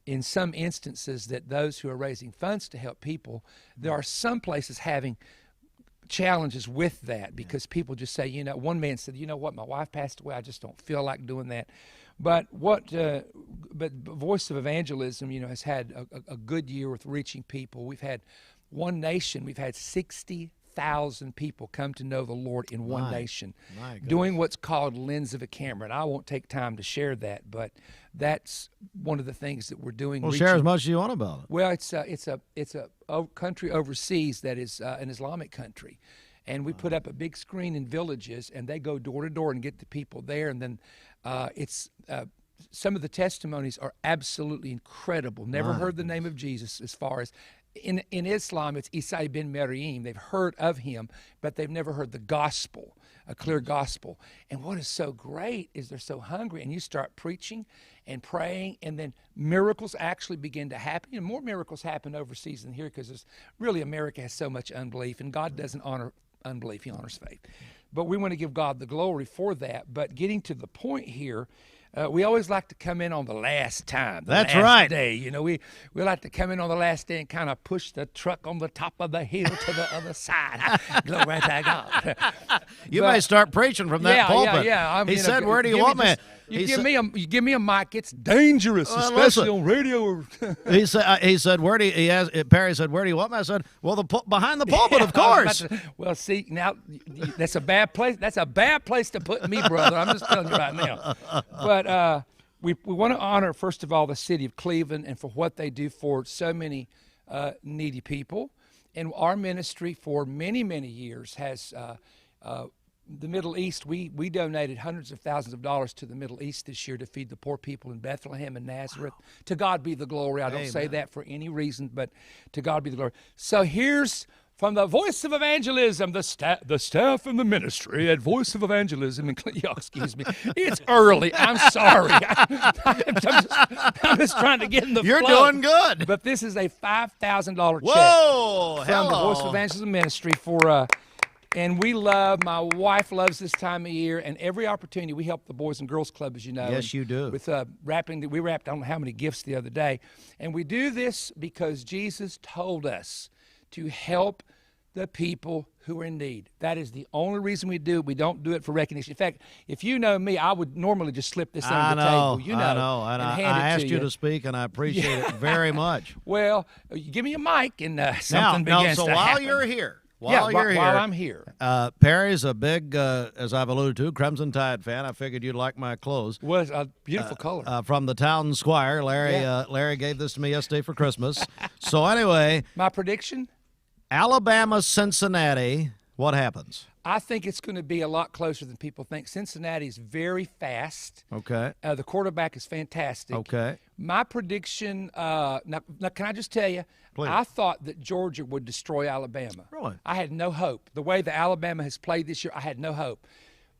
in some instances that those who are raising funds to help people, there are some places having challenges with that because people just say, one man said, what, my wife passed away, I just don't feel like doing that. But Voice of Evangelism, has had a good year with reaching people. We've had One Nation, we've had 60,000 people come to know the Lord in One Nation, doing what's called lens of a camera. And I won't take time to share that, but that's one of the things that we're doing. Well, share as much as you want about it. Well, it's a country overseas that is an Islamic country, and we put up a big screen in villages, and they go door to door and get the people there, and then some of the testimonies are absolutely incredible. Never heard the name of Jesus as far as. In Islam, it's Isa bin Maryam. They've heard of him, but they've never heard the gospel, a clear gospel. And what is so great is they're so hungry, and you start preaching and praying, and then miracles actually begin to happen. And more miracles happen overseas than here because really America has so much unbelief, and God doesn't honor unbelief. He honors faith. But we want to give God the glory for that. But getting to the point here, we always like to come in on the last time. That's right. Day. We like to come in on the last day and kind of push the truck on the top of the hill to the other side. Glory to God. You may start preaching from that pulpit. Yeah. He said, "Where do you want me?" You give me a mic. It's dangerous, especially on radio. He said, "Where do you?" Perry said, "Where do you want me?" I said, "Well, behind the pulpit, of course." Well, see, now that's a bad place. That's a bad place to put me, brother. I'm just telling you right now. But we want to honor, first of all, the city of Cleveland and for what they do for so many needy people. And our ministry for many, many years has the Middle East. We donated hundreds of thousands of dollars to the Middle East this year to feed the poor people in Bethlehem and Nazareth. Wow. To God be the glory. I don't say that for any reason, but to God be the glory. So here's from the Voice of Evangelism, the staff and the ministry at Voice of Evangelism. Excuse me. It's early. I'm sorry. I'm just trying to get in the flow. You're doing good. But this is a $5,000 check Whoa, from the Voice of Evangelism ministry for and we my wife loves this time of year, and every opportunity we help the Boys and Girls Club, as you know. Yes, you do. With we wrapped I don't know how many gifts the other day. And we do this because Jesus told us to help the people who are in need. That is the only reason we do it. We don't do it for recognition. In fact, if you know me, I would normally just slip this under the table. I know. And I asked you to speak, and I appreciate it very much. Well, you give me a mic, and something begins to happen. While you're here, While I'm here. Perry's a big, as I've alluded to, Crimson Tide fan. I figured you'd like my clothes. Was a beautiful color. From the Town Squire. Larry gave this to me yesterday for Christmas. So anyway. My prediction? Alabama, Cincinnati. What happens? I think it's going to be a lot closer than people think. Cincinnati is very fast. Okay. The quarterback is fantastic. Okay. My prediction, now can I just tell you, Please. I thought that Georgia would destroy Alabama. Really? I had no hope. The way that Alabama has played this year, I had no hope.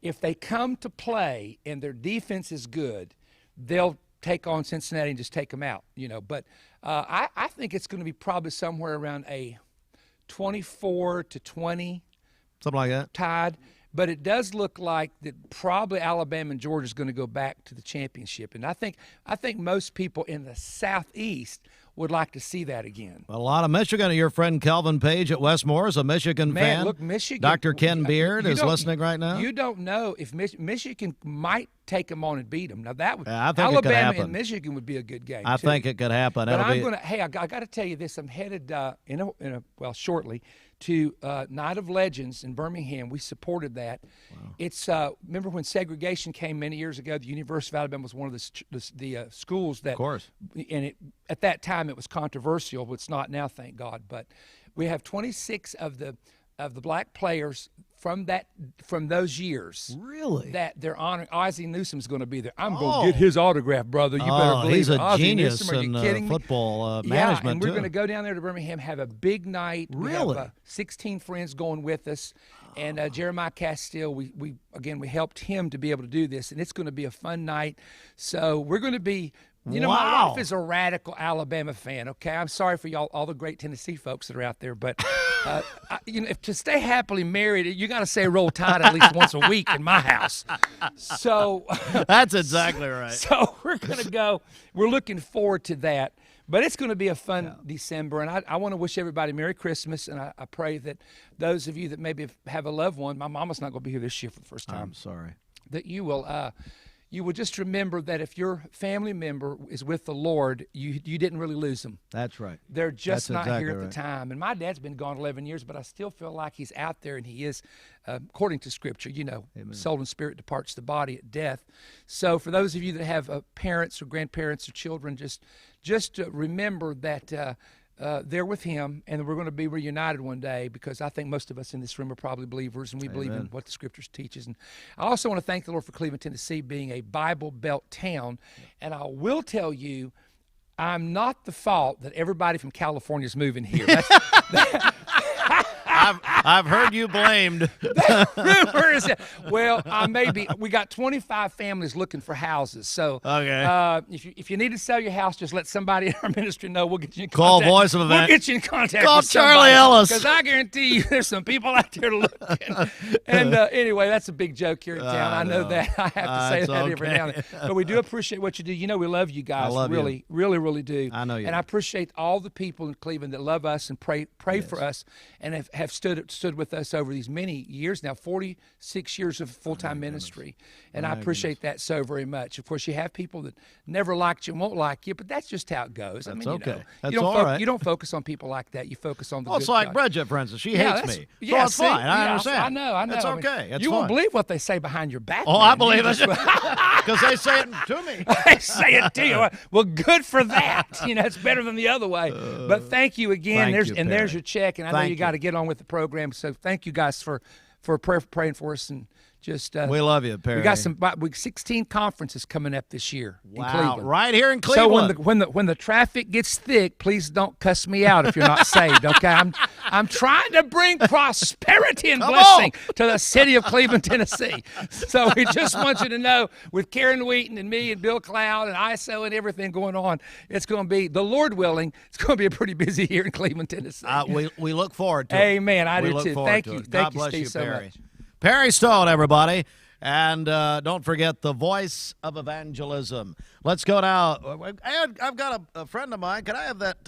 If they come to play and their defense is good, they'll take on Cincinnati and just take them out. But I think it's going to be probably somewhere around a 24-20. Something like that. Tied. But it does look like that probably Alabama and Georgia is going to go back to the championship. And I think most people in the Southeast would like to see that again. Well, a lot of Michigan. Your friend Kelvin Page at Westmore is a Michigan fan. Look, Michigan. Dr. Ken Beard is listening right now. You don't know if Michigan might take them on and beat them. Now that would I think Alabama it could happen. and Michigan would be a good game. I think it could happen. But It'll I got to tell you this. I'm headed shortly to Night of Legends in Birmingham. We supported that. Wow. It's remember when segregation came many years ago? The University of Alabama was one of the schools that, of course, and at that time it was controversial. But it's not now, thank God. But we have 26 of the black players from those years. Really? That they're honoring. Ozzie Newsome's going to be there. I'm going to get his autograph, brother. You better believe he's it. a Ozzie genius Newsome, are you in kidding me? football Yeah, management, and we're too. going to go down there to Birmingham, have a big night. Really? We have 16 friends going with us. And Jeremiah Castile, we helped him to be able to do this, and it's going to be a fun night. So we're going to be. You know, my wife is a radical Alabama fan, okay? I'm sorry for y'all, all the great Tennessee folks that are out there, but, if to stay happily married, you got to say Roll Tide at least once a week in my house. So that's exactly right. So we're going to go. We're looking forward to that. But it's going to be a fun December, and I want to wish everybody Merry Christmas, and I pray that those of you that maybe have a loved one, my mama's not going to be here this year for the first time. I'm sorry. That you will just remember that if your family member is with the Lord, you didn't really lose them. That's right. They're just That's not exactly here at right. the time. And my dad's been gone 11 years, but I still feel like he's out there, and he is, according to Scripture, Amen. Soul and spirit departs the body at death. So for those of you that have parents or grandparents or children, just remember that they're with him, and we're going to be reunited one day, because I think most of us in this room are probably believers, and we believe in what the Scriptures teaches. And I also want to thank the Lord for Cleveland, Tennessee being a Bible Belt town. And I will tell you, I'm not the fault that everybody from California is moving here. I've heard you blamed. Rumor is well, we got 25 families looking for houses. So if you need to sell your house, just let somebody in our ministry know. We'll get you in contact. Call Voice of Event. We'll get you in contact Call with Charlie Ellis. Because I guarantee you there's some people out there looking. And anyway, that's a big joke here in town. I know that. I have to say that every now and then. But we do appreciate what you do. You know we love you guys. Really do. I know you. And I appreciate all the people in Cleveland that love us and pray for us, and have stood with us over these many years now, 46 years of full-time ministry. And I appreciate that so very much. Of course, you have people that never liked you and won't like you, but that's just how it goes. That's okay. That's all right. You don't focus on people like that. You focus on the good it's like guys. Bridget, for instance. She hates me. Yeah, it's fine. I understand. I know. It's okay. It's you fine. won't believe what they say behind your back. Oh, man. I believe it. Because they say it to me. They say it to you. Well, good for that. It's better than the other way. But thank you again. There's your check. And I know you got to get on with the program. So thank you guys for praying for us, and just we love you, Perry. We got 16 conferences coming up this year in Cleveland. Right here in Cleveland. So when the traffic gets thick, please don't cuss me out if you're not saved. Okay, I'm trying to bring prosperity and blessing to the city of Cleveland, Tennessee. So we just want you to know, with Karen Wheaton and me and Bill Cloud and ISO and everything going on, it's going to be, the Lord willing, it's going to be a pretty busy year in Cleveland, Tennessee. We look forward to it. Amen. I do too. Thank You. God Thank you, bless Steve, you, so Perry. much. Perry Stone, everybody. And don't forget the voice of evangelism. Let's go now. I've got a friend of mine. Can I have that?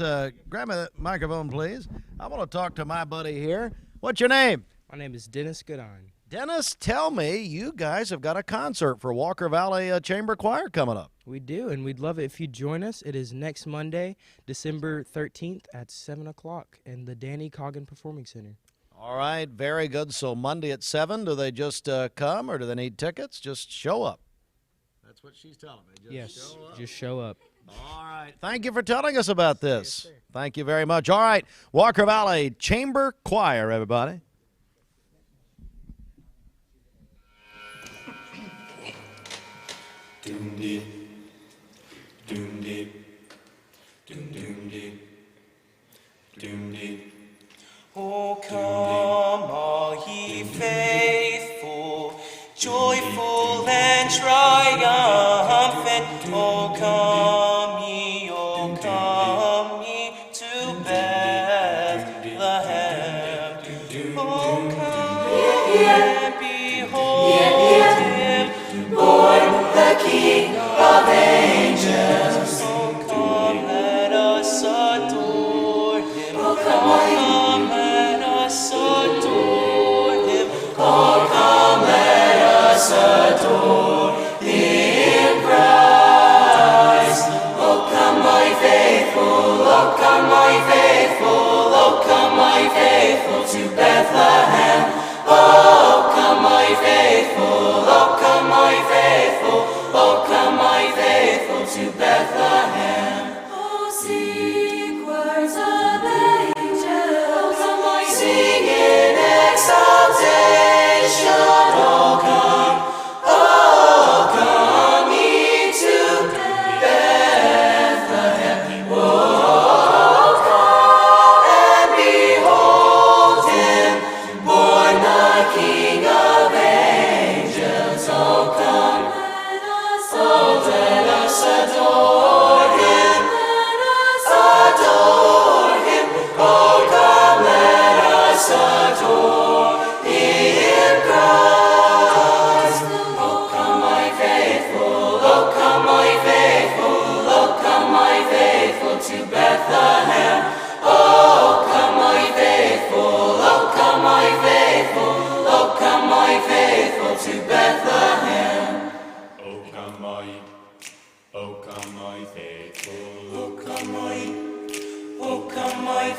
Grab me that microphone, please. I want to talk to my buddy here. What's your name? My name is Dennis Goodine. Dennis, tell me, you guys have got a concert for Walker Valley Chamber Choir coming up. We do, and we'd love it if you join us. It is next Monday, December 13th at 7 o'clock in the Danny Coggin Performing Center. All right, very good. So Monday at 7, do they just come, or do they need tickets? Just show up. That's what she's telling me. Just show up. All right. Thank you for telling us about this. Yes, thank you very much. All right, Walker Valley Chamber Choir, everybody. Doom dee, doom dee, doom doom dee, doom dee. Oh, come, all ye faithful, joyful and triumphant. Oh, come ye to Bethlehem. Oh, come and behold.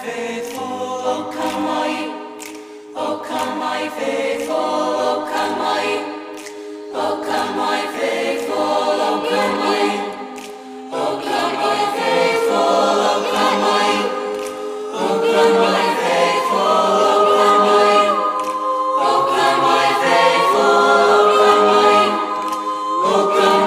faithful, oh come all ye. Oh come my faithful, oh come all ye. Oh come my faithful, oh come all ye. Oh come my faithful, oh come all ye. Oh come my faithful, oh come all ye. Oh come my faithful, oh come all ye. Oh come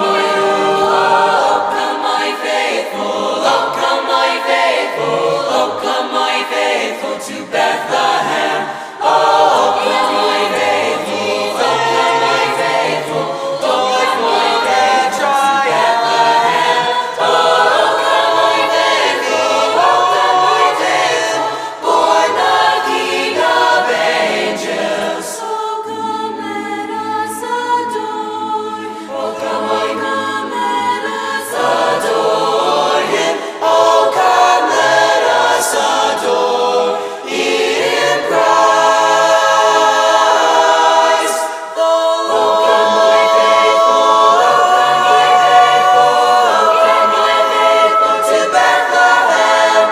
my faithful, oh come my faithful, oh come my faithful to Bethlehem. Oh come my faithful, oh come my faithful, oh come my faithful to Bethlehem. Oh come my faithful, oh come my faithful, born the King of angels. Oh come let us adore. Oh come let us adore him. Oh come let us adore in Christ. Oh come my faithful, oh come my faithful, oh come my faithful to Bethlehem.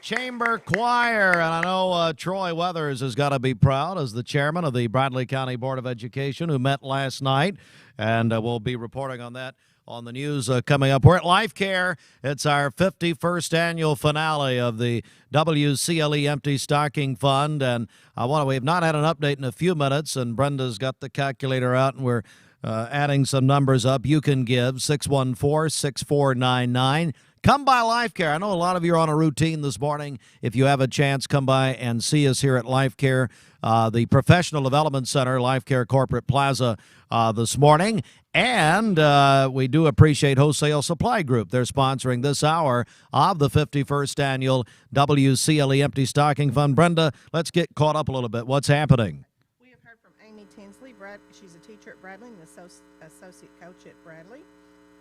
Chamber Choir, and I know Troy Weathers has got to be proud as the chairman of the Bradley County Board of Education, who met last night, and we'll be reporting on that on the news coming up. We're at Life Care. It's our 51st annual finale of the WCLE Empty Stocking Fund, and we've not had an update in a few minutes, and Brenda's got the calculator out, and we're adding some numbers up. You can give 614-6499. Come by Life Care. I know a lot of you are on a routine this morning. If you have a chance, come by and see us here at Life Care, the Professional Development Center, Life Care Corporate Plaza this morning. And we do appreciate Wholesale Supply Group. They're sponsoring this hour of the 51st annual WCLE Empty Stocking Fund. Brenda, let's get caught up a little bit. What's happening? We have heard from Amy Tinsley. She's a teacher at Bradley and the associate coach at Bradley.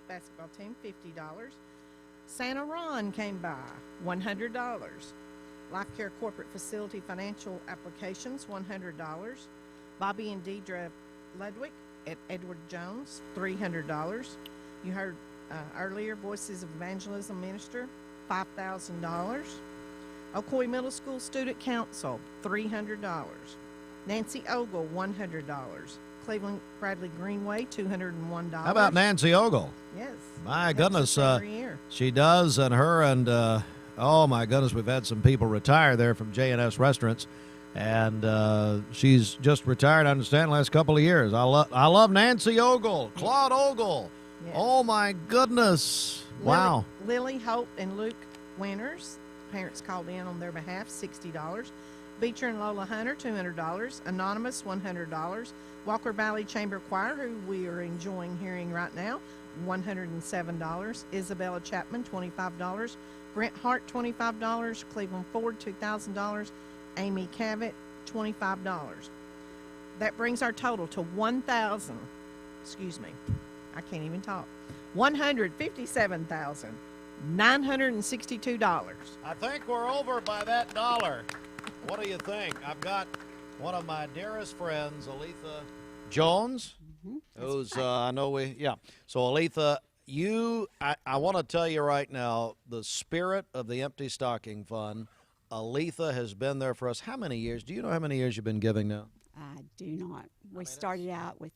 Basketball team, $50. Santa Ron came by, $100. Life Care Corporate Facility Financial Applications, $100. Bobby and Deidre Ludwig at Edward Jones, $300. You heard earlier Voices of Evangelism Minister, $5,000. Ocoee Middle School Student Council, $300. Nancy Ogle, $100. Cleveland Bradley Greenway, $201. How about Nancy Ogle? Yes. My goodness. Every year. She does, and her and, oh my goodness, we've had some people retire there from J&S Restaurants, and she's just retired, I understand, last couple of years. I love Nancy Ogle, Claude Ogle. Yes. Oh my goodness. Wow. Lily, Hope, and Luke Winters, parents called in on their behalf, $60. Beecher and Lola Hunter, $200. Anonymous, $100. Walker Valley Chamber Choir, who we are enjoying hearing right now, $107. Isabella Chapman, $25. Brent Hart, $25. Cleveland Ford, $2,000. Amy Cavett, $25. That brings our total to $157,962. I think we're over by that dollar. What do you think? I've got one of my dearest friends, Aletha Jones, who's, So Aletha, I want to tell you right now, the spirit of the Empty Stocking Fund, Aletha has been there for us. How many years? Do you know how many years you've been giving now? I do not. We started out with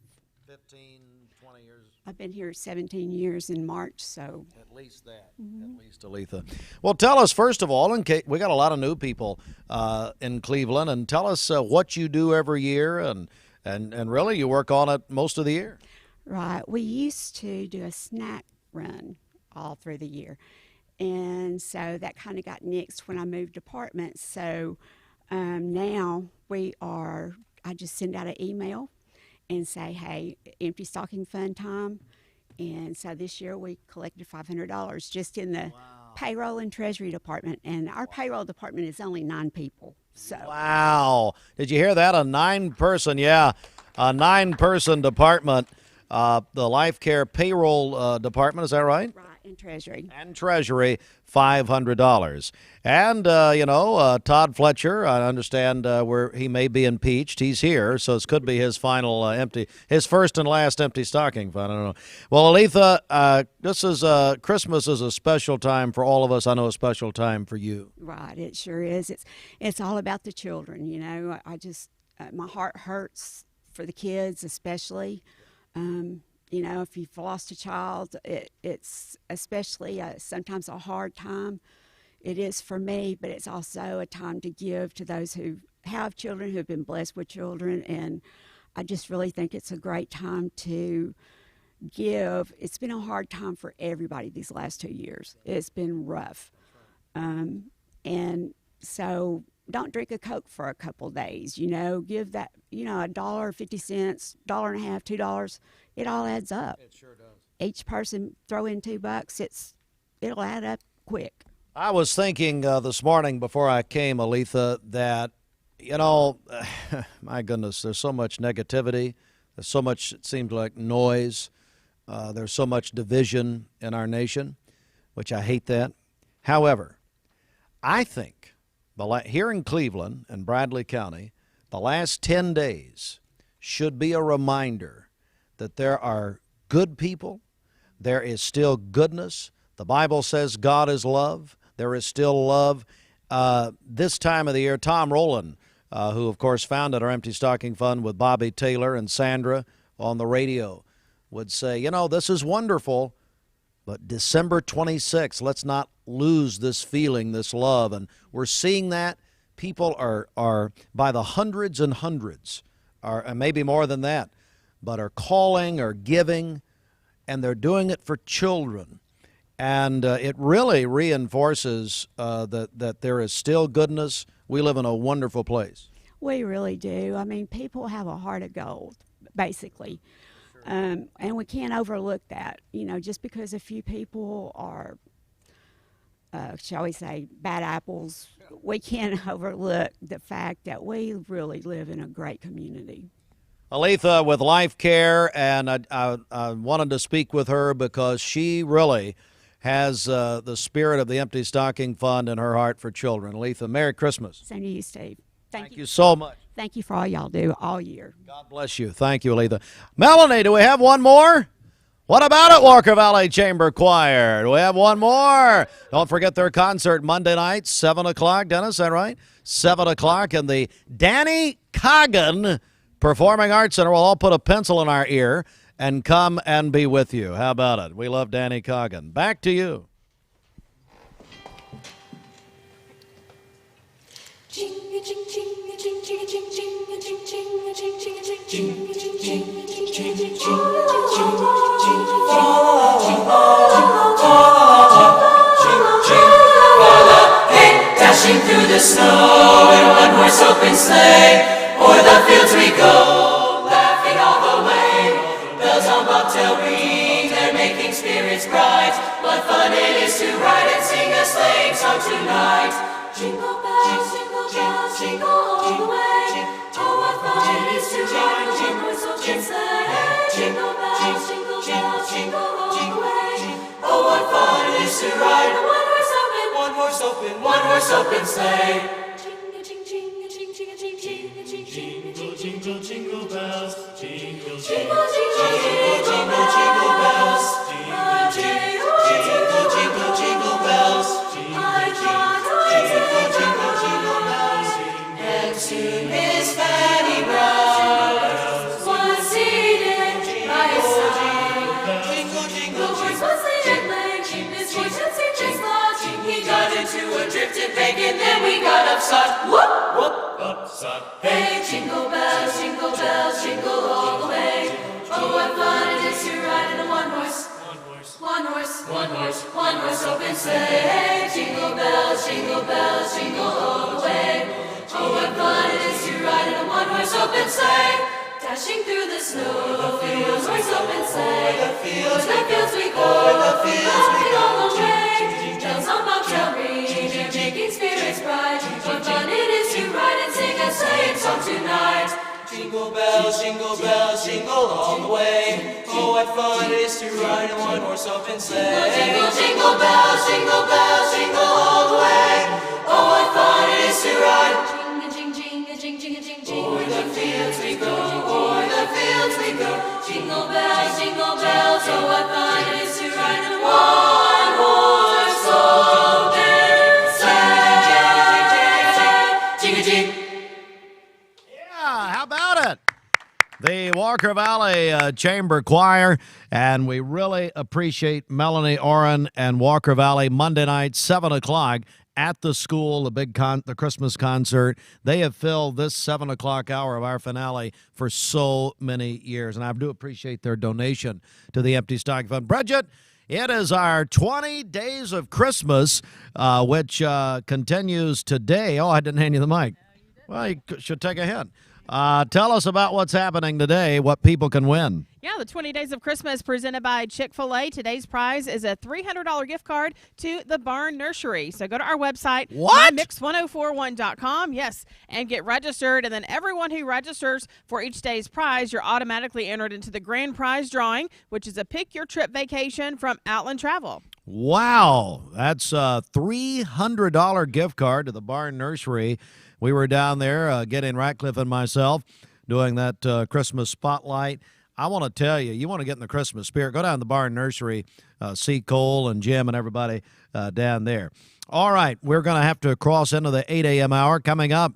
15, 20 years. I've been here 17 years in March, so. At least that. At least, Aletha. Well, tell us, first of all, in case we got a lot of new people in Cleveland, and tell us what you do every year, and really you work on it most of the year. Right. We used to do a snack run all through the year. And so that kind of got nixed when I moved departments. So now I just send out an email and say, hey, Empty Stocking Fund time. And so this year we collected $500 just in the payroll and treasury department. And our payroll department is only 9 people. So. Wow. Did you hear that? A 9-person department. The Life Care payroll department, is that right? Right. And Treasury. And Treasury, $500. And, Todd Fletcher, I understand where he may be impeached. He's here, so this could be his final his first and last empty stocking fund. I don't know. Well, Aletha, Christmas is a special time for all of us. I know a special time for you. Right, it sure is. It's all about the children, I just, my heart hurts for the kids especially. If you've lost a child, it's especially sometimes a hard time. It is for me, but it's also a time to give to those who have children, who have been blessed with children. And I just really think it's a great time to give. It's been a hard time for everybody these last 2 years. It's been rough. And so don't drink a Coke for a couple days, give that, $1.50, $1.50, $2. It all adds up. It sure does. Each person throw in $2, it'll add up quick. I was thinking this morning before I came, Aletha, that, my goodness, there's so much negativity. There's so much, it seems like, noise. There's so much division in our nation, which I hate that. However, I think here in Cleveland and Bradley County, the last 10 days should be a reminder that there are good people. There is still goodness. The Bible says God is love. There is still love. This time of the year, Tom Rowland, who, of course, founded our Empty Stocking Fund with Bobby Taylor and Sandra on the radio, would say, this is wonderful, but December 26th, let's not lose this feeling, this love. And we're seeing that. People are by the hundreds and hundreds, and maybe more than that, but are calling or giving, and they're doing it for children. And it really reinforces that there is still goodness. We live in a wonderful place. We really do. I mean, people have a heart of gold, basically. And we can't overlook that. Just because a few people are, shall we say, bad apples, we can't overlook the fact that we really live in a great community. Aletha with Life Care, and I wanted to speak with her because she really has the spirit of the Empty Stocking Fund in her heart for children. Aletha, Merry Christmas. Same to you, Steve. Thank you so much. Thank you for all y'all do all year. God bless you. Thank you, Aletha. Melanie, do we have one more? What about it, Walker Valley Chamber Choir? Do we have one more? Don't forget their concert Monday night, 7 o'clock. Dennis, is that right? 7 o'clock in the Danny Coggin Performing Arts Center. We'll all put a pencil in our ear and come and be with you. How about it? We love Danny Coggin. Back to you. Dashing through the snow in a one-horse open sleigh, o'er the fields we go, laughing all the way. Bells on bobtail ring, they're making spirits bright. What fun it is to ride and sing a sleighing song tonight. Jingle bells, jingle all the way. Oh, what fun it is to ride in a one-horse open sleigh. Jingle bells, jingle all the way. Oh, what fun it is to ride in a one-horse open sleigh. Jingle, jingle bells, jingle, jingle, jingle, jingle, jingle bells, jingle, jingle, jingle bells, jingle, jingle, jingle bells. And soon Miss Fanny Brown was seated by his side. Jingle, jingle, jingle, was leading late. His voice had seemed his thoughts. He got into a drifted bank and then we got upside. Whoop, whoop, upside. Hey, jingle bells, jingle all the way. Oh, what fun it is to ride in a one-horse open sleigh. Hey, jingle bells, jingle all the way. Oh, what fun it is to ride in a one-horse open sleigh. Dashing through the snow, in a one-horse open sleigh. O'er the fields we go, laughing all the way. Bells on bobtail ring, they're making spirits bright. What fun it is to ride and sing a sleighing song tonight. Jingle bells, jingle all the way. Oh, Oh, what fun it is to ride in one horse open sleigh. Jingle, jingle bells, jingle bells, jingle all the way. Oh, what fun it is to ride. Jing, jing, jing, jing, jing, jing. O'er the fields we go, o'er the fields we go. Jingle bells, oh, what fun it is to ride in one horse open sleigh. Jing, jing, jing. Yeah, how about it? The Walker Valley Chamber Choir, and we really appreciate Melanie Oren and Walker Valley Monday night, 7 o'clock at the school, the Christmas concert. They have filled this 7 o'clock hour of our finale for so many years, and I do appreciate their donation to the Empty Stocking Fund. Bridget, it is our 20 Days of Christmas, which continues today. Oh, I didn't hand you the mic. Well, you should take a hint. Tell us about what's happening today, what people can win. Yeah, the 20 Days of Christmas presented by Chick-fil-A. Today's prize is a $300 gift card to the Barn Nursery. So go to our website, mymix1041.com, yes, and get registered. And then everyone who registers for each day's prize, you're automatically entered into the grand prize drawing, which is a Pick Your Trip vacation from Outland Travel. Wow, that's a $300 gift card to the Barn Nursery. We were down there getting Ratcliffe and myself doing that Christmas spotlight. I want to tell you, you want to get in the Christmas spirit, go down to the Barn Nursery, see Cole and Jim and everybody down there. All right, we're going to have to cross into the 8 a.m. hour. Coming up,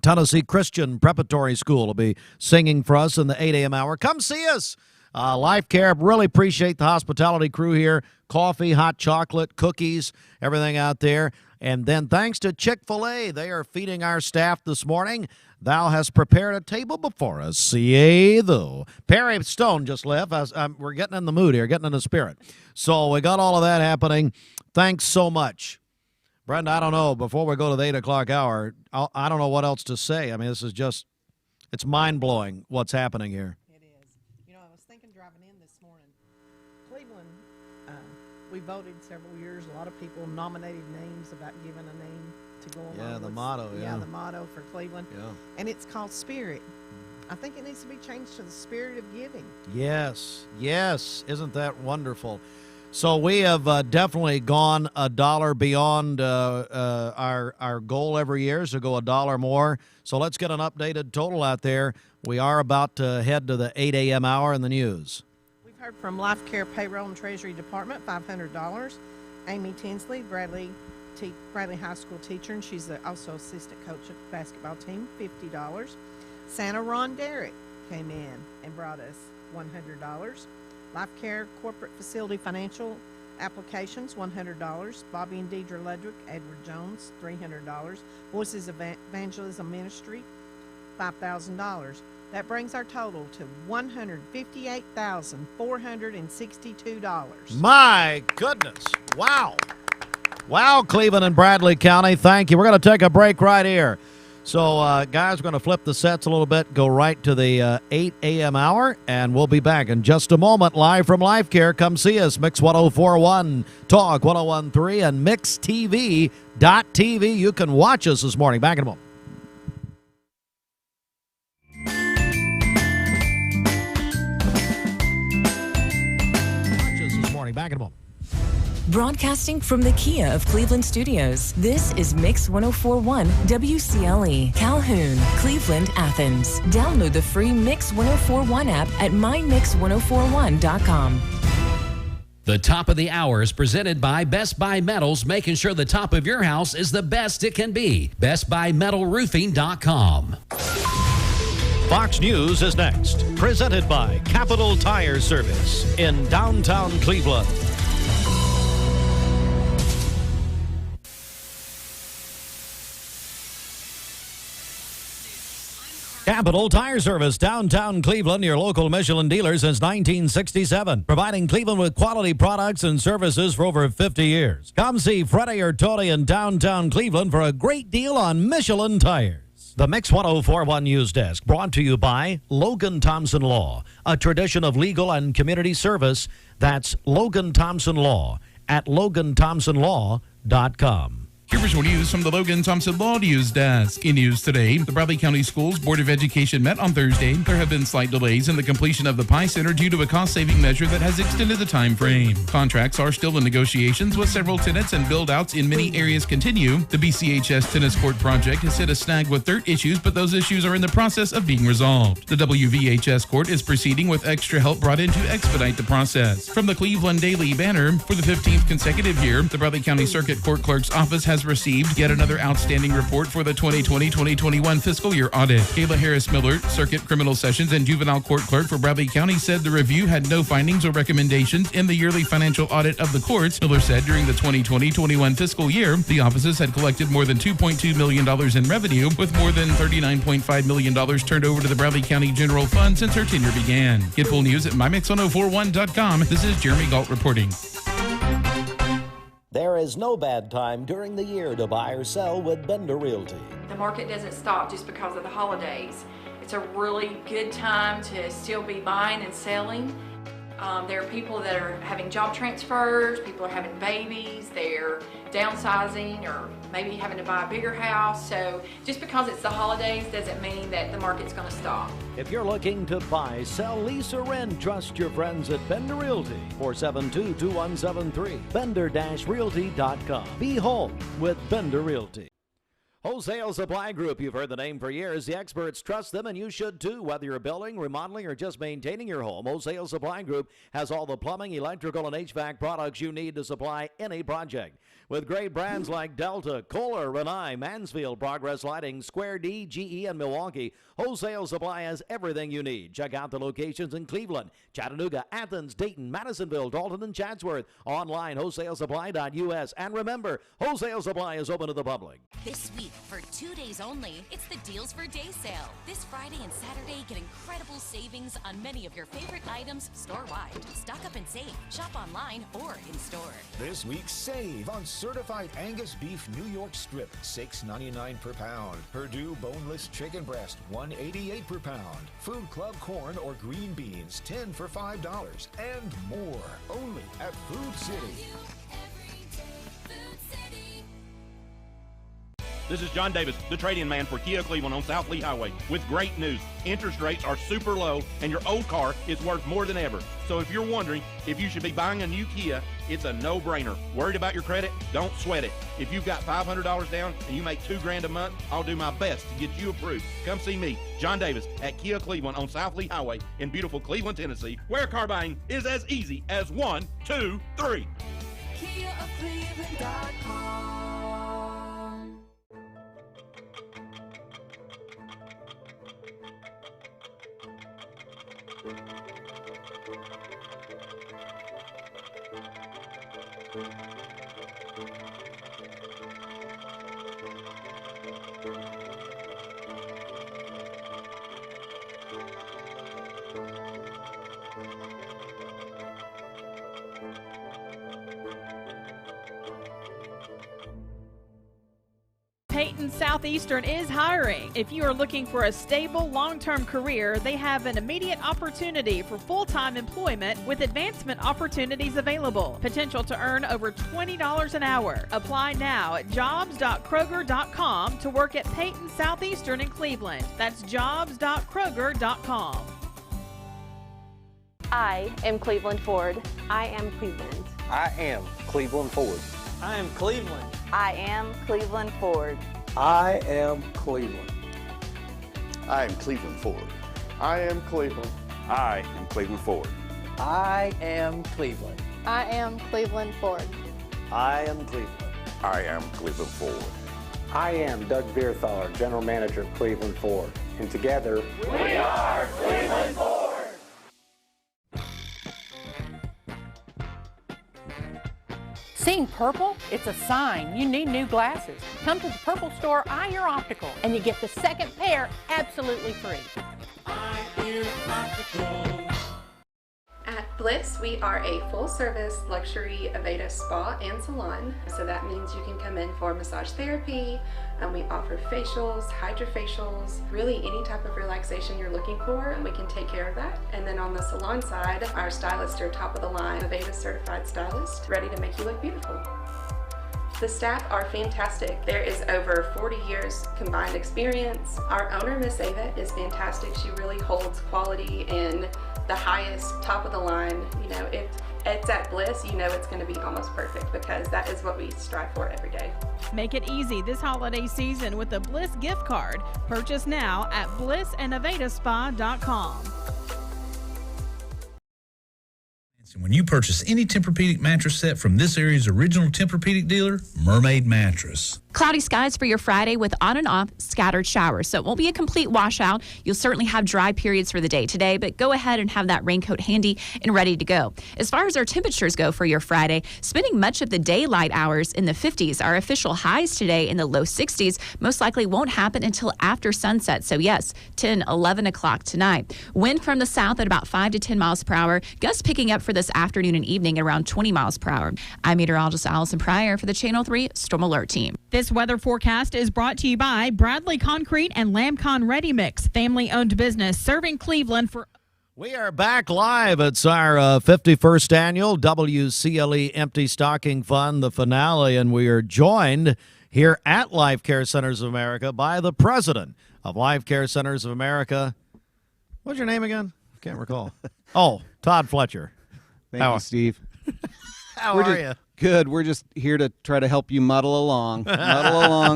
Tennessee Christian Preparatory School will be singing for us in the 8 a.m. hour. Come see us. Life Care, really appreciate the hospitality crew here. Coffee, hot chocolate, cookies, everything out there. And then thanks to Chick-fil-A, they are feeding our staff this morning. Thou hast prepared a table before us. Yea, though. Perry Stone just left. We're getting in the mood here, getting in the spirit. So we got all of that happening. Thanks so much. Brenda, I don't know, before we go to the 8 o'clock hour, I don't know what else to say. I mean, this is just, it's mind-blowing what's happening here. It is. You know, I was thinking driving in this morning, Cleveland, we voted several years. A lot of people nominated names about giving a name to go along Yeah, the with, motto, yeah. the motto for Cleveland. Yeah. And it's called Spirit. I think it needs to be changed to the Spirit of Giving. Yes, yes. Isn't that wonderful? So we have definitely gone $1 beyond our goal every year, so go $1 more. So let's get an updated total out there. We are about to head to the 8 a.m. hour in the news. We've heard from Life Care Payroll and Treasury Department, $500. Amy Tinsley, Bradley High School teacher, and she's also assistant coach of the basketball team, $50. Santa Ron Derrick came in and brought us $100. Life Care Corporate Facility Financial Applications, $100. Bobby and Deidre Ledrick, Edward Jones, $300. Voices of Evangelism Ministry, $5,000. That brings our total to $158,462. My goodness. Wow. Wow, Cleveland and Bradley County. Thank you. We're going to take a break right here. So, guys, we're going to flip the sets a little bit, go right to the 8 a.m. hour, and we'll be back in just a moment live from Life Care. Come see us, Mix 1041, Talk 1013, and MixTV.tv. You can watch us this morning. Back in a moment. Back in a moment. Broadcasting from the Kia of Cleveland Studios, this is Mix 1041 WCLE, Calhoun, Cleveland, Athens. Download the free Mix 1041 app at mymix1041.com. The top of the hour is presented by Best Buy Metals, making sure the top of your house is the best it can be. BestBuyMetalRoofing.com. Fox News is next, presented by Capital Tire Service in downtown Cleveland. Capital Tire Service, downtown Cleveland, your local Michelin dealer since 1967. Providing Cleveland with quality products and services for over 50 years. Come see Freddie or Tony in downtown Cleveland for a great deal on Michelin tires. The Mix 1041 News Desk, brought to you by Logan Thompson Law, a tradition of legal and community service. That's Logan Thompson Law at LoganThompsonLaw.com. Here's your news from the Logan Thompson Law News Desk. In news today, the Bradley County Schools Board of Education met on Thursday. There have been slight delays in the completion of the Pie Center due to a cost-saving measure that has extended the time frame. Contracts are still in negotiations with several tenants and build-outs in many areas continue. The BCHS Tennis Court project has hit a snag with dirt issues, but those issues are in the process of being resolved. The WVHS Court is proceeding with extra help brought in to expedite the process. From the Cleveland Daily Banner, for the 15th consecutive year, the Bradley County Circuit Court Clerk's Office has received yet another outstanding report for the 2020-2021 fiscal year audit. Kayla Harris-Miller, Circuit Criminal Sessions and Juvenile Court Clerk for Bradley County, said the review had no findings or recommendations in the yearly financial audit of the courts. Miller said during the 2020-21 fiscal year, the offices had collected more than $2.2 million in revenue, with more than $39.5 million turned over to the Bradley County General Fund since her tenure began. Get full news at mymix1041.com. This is Jeremy Galt reporting. There is no bad time during the year to buy or sell with Bender Realty. The market doesn't stop just because of the holidays. It's a really good time to still be buying and selling. There are people that are having job transfers, people are having babies, they're downsizing or maybe having to buy a bigger house. So just because it's the holidays doesn't mean that the market's going to stop. If you're looking to buy, sell, lease, or rent, trust your friends at Bender Realty. 472-2173. Bender-Realty.com. Be home with Bender Realty. Wholesale Supply Group, you've heard the name for years. The experts trust them, and you should too. Whether you're building, remodeling, or just maintaining your home, Wholesale Supply Group has all the plumbing, electrical, and HVAC products you need to supply any project. With great brands like Delta, Kohler, Rinnai, Mansfield, Progress Lighting, Square D, GE, and Milwaukee, Wholesale Supply has everything you need. Check out the locations in Cleveland, Chattanooga, Athens, Dayton, Madisonville, Dalton, and Chatsworth. Online, wholesalesupply.us. And remember, Wholesale Supply is open to the public. This week, for 2 days only, it's the Deals for Day sale. This Friday and Saturday, get incredible savings on many of your favorite items store-wide. Stock up and save. Shop online or in store. This week, save on certified Angus beef New York strip, $6.99 per pound. Purdue boneless chicken breast, $1.88 per pound. Food Club corn or green beans, 10 for $5, and more. Only at Food City. This is John Davis, the trade-in man for Kia Cleveland on South Lee Highway, with great news. Interest rates are super low, and your old car is worth more than ever. So if you're wondering if you should be buying a new Kia, it's a no-brainer. Worried about your credit? Don't sweat it. If you've got $500 down and you make $2,000 a month, I'll do my best to get you approved. Come see me, John Davis, at Kia Cleveland on South Lee Highway in beautiful Cleveland, Tennessee, where car buying is as easy as 1, 2, 3. KiaofCleveland.com. Peyton Southeastern is hiring. If you are looking for a stable, long-term career, they have an immediate opportunity for full-time employment with advancement opportunities available. Potential to earn over $20 an hour. Apply now at jobs.kroger.com to work at Peyton Southeastern in Cleveland. That's jobs.kroger.com. I am Cleveland Ford. I am Cleveland. I am Cleveland Ford. I am Cleveland. I am Cleveland Ford. I am Cleveland. I am Cleveland Ford. I am Cleveland. I am Cleveland Ford. I am Cleveland. I am Cleveland Ford. I am Cleveland. I am Cleveland Ford. I am Doug Vierthaler, General Manager of Cleveland Ford. And together, we are Cleveland Ford. Seeing purple? It's a sign you need new glasses. Come to the Purple Store, Eye Your Optical, and you get the second pair absolutely free. Eye Your Optical. At Bliss, we are a full-service luxury Aveda spa and salon. So that means you can come in for massage therapy, and we offer facials, hydrofacials, really any type of relaxation you're looking for, and we can take care of that. And then on the salon side, our stylists are top of the line, Aveda certified stylists, ready to make you look beautiful. The staff are fantastic. There is over 40 years combined experience. Our owner, Miss Ava, is fantastic. She really holds quality in the highest, top of the line. You know, if it's at Bliss, you know it's going to be almost perfect because that is what we strive for every day. Make it easy this holiday season with the Bliss gift card. Purchase now at blissandavedaspa.com. When you purchase any Tempur-Pedic mattress set from this area's original Tempur-Pedic dealer, Mermaid Mattress. Cloudy skies for your Friday with on and off scattered showers. So it won't be a complete washout. You'll certainly have dry periods for the day today, but go ahead and have that raincoat handy and ready to go. As far as our temperatures go for your Friday, spending much of the daylight hours in the 50s. Our official highs today in the low 60s most likely won't happen until after sunset. So yes, 10, 11 o'clock tonight. Wind from the south at about 5 to 10 miles per hour. Gusts picking up for this afternoon and evening at around 20 miles per hour. I'm meteorologist Allison Pryor for the Channel 3 Storm Alert Team. This weather forecast is brought to you by Bradley Concrete and Lamcon Ready Mix, family-owned business serving Cleveland for... We are back live. It's our 51st annual WCLE Empty Stocking Fund, the finale, and we are joined here at Life Care Centers of America by the president of Life Care Centers of America. What's your name again? Can't recall. Oh, Todd Fletcher. Thank you, Steve. How are you? Good. We're just here to try to help you muddle along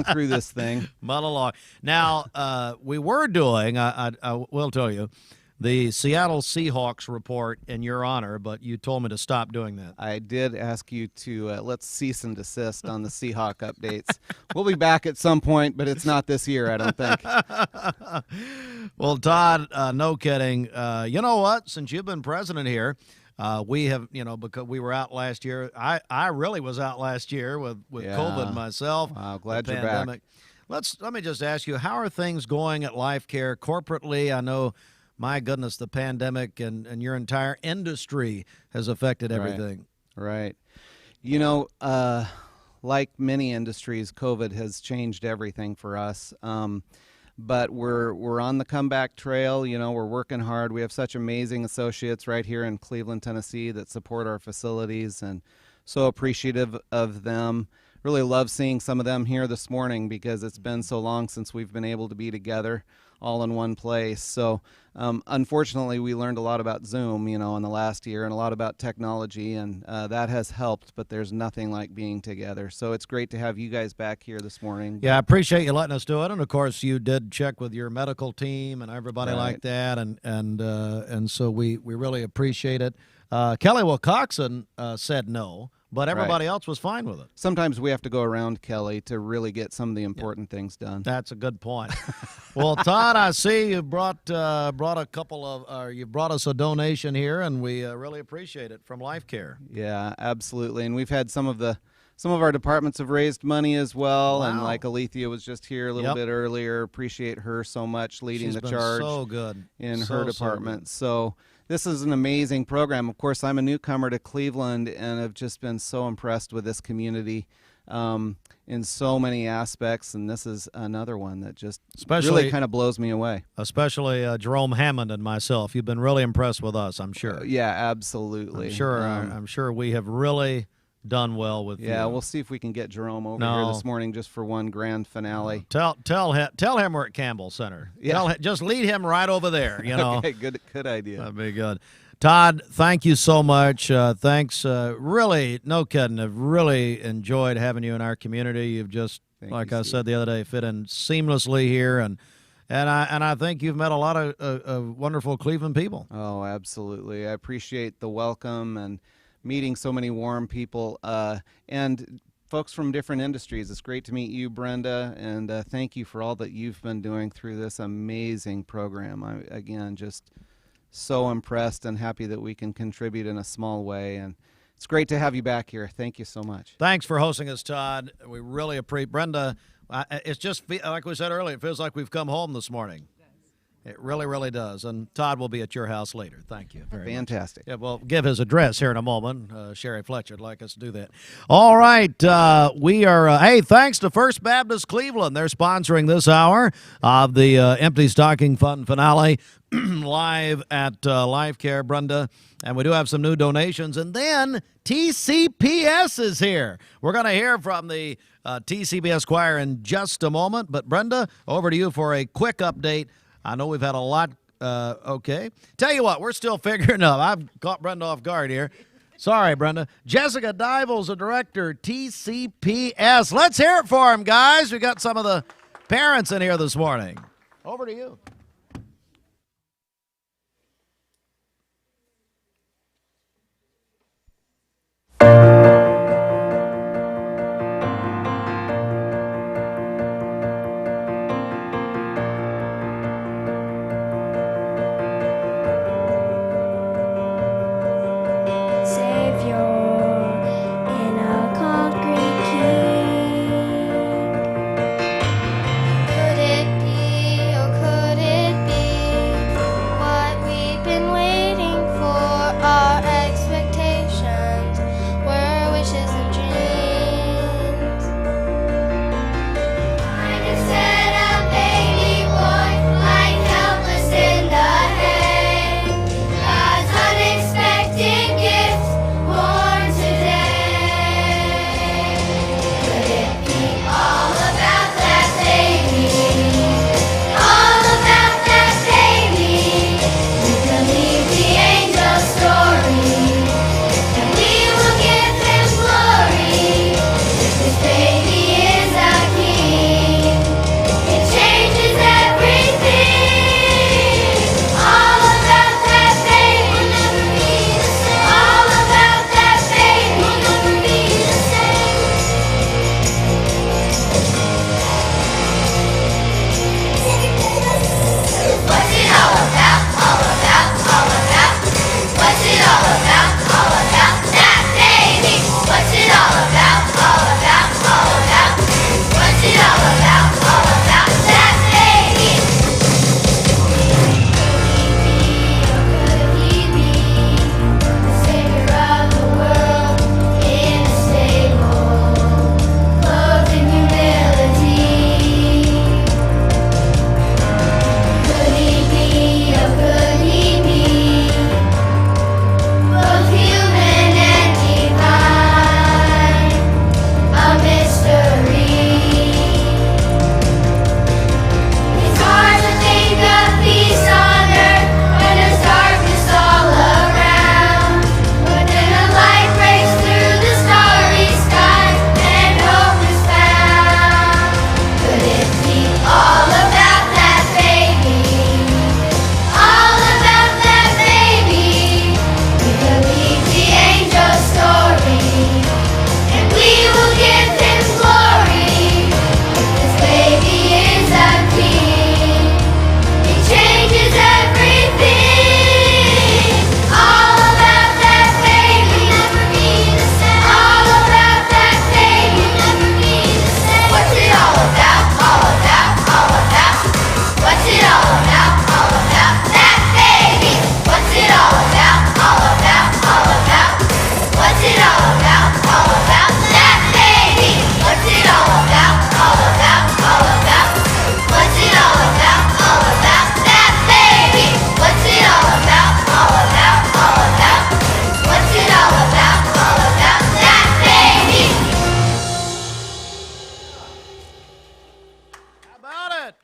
through this thing. Muddle along. Now, we were doing, I will tell you, the Seattle Seahawks report in your honor, but you told me to stop doing that. I did ask you to let's cease and desist on the Seahawk updates. We'll be back at some point, but it's not this year, I don't think. Well, Todd, no kidding. You know what? Since you've been president here, we have, because we were out last year. I really was out last year with COVID myself. Wow, glad you're pandemic. back. Let me just ask you, how are things going at Life Care corporately? I know, my goodness, the pandemic and your entire industry has affected everything. Right. Like many industries, COVID has changed everything for us. But we're on the comeback trail. We're working hard. We have such amazing associates right here in Cleveland, Tennessee that support our facilities, and so appreciative of them. Really love seeing some of them here this morning because it's been so long since we've been able to be together all in one place. So unfortunately, we learned a lot about Zoom, in the last year, and a lot about technology, and that has helped, but there's nothing like being together. So it's great to have you guys back here this morning. Yeah, I appreciate you letting us do it. And of course, you did check with your medical team and everybody like that, and so we really appreciate it. Kelly Wilcoxon said no, but everybody else was fine with it. Sometimes we have to go around Kelly to really get some of the important things done. That's a good point. Well, Todd, I see you brought a couple of, you brought us a donation here, and we really appreciate it from Life Care. Yeah, absolutely. And we've had some of our departments have raised money as well. Wow. And like Alethea was just here a little bit earlier. Appreciate her so much leading the charge. So good in her department. So this is an amazing program. Of course, I'm a newcomer to Cleveland and have just been so impressed with this community in so many aspects. And this is another one that just really kind of blows me away. Especially Jerome Hammond and myself. You've been really impressed with us, I'm sure. Yeah, absolutely. I'm sure we have really done well with you. Yeah, we'll see if we can get Jerome over here this morning just for one grand finale. Tell him we're at Campbell Center. Yeah. Just lead him right over there, Okay, good idea. That'd be good. Todd, thank you so much. Thanks. Really, no kidding. I've really enjoyed having you in our community. You've just, like I said the other day, fit in seamlessly here, and I think you've met a lot of wonderful Cleveland people. Oh, absolutely. I appreciate the welcome and meeting so many warm people and folks from different industries. It's great to meet you, Brenda, and thank you for all that you've been doing through this amazing program. Again, just so impressed and happy that we can contribute in a small way, and it's great to have you back here. Thank you so much. Thanks for hosting us, Todd. We really appreciate Brenda. It's just like we said earlier, it feels like we've come home this morning. It really, really does. And Todd will be at your house later. Thank you very much. Fantastic. Yeah, we'll give his address here in a moment. Sherry Fletcher would like us to do that. All right. We are, hey, thanks to First Baptist Cleveland. They're sponsoring this hour of the Empty Stocking Fund finale live at Life Care, Brenda. And we do have some new donations. And then TCPS is here. We're going to hear from the TCPS choir in just a moment. But, Brenda, over to you for a quick update. I know we've had a lot. Okay. Tell you what, we're still figuring out. I've caught Brenda off guard here. Sorry, Brenda. Jessica Dival's the director, TCPS. Let's hear it for him, guys. We got some of the parents in here this morning. Over to you.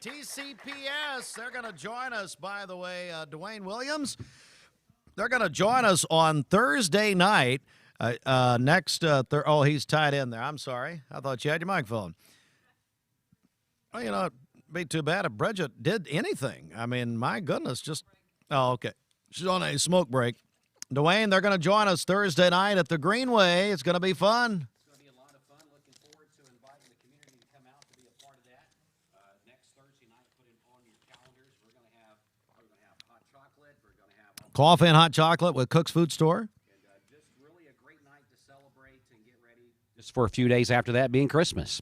TCPS. They're going to join us, by the way, Dwayne Williams. They're going to join us on Thursday night. He's tied in there. I'm sorry. I thought you had your microphone. Well, it'd be too bad if Bridget did anything. I mean, my goodness, okay. She's on a smoke break. Dwayne, they're going to join us Thursday night at the Greenway. It's going to be fun. It's going to be a lot of fun. Looking forward to inviting the community to come out to be a part of that. Next Thursday night, put it on your calendars. We're going to have hot chocolate. We're going to have coffee and hot chocolate with Cook's Food Store. And just really a great night to celebrate and get ready. Just for a few days after that being Christmas.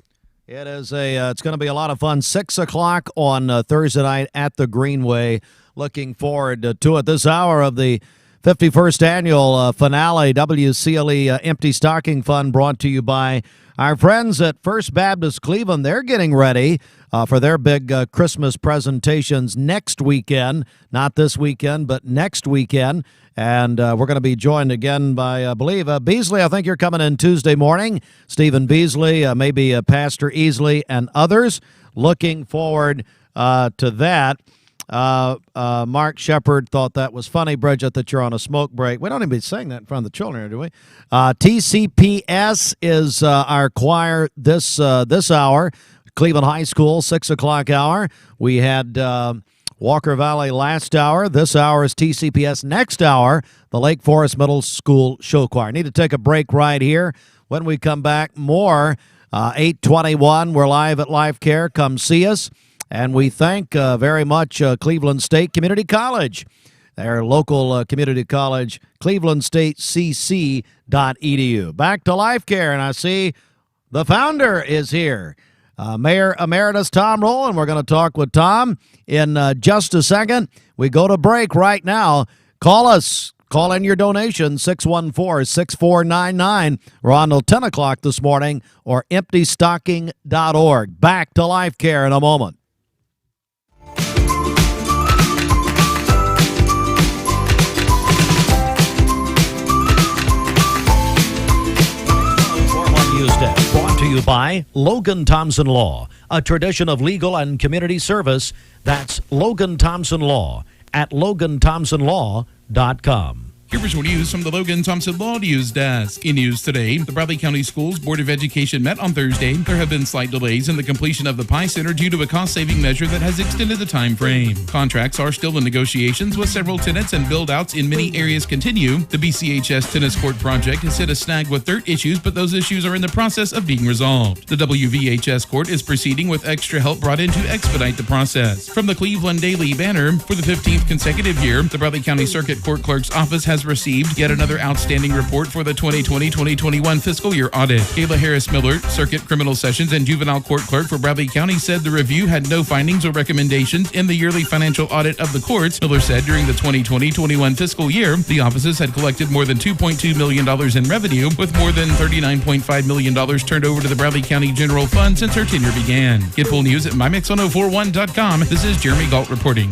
It is it's going to be a lot of fun. 6 o'clock on Thursday night at the Greenway. Looking forward to it. This hour of the 51st annual finale WCLE Empty Stocking Fund brought to you by our friends at First Baptist Cleveland. They're getting ready for their big Christmas presentations next weekend. Not this weekend, but next weekend. And we're going to be joined again by, I believe, Beasley. I think you're coming in Tuesday morning. Stephen Beasley, maybe Pastor Easley, and others. Looking forward to that. Mark Shepard thought that was funny, Bridget, that you're on a smoke break. We don't even be saying that in front of the children, do we? TCPS is our choir this hour. Cleveland High School, 6 o'clock hour. We had Walker Valley last hour. This hour is TCPS. Next hour, the Lake Forest Middle School Show Choir. Need to take a break right here. When we come back, more 8:21. We're live at Life Care. Come see us. And we thank very much Cleveland State Community College, their local community college, clevelandstatecc.edu. Back to Life Care, and I see the founder is here. Mayor Emeritus Tom Rowland. We're going to talk with Tom in just a second. We go to break right now. Call us. Call in your donation, 614-6499. We're on till 10 o'clock this morning, or emptystocking.org. Back to Life Care in a moment. Brought to you by Logan Thompson Law, a tradition of legal and community service. That's Logan Thompson Law at LoganThompsonLaw.com. Here is news from the Logan Thompson Law News Desk. In news today, the Bradley County Schools Board of Education met on Thursday. There have been slight delays in the completion of the Pie Center due to a cost-saving measure that has extended the time frame. Contracts are still in negotiations with several tenants, and build-outs in many areas continue. The BCHS tennis court project has hit a snag with dirt issues, but those issues are in the process of being resolved. The WVHS court is proceeding with extra help brought in to expedite the process. From the Cleveland Daily Banner, for the 15th consecutive year, the Bradley County Circuit Court Clerk's Office has received yet another outstanding report for the 2020-2021 fiscal year audit. Kayla Harris Miller, Circuit Criminal Sessions and Juvenile Court Clerk for Bradley County, said the review had no findings or recommendations in the yearly financial audit of the courts. Miller said during the 2020-21 fiscal year, the offices had collected more than $2.2 million in revenue, with more than $39.5 million turned over to the Bradley County General Fund since her tenure began. Get full news at mymix1041.com. This is Jeremy Galt reporting.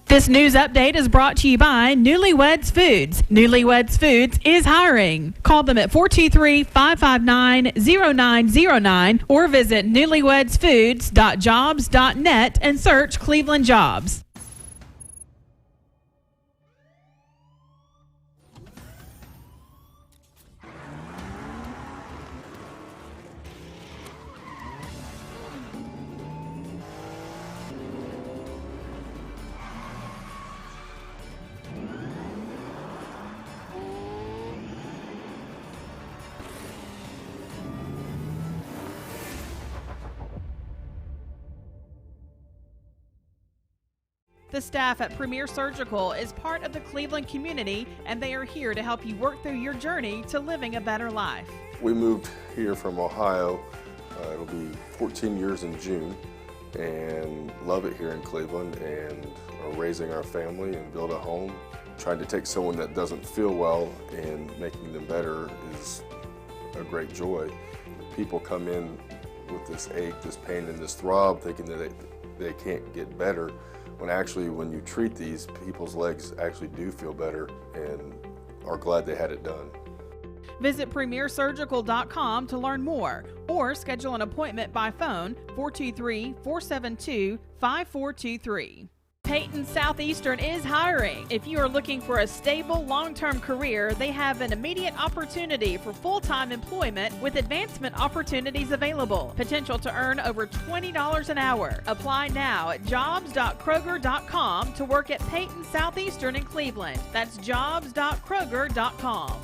This news update is brought to you by Newlyweds Foods. Newlyweds Foods is hiring. Call them at 423-559-0909 or visit newlywedsfoods.jobs.net and search Cleveland Jobs. The staff at Premier Surgical is part of the Cleveland community, and they are here to help you work through your journey to living a better life. We moved here from Ohio. It'll be 14 years in June, and love it here in Cleveland, and are raising our family and build a home. Trying to take someone that doesn't feel well and making them better is a great joy. People come in with this ache, this pain, and this throb, thinking that they can't get better. When actually, when you treat these, people's legs actually do feel better and are glad they had it done. Visit premiersurgical.com to learn more or schedule an appointment by phone 423-472-5423. Peyton Southeastern is hiring. If you are looking for a stable, long-term career, they have an immediate opportunity for full-time employment with advancement opportunities available. Potential to earn over $20 an hour. Apply now at jobs.kroger.com to work at Peyton Southeastern in Cleveland. That's jobs.kroger.com.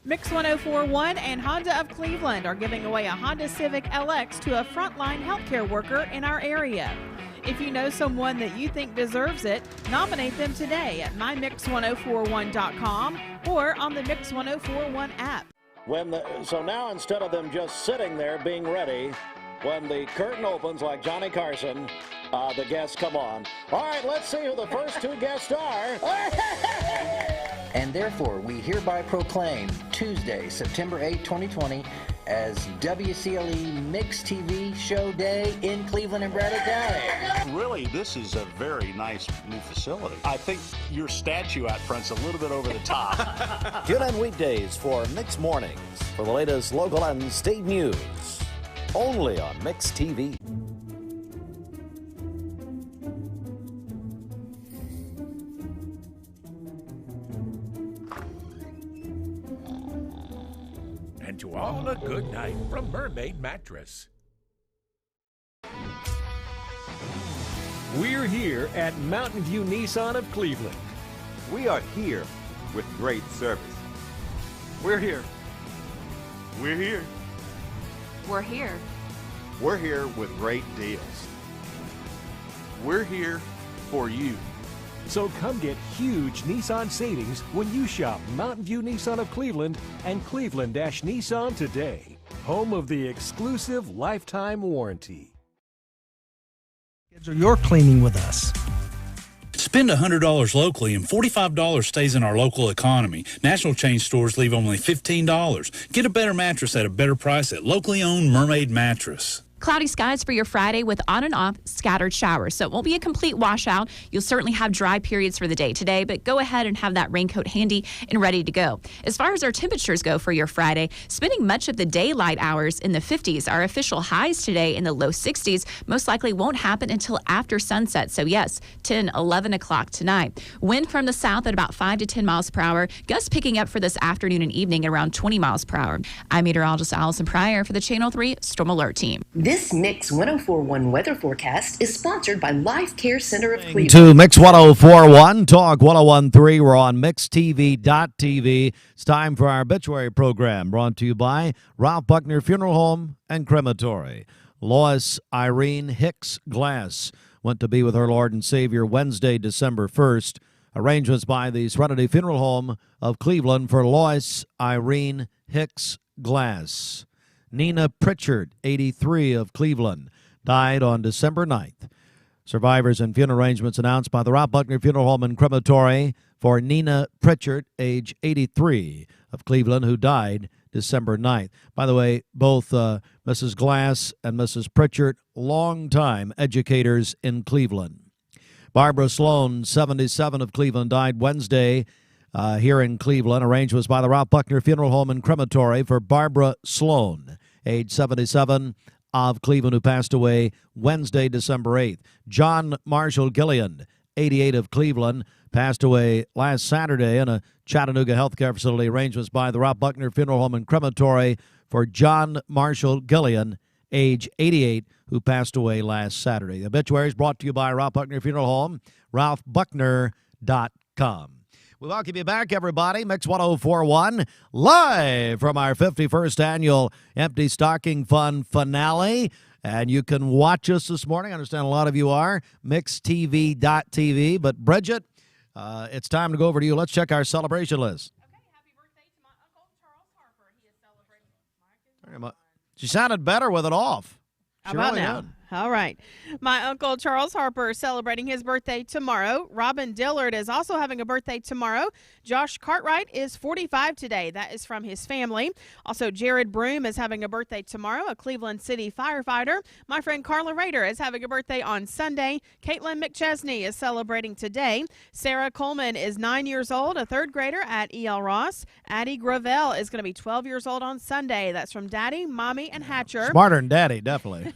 Mix 1041 and Honda of Cleveland are giving away a Honda Civic LX to a frontline healthcare worker in our area. If you know someone that you think deserves it, nominate them today at mymix1041.com or on the Mix 1041 app. So now instead of them just sitting there being ready, when the curtain opens like Johnny Carson, the guests come on. All right, let's see who the first two guests are. And therefore, we hereby proclaim Tuesday, September 8, 2020, as WCLE Mix TV Show Day in Cleveland and Bradley County. Really, this is a very nice new facility. I think your statue out front's a little bit over the top. Tune in weekdays for Mix Mornings for the latest local and state news. Only on Mix TV. And to all a good night from Mermaid Mattress. We're here at Mountain View Nissan of Cleveland. We are here with great service. We're here. We're here. We're here. We're here with great deals. We're here for you. So come get huge Nissan savings when you shop Mountain View Nissan of Cleveland and Cleveland-Nissan today. Home of the exclusive lifetime warranty. You're cleaning with us. Spend $100 locally and $45 stays in our local economy. National chain stores leave only $15. Get a better mattress at a better price at locally owned Mermaid Mattress. Cloudy skies for your Friday with on and off scattered showers. So it won't be a complete washout. You'll certainly have dry periods for the day today, but go ahead and have that raincoat handy and ready to go. As far as our temperatures go for your Friday, spending much of the daylight hours in the 50s. Our official highs today in the low 60s most likely won't happen until after sunset. So yes, 10, 11 o'clock tonight. Wind from the south at about 5 to 10 miles per hour. Gusts picking up for this afternoon and evening at around 20 miles per hour. I'm meteorologist Allison Pryor for the Channel 3 Storm Alert Team. This Mix 1041 weather forecast is sponsored by Life Care Center of Cleveland. To Mix 1041, Talk 1013. We're on MixTV.tv. It's time for our obituary program, brought to you by Ralph Buckner Funeral Home and Crematory. Lois Irene Hicks Glass went to be with her Lord and Savior Wednesday, December 1st. Arrangements by the Serenity Funeral Home of Cleveland for Lois Irene Hicks Glass. Nina Pritchard, 83, of Cleveland, died on December 9th. Survivors and funeral arrangements announced by the Ralph Buckner Funeral Home and Crematory for Nina Pritchard, age 83, of Cleveland, who died December 9th. By the way, both Mrs. Glass and Mrs. Pritchard, longtime educators in Cleveland. Barbara Sloan, 77, of Cleveland, died Wednesday here in Cleveland. Arrangements by the Ralph Buckner Funeral Home and Crematory for Barbara Sloan, age 77, of Cleveland, who passed away Wednesday, December 8th. John Marshall Gillian, 88, of Cleveland, passed away last Saturday in a Chattanooga healthcare facility. Arrangements by the Ralph Buckner Funeral Home and Crematory for John Marshall Gillian, age 88, who passed away last Saturday. The obituary is brought to you by Ralph Buckner Funeral Home, ralphbuckner.com. We welcome you back, everybody. Mix 1041, live from our 51st annual Empty Stocking Fun finale. And you can watch us this morning. I understand a lot of you are. MixTV.tv. But Bridget, it's time to go over to you. Let's check our celebration list. Okay, happy birthday to my Uncle Charles Harper. He is celebrating. She sounded better with it off. How about now? All right. My Uncle Charles Harper is celebrating his birthday tomorrow. Robin Dillard is also having a birthday tomorrow. Josh Cartwright is 45 today. That is from his family. Also, Jared Broom is having a birthday tomorrow, a Cleveland City firefighter. My friend Carla Rader is having a birthday on Sunday. Caitlin McChesney is celebrating today. Sarah Coleman is 9 years old, a third grader at E.L. Ross. Addie Gravel is going to be 12 years old on Sunday. That's from Daddy, Mommy, and Hatcher. Smarter than Daddy, definitely.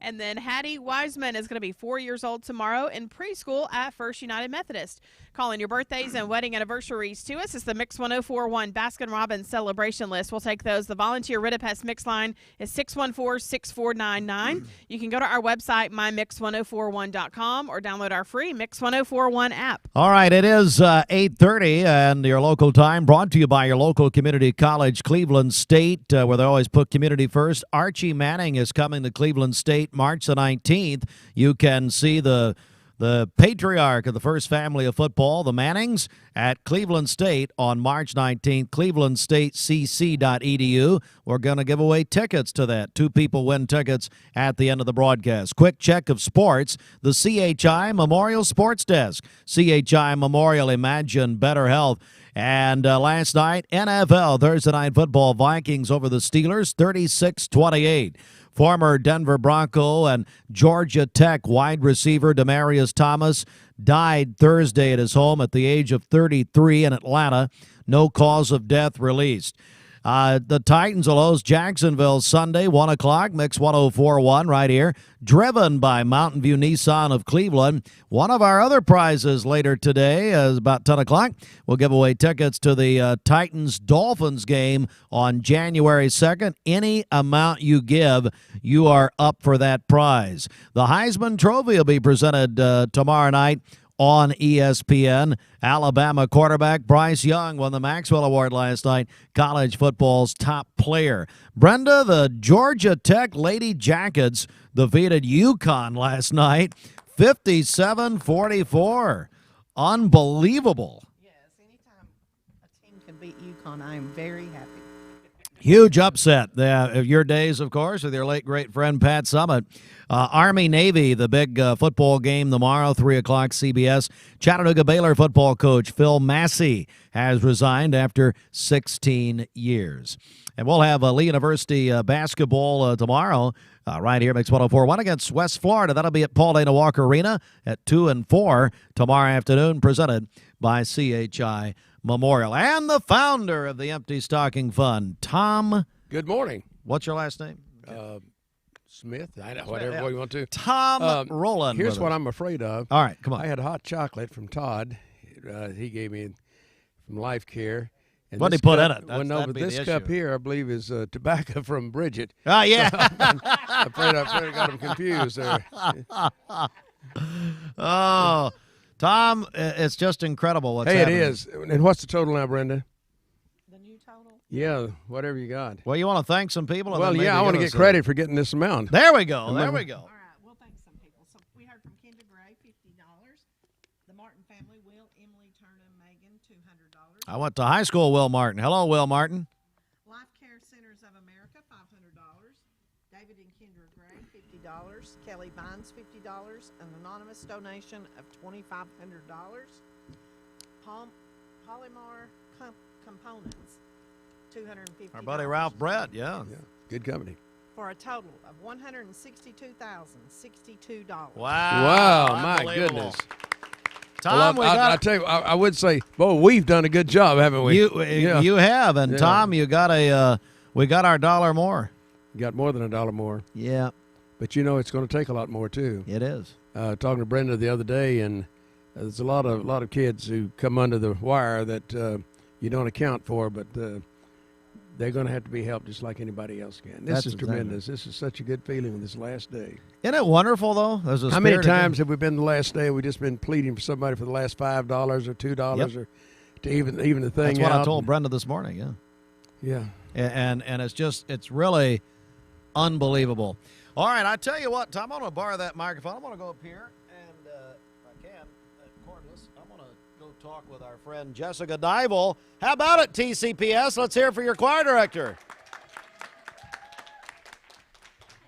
And then Hattie Wiseman is going to be 4 years old tomorrow in preschool at First United Methodist. Calling your birthdays and wedding anniversaries to us is the Mix 1041 Baskin-Robbins celebration list. We'll take those. The volunteer Ridipest Mix line is 614-6499. You can go to our website, mymix1041.com, or download our free Mix 1041 app. All right, it is 8:30, and your local time brought to you by your local community college, Cleveland State, where they always put community first. Archie Manning is coming to Cleveland State March the 19th. You can see the patriarch of the first family of football, the Mannings, at Cleveland State on March 19th, clevelandstatecc.edu. We're going to give away tickets to that. 2 people win tickets at the end of the broadcast. Quick check of sports, the CHI Memorial Sports Desk. CHI Memorial, imagine better health. And last night, NFL Thursday Night Football, Vikings over the Steelers, 36-28. Former Denver Bronco and Georgia Tech wide receiver Demaryius Thomas died Thursday at his home at the age of 33 in Atlanta. No cause of death released. The Titans will host Jacksonville Sunday, 1 o'clock, Mix 1041 right here, driven by Mountain View Nissan of Cleveland. One of our other prizes later today is about 10 o'clock. We'll give away tickets to the Titans-Dolphins game on January 2nd. Any amount you give, you are up for that prize. The Heisman Trophy will be presented tomorrow night on ESPN. Alabama quarterback Bryce Young won the Maxwell Award last night, college football's top player. Brenda, the Georgia Tech Lady Jackets defeated UConn last night, 57-44. Unbelievable. Yes, anytime a team can beat UConn, I am very happy. Huge upset. Your days, of course, with your late great friend Pat Summit. Army-Navy, the big football game tomorrow, 3 o'clock CBS. Chattanooga Baylor football coach Phil Massey has resigned after 16 years. And we'll have Lee University basketball tomorrow right here, Mix 1041 against West Florida. That'll be at Paul Dana Walker Arena at 2 and 4 tomorrow afternoon, presented by CHI Memorial. And the founder of the Empty Stocking Fund, Tom. Good morning. What's your last name? Smith. Whatever you want to. Tom Rowland. Here's what I'm afraid of. All right, come on. I had hot chocolate from Todd. He gave me from Life Care. And what did he put in it? But this cup here, I believe, is tobacco from Bridget. Oh, yeah. So I'm afraid I got him confused there. Oh, Tom, it's just incredible what's happening. It is. And what's the total now, Brenda? The new total? Yeah, whatever you got. Well, you want to thank some people? Well, yeah, I want to get credit for getting this amount. There we go. There we go. All right, we'll thank some people. So we heard from Kendra Gray, $50. The Martin family, Will, Emily, Turner, Megan, $200. I went to high school, Will Martin. Hello, Will Martin. Life Care Centers of America, $500. David and Kendra Gray, $50. Kelly Vines, $50. An anonymous donation of $2,500. Polymar Components, $250. Our buddy Ralph Brett, yeah. Good company. For a total of $162,062. Wow, my goodness. Tom, I tell you, I would say, boy, we've done a good job, haven't we? You have, and Tom, you got we got our $1 more. You got more than $1 more. Yeah. But you know it's going to take a lot more too. It is. Talking to Brenda the other day, and there's a lot of kids who come under the wire that you don't account for, but they're going to have to be helped just like anybody else can. This is tremendous. This is such a good feeling on this last day. Isn't it wonderful, though? How many times have we been the last day? We just been pleading for somebody for the last $5 or $2 or to even the thing. That's what I told Brenda this morning. Yeah. Yeah. And it's really unbelievable. All right, I tell you what, Tom, I'm going to borrow that microphone. I'm going to go up here, and if I can, cordless, I'm going to go talk with our friend Jessica Dival. How about it, TCPS? Let's hear it for your choir director.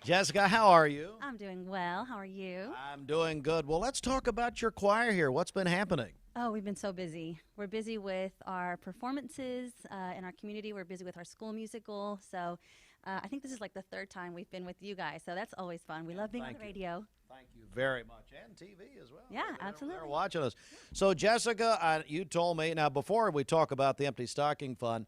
Jessica, how are you? I'm doing well. How are you? I'm doing good. Well, let's talk about your choir here. What's been happening? Oh, we've been so busy. We're busy with our performances in our community. We're busy with our school musical. So I think this is like the 3rd time we've been with you guys. So that's always fun. We love being on the radio. Thank you very much. And TV as well. Yeah, absolutely. They're watching us. So, Jessica, you told me, now before we talk about the Empty Stocking Fund,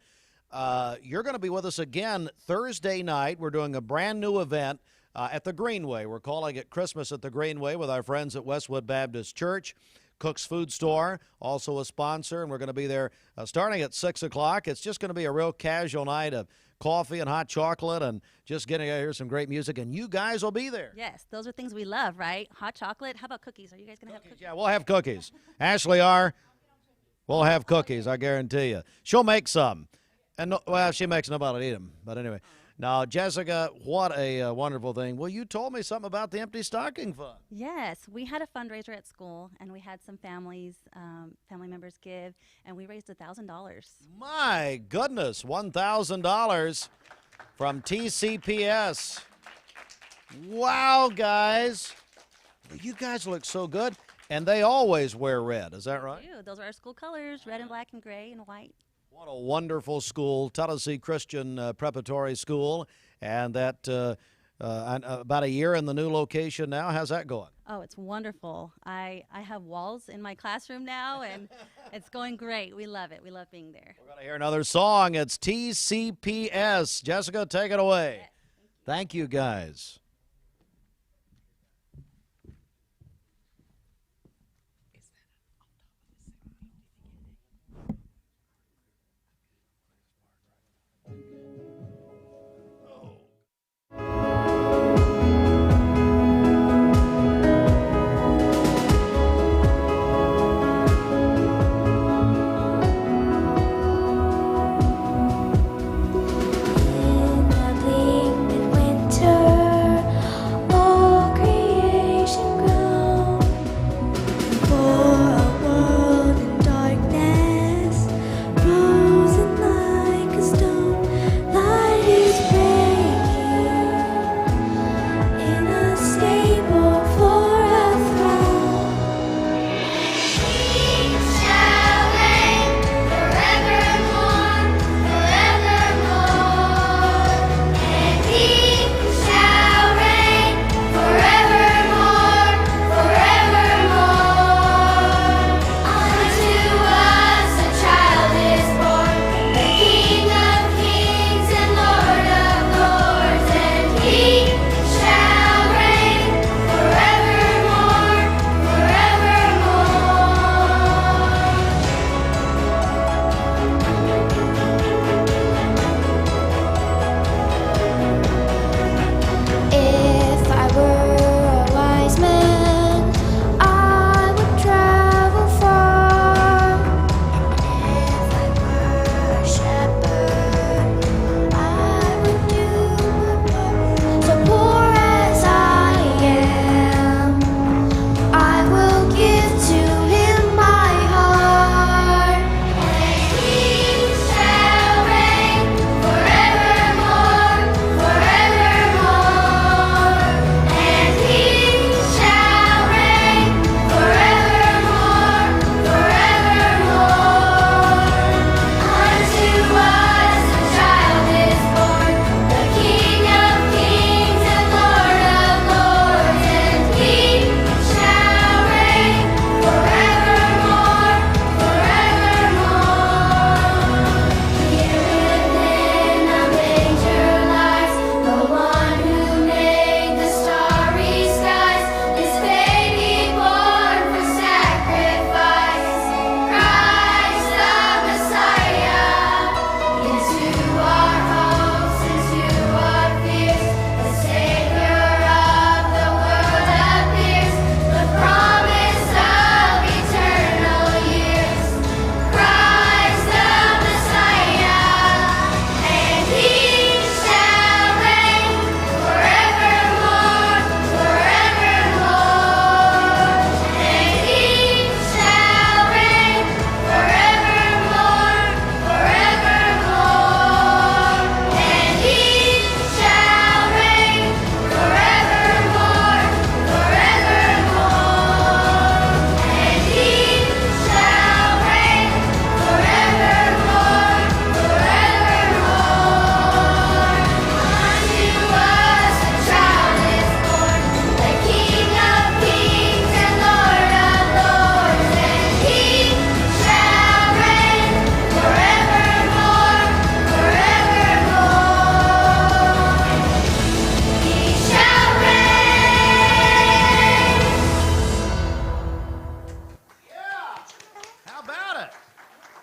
you're going to be with us again Thursday night. We're doing a brand new event. at the Greenway. We're calling it Christmas at the Greenway with our friends at Westwood Baptist Church. Cook's Food Store, also a sponsor, and we're going to be there starting at 6 o'clock. It's just going to be a real casual night of coffee and hot chocolate and just getting to hear some great music, and you guys will be there. Yes, those are things we love, right? Hot chocolate. How about cookies? Are you guys going to have cookies? Yeah, we'll have cookies. Ashley R., we'll have cookies, I guarantee you. She'll make some. And well, she makes nobody eat them, but anyway. Now, Jessica, what a wonderful thing. Well, you told me something about the Empty Stocking Fund. Yes, we had a fundraiser at school, and we had some family members give, and we raised $1,000. My goodness, $1,000 from TCPS. Wow, guys. You guys look so good, and they always wear red. Is that right? Those are our school colors, red and black and gray and white. What a wonderful school, Tennessee Christian Preparatory School, and that about a year in the new location now. How's that going? Oh, it's wonderful. I have walls in my classroom now, and it's going great. We love it. We love being there. We're going to hear another song. It's TCPS. Jessica, take it away. Yes, thank you, guys. In the bleak winter,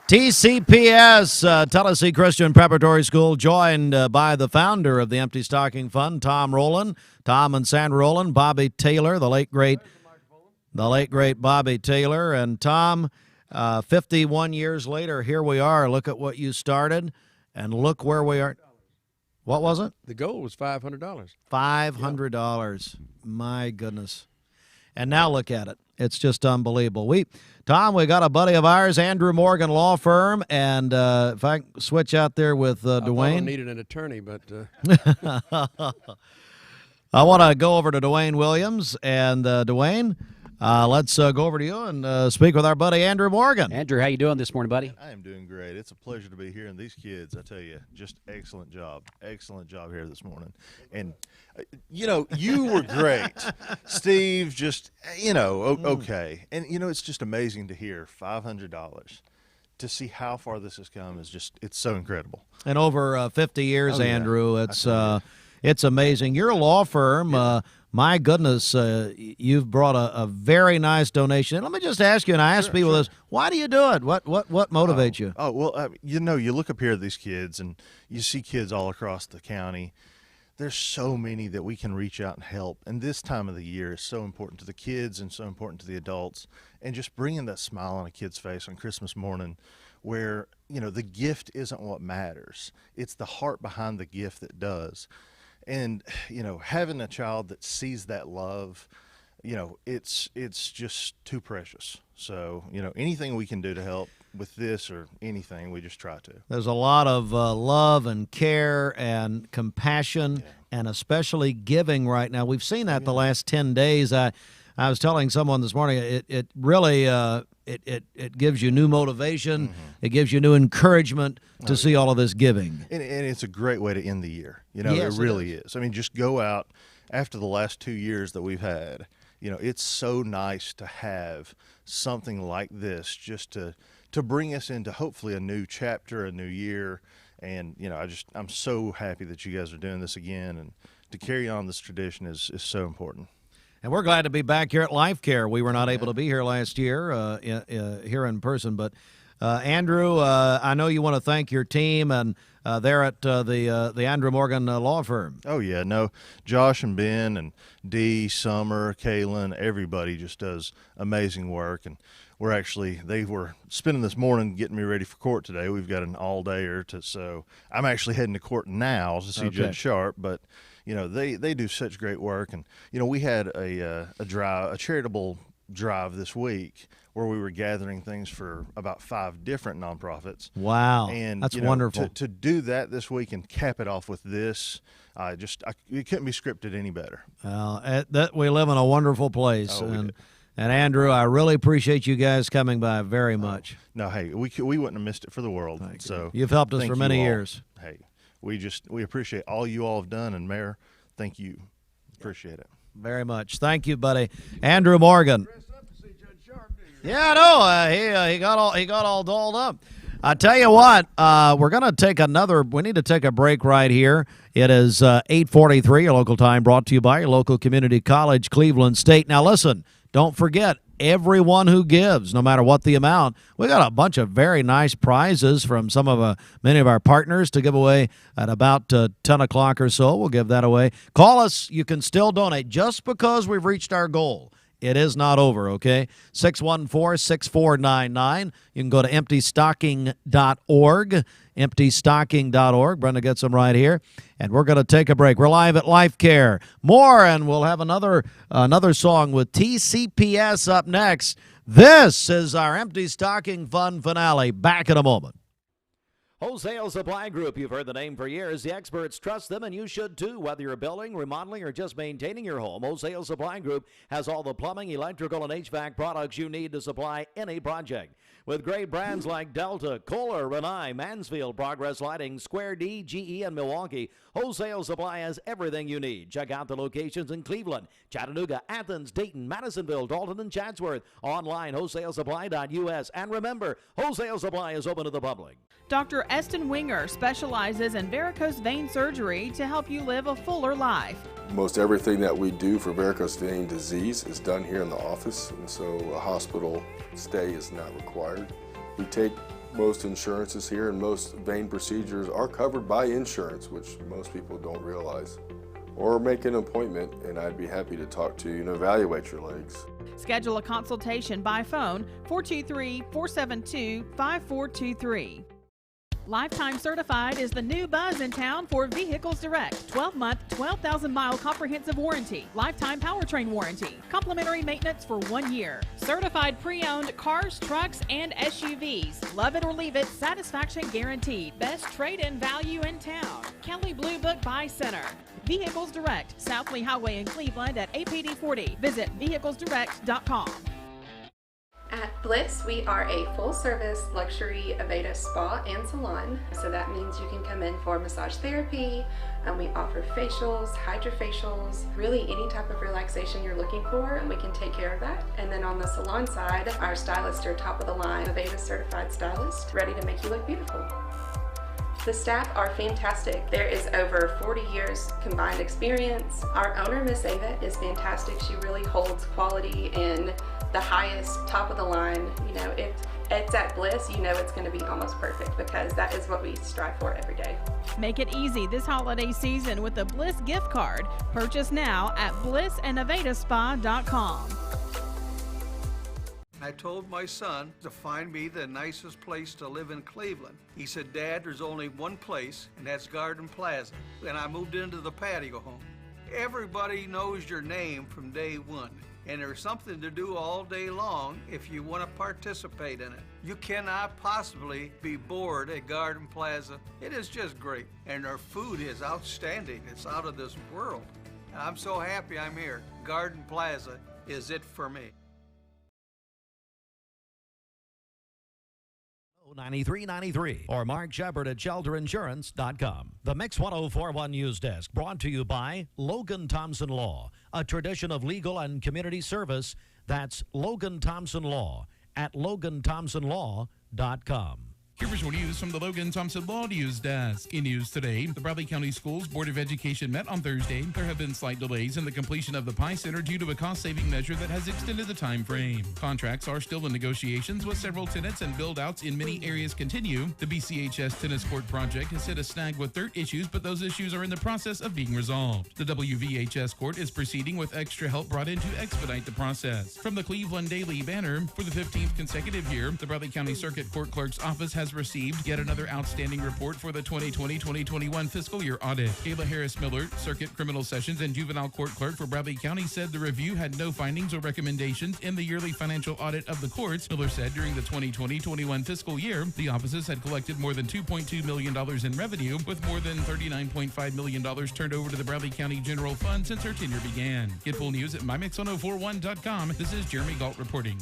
TCPS, Tennessee Christian Preparatory School, joined by the founder of the Empty Stocking Fund, Tom Rowland, Tom and Sandra Rowland, Bobby Taylor, the late great Bobby Taylor, and Tom. 51 years later, here we are. Look at what you started, and look where we are. What was it? The goal was $500. $500. My goodness. And now look at it. It's just unbelievable. Tom, we got a buddy of ours, Andrew Morgan Law Firm, and if I switch out there with Dwayne. I needed an attorney, but I want to go over to Dwayne Williams, and Dwayne, let's go over to you and speak with our buddy Andrew Morgan. Andrew, how you doing this morning, buddy? I am doing great. It's a pleasure to be here, and these kids, I tell you, just excellent job here this morning. And you were great, Steve. Just okay, and it's just amazing to hear $500. To see how far this has come it's so incredible. And over 50 years, Andrew, it's amazing. Your law firm. My goodness, you've brought a very nice donation. And let me just ask you, and I ask people this, why do you do it? What motivates you? Oh, well, you look up here at these kids, and you see kids all across the county. There's so many that we can reach out and help. And this time of the year is so important to the kids and so important to the adults. And just bringing that smile on a kid's face on Christmas morning where, the gift isn't what matters. It's the heart behind the gift that does. And, having a child that sees that love, it's just too precious. So, anything we can do to help with this or anything, we just try to. There's a lot of love and care and compassion and especially giving right now. We've seen that the last 10 days. I was telling someone this morning, it really it gives you new motivation. Mm-hmm. It gives you new encouragement to see all of this giving. And it's a great way to end the year. Yes, it really is. I mean, just go out after the last 2 years that we've had. It's so nice to have something like this just to bring us into hopefully a new chapter, a new year. And, I'm so happy that you guys are doing this again. And to carry on this tradition is so important. And we're glad to be back here at Life Care. We were not able to be here last year here in person. But, Andrew, I know you want to thank your team and there at the Andrew Morgan Law Firm. Oh, yeah. No, Josh and Ben and Dee, Summer, Kaylin, everybody just does amazing work. And they were spending this morning getting me ready for court today. We've got an all-dayer, so I'm actually heading to court now to see Judge Sharp. But, they do such great work. And, we had a charitable drive this week where we were gathering things for about 5 different nonprofits. Wow, and that's wonderful. To do that this week and cap it off with this, it couldn't be scripted any better. We live in a wonderful place. And Andrew, I really appreciate you guys coming by very much. No, hey, we wouldn't have missed it for the world. So you've helped us for many years. Hey, we appreciate all you all have done, and Mayor, thank you. Appreciate it very much. Thank you, buddy. Andrew Morgan. Yeah, I know. He got all dolled up. I tell you what, we're going to take we need to take a break right here. It is 8:43, your local time, brought to you by your local community college, Cleveland State. Now listen, don't forget, everyone who gives, no matter what the amount, we got a bunch of very nice prizes from many of our partners to give away at about 10 o'clock or so. We'll give that away. Call us. You can still donate just because we've reached our goal. It is not over, okay? 614-6499. You can go to emptystocking.org, emptystocking.org. Brenda gets them right here. And we're going to take a break. We're live at Life Care. More, and we'll have another song with TCPS up next. This is our Empty Stocking Fun finale. Back in a moment. Wholesale Supply Group, you've heard the name for years. The experts trust them, and you should too. Whether you're building, remodeling, or just maintaining your home, Wholesale Supply Group has all the plumbing, electrical, and HVAC products you need to supply any project. With great brands like Delta, Kohler, Rinnai, Mansfield, Progress Lighting, Square D, GE, and Milwaukee, Wholesale Supply has everything you need. Check out the locations in Cleveland, Chattanooga, Athens, Dayton, Madisonville, Dalton, and Chatsworth. Online, wholesalesupply.us. And remember, Wholesale Supply is open to the public. Dr. Eston Winger specializes in varicose vein surgery to help you live a fuller life. Most everything that we do for varicose vein disease is done here in the office, and so a hospital stay is not required. We take most insurances here, and most vein procedures are covered by insurance, which most people don't realize. Or make an appointment, and I'd be happy to talk to you and evaluate your legs. Schedule a consultation by phone 423-472-5423. Lifetime Certified is the new buzz in town for Vehicles Direct. 12-month, 12,000-mile comprehensive warranty. Lifetime powertrain warranty. Complimentary maintenance for 1 year. Certified pre-owned cars, trucks, and SUVs. Love it or leave it, satisfaction guaranteed. Best trade-in value in town. Kelly Blue Book Buy Center. Vehicles Direct, South Lee Highway in Cleveland at APD 40. Visit vehiclesdirect.com. At Bliss, we are a full-service luxury Aveda spa and salon. So that means you can come in for massage therapy, and we offer facials, hydrofacials, really any type of relaxation you're looking for, and we can take care of that. And then on the salon side, our stylists are top-of-the-line Aveda certified stylists, ready to make you look beautiful. The staff are fantastic. There is over 40 years combined experience. Our owner, Miss Ava, is fantastic. She really holds quality in the highest, top of the line. You know, if it's at Bliss, you know it's going to be almost perfect, because that is what we strive for every day. Make it easy this holiday season with the Bliss gift card. Purchase now at blissandavedaspa.com. I told my son to find me the nicest place to live in Cleveland. He said, "Dad, there's only one place, and that's Garden Plaza." And I moved into the patio home. Everybody knows your name from day one, and there's something to do all day long if you want to participate in it. You cannot possibly be bored at Garden Plaza. It is just great, and their food is outstanding. It's out of this world. I'm so happy I'm here. Garden Plaza is it for me. 9393 or Mark Shepard at shelterinsurance.com. The Mix 1041 News Desk brought to you by Logan Thompson Law, a tradition of legal and community service. That's Logan Thompson Law at loganthompsonlaw.com. Here's your news from the Logan Thompson Law News Desk. In news today, the Bradley County Schools Board of Education met on Thursday. There have been slight delays in the completion of the Pie Center due to a cost-saving measure that has extended the time frame. Contracts are still in negotiations with several tenants, and build-outs in many areas continue. The BCHS tennis court project has hit a snag with dirt issues, but those issues are in the process of being resolved. The WVHS court is proceeding with extra help brought in to expedite the process. From the Cleveland Daily Banner, for the 15th consecutive year, the Bradley County Circuit Court Clerk's Office has received yet another outstanding report for the 2020-2021 fiscal year audit. Kayla Harris Miller, Circuit Criminal Sessions and Juvenile Court Clerk for Bradley County, said the review had no findings or recommendations in the yearly financial audit of the courts. Miller said during the 2020-21 fiscal year, the offices had collected more than $2.2 million in revenue, with more than $39.5 million turned over to the Bradley County General Fund since her tenure began. Get full news at mymix1041.com. This is Jeremy Galt reporting.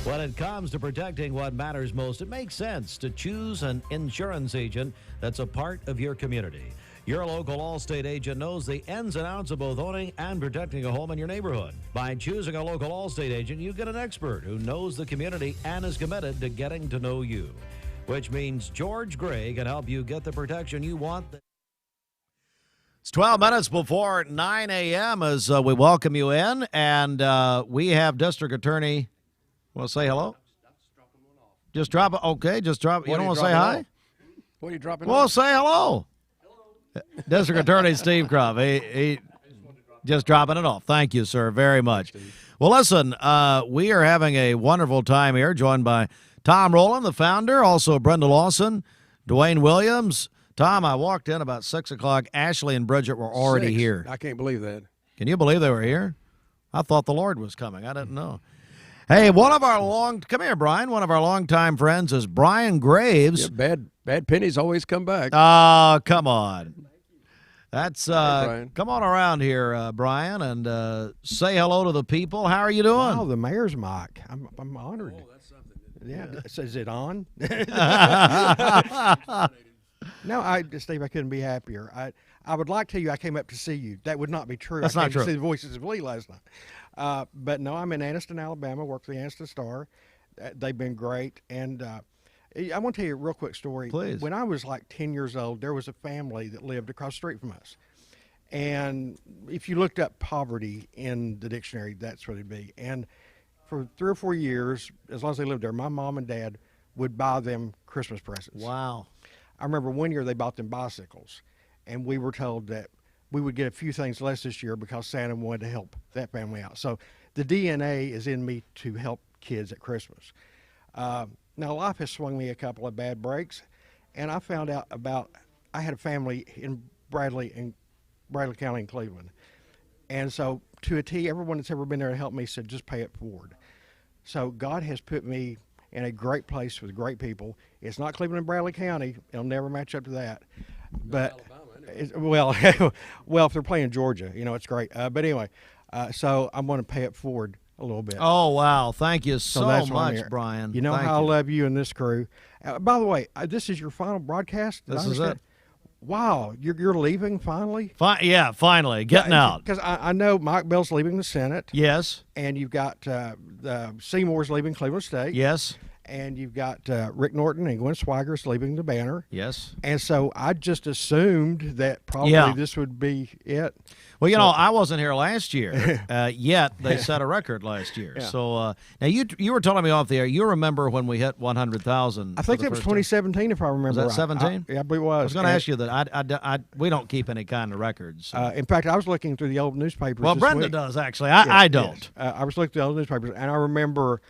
When it comes to protecting what matters most, it makes sense to choose an insurance agent that's a part of your community. Your local Allstate agent knows the ins and outs of both owning and protecting a home in your neighborhood. By choosing a local Allstate agent, you get an expert who knows the community and is committed to getting to know you, which means George Gray can help you get the protection you want. It's 12 minutes before 9 a.m. as we welcome you in, and we have District Attorney. Want to say hello? Just drop it. Okay, just drop it. You don't want to say hi? What are you dropping? Well, say hello. District Attorney Steve Krupp. He just dropping it off. Thank you, sir, very much. Well, listen, we are having a wonderful time here, joined by Tom Rowland, the founder, also Brenda Lawson, Dwayne Williams. Tom, I walked in about 6 o'clock. Ashley and Bridget were already here. I can't believe that. Can you believe they were here? I thought the Lord was coming. I didn't know. Hey, come here, Brian. One of our longtime friends is Brian Graves. Yeah, bad pennies always come back. Oh, come on. That's come on around here, Brian, and say hello to the people. How are you doing? Oh, the mayor's mic. I'm honored. Oh, that's something. Yeah. Is it on? No, Steve, I couldn't be happier. I would like to tell you I came up to see you. That would not be true. That's not true. I came to see the Voices of Lee last night. But no, I'm in Anniston, Alabama, work for the Anniston Star. They've been great. And I want to tell you a real quick story. Please. When I was like 10 years old, there was a family that lived across the street from us. And if you looked up poverty in the dictionary, that's what it'd be. And for 3 or 4 years, as long as they lived there, my mom and dad would buy them Christmas presents. Wow. I remember one year they bought them bicycles, and we were told that we would get a few things less this year because Santa wanted to help that family out. So the DNA is in me to help kids at Christmas. Now, life has swung me a couple of bad breaks, and I found out I had a family in Bradley County in Cleveland. And so to a T, everyone that's ever been there to help me said, just pay it forward. So God has put me in a great place with great people. It's not Cleveland and Bradley County. It'll never match up to that. But well, if they're playing Georgia, it's great. But anyway, so I'm going to pay it forward a little bit. Oh, wow. Thank you so that's why I'm much, here. Brian. You know Thank how you. I love you and this crew. By the way, this is your final broadcast? Did I This is understand? Wow, you're leaving finally? Yeah, finally. Getting out. Because I know Mike Bell's leaving the Senate. Yes. And you've got Seymour's leaving Cleveland State. Yes. And you've got Rick Norton and Gwen Swigers leaving the Banner. Yes. And so I just assumed that probably this would be it. Well, I wasn't here last year, yet they set a record last year. Yeah. So now you were telling me off the air, you remember when we hit 100,000. I think that was 2017, if I remember Was right. that 17? Yeah, I believe it was. I was going to ask you that. We don't keep any kind of records. So. In fact, I was looking through the old newspapers. Well, this Brenda week. does, actually. I don't. Yes. I was looking through the old newspapers, and I remember,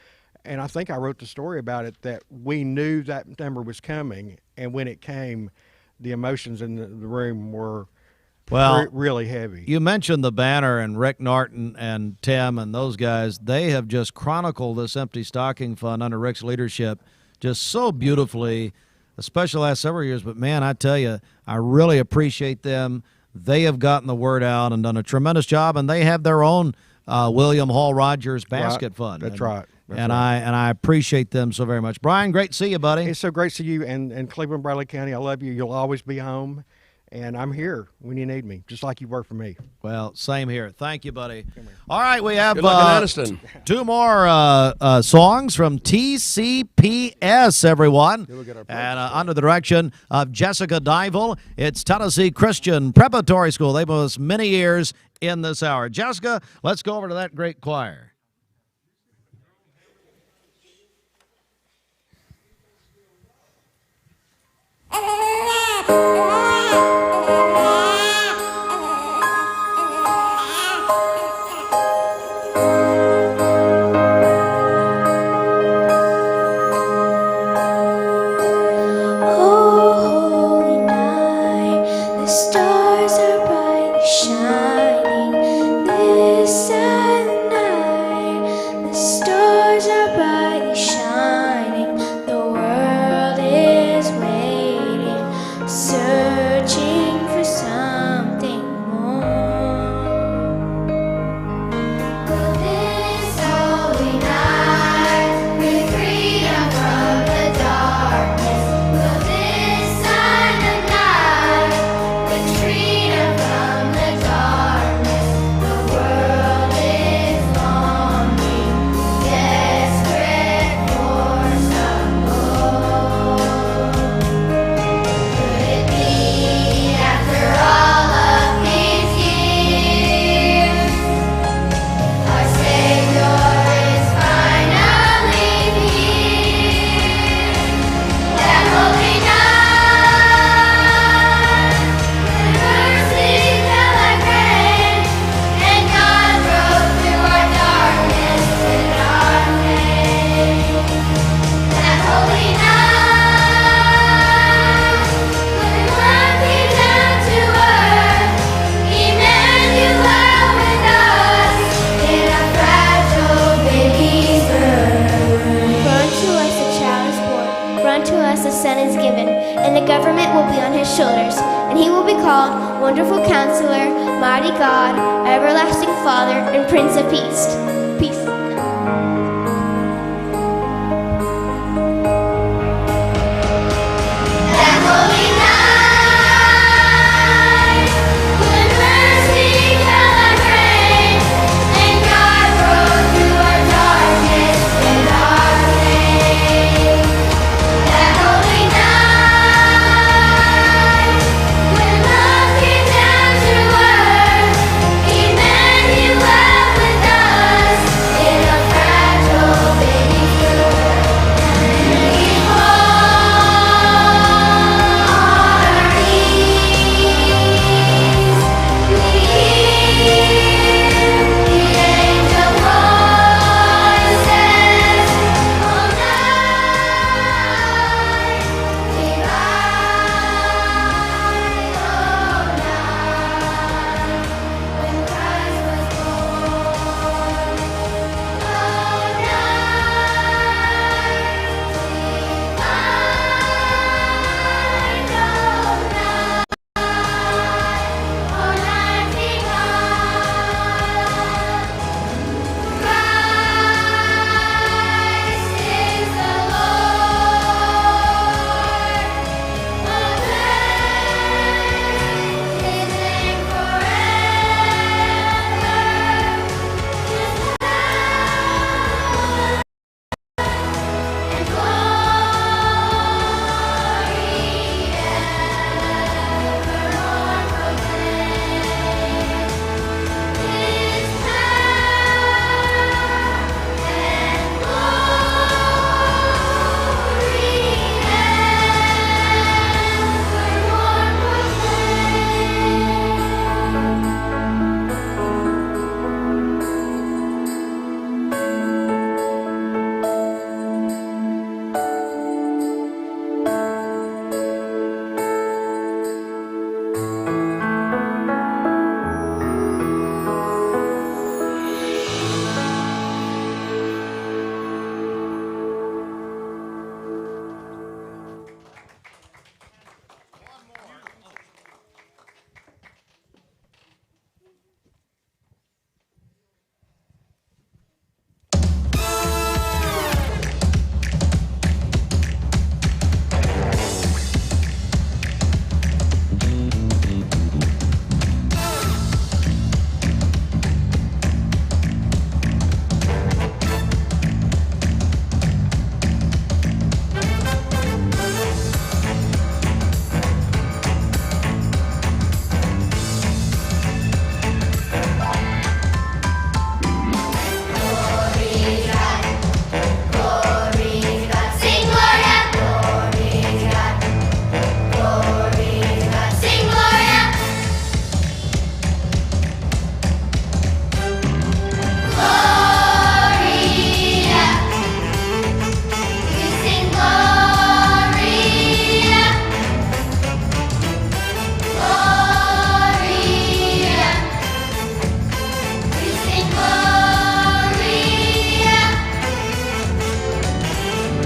and I think I wrote the story about it, that we knew that number was coming, and when it came, the emotions in the room were really heavy. You mentioned the Banner and Rick Norton and Tim and those guys. They have just chronicled this empty stocking fund under Rick's leadership just so beautifully, especially the last several years. But, man, I tell you, I really appreciate them. They have gotten the word out and done a tremendous job, and they have their own William Hall Rogers basket fund. That's right. I appreciate them so very much. Brian, great to see you, buddy. It's so great to see you, and Cleveland, Bradley County, I love you. You'll always be home, and I'm here when you need me, just like you were for me. Well, same here. Thank you, buddy. All right, we have Good luck in Aniston. 2 more songs from TCPS, everyone. And under the direction of Jessica Dival, it's Tennessee Christian Preparatory School. They've been with us many years in this hour. Jessica, let's go over to that great choir. Holy night, the stars are brightly shining. This silent night, the stars are brightly shining. The world is waiting, searching for something more. This holy night, with freedom from the darkness. Will this silent night, with freedom from the darkness. The world is longing, desperate for some more. Could it be after all of these years, our Savior is finally here? That holy night, when mercy fell like rain, and God broke through our darkness and our pain. That holy night, when love came down to earth, Emmanuel with us in a fragile baby's birth. For unto us a child is born, for unto us a son is given, and the government will be on his shoulders, and he will be called Wonderful Counselor, Mighty God, Everlasting Father, and Prince of Peace. Peace. That holy night, when mercy fell like rain, and God broke through our darkness and our pain. That holy night, when love came down to earth, Emmanuel with us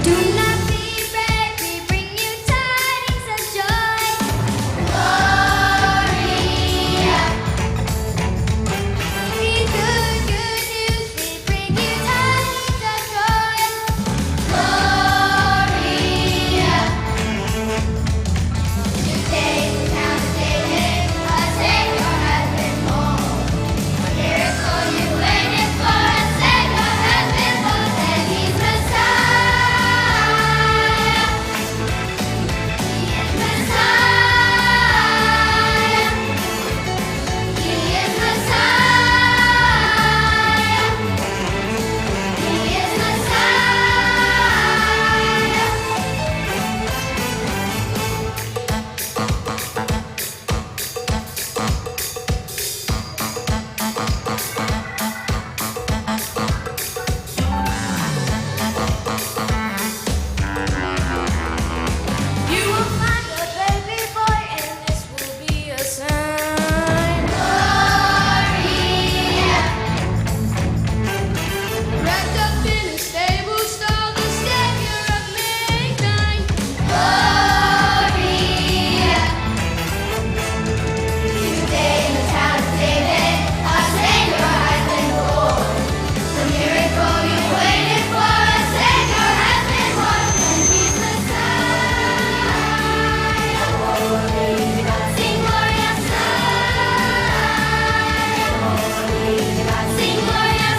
Do not be afraid, we bring you tidings of joy. Gloria. In good news, we bring you tidings of joy. Gloria. Today is the town of David, a Savior has been born. A miracle you waited for, a Savior has been born, and He's Messiah. He is Messiah. He is Messiah. He is You will find a baby boy, and this will be a sign. Gloria. Wrapped up in a stable stall, the Savior of mankind. Gloria. Today in the town of David, our Savior has been born. The miracle you waited for, a Savior has been born, and He's Messiah. Sing Gloria, sing Gloria, sing Gloria, sing Gloria, sing Gloria,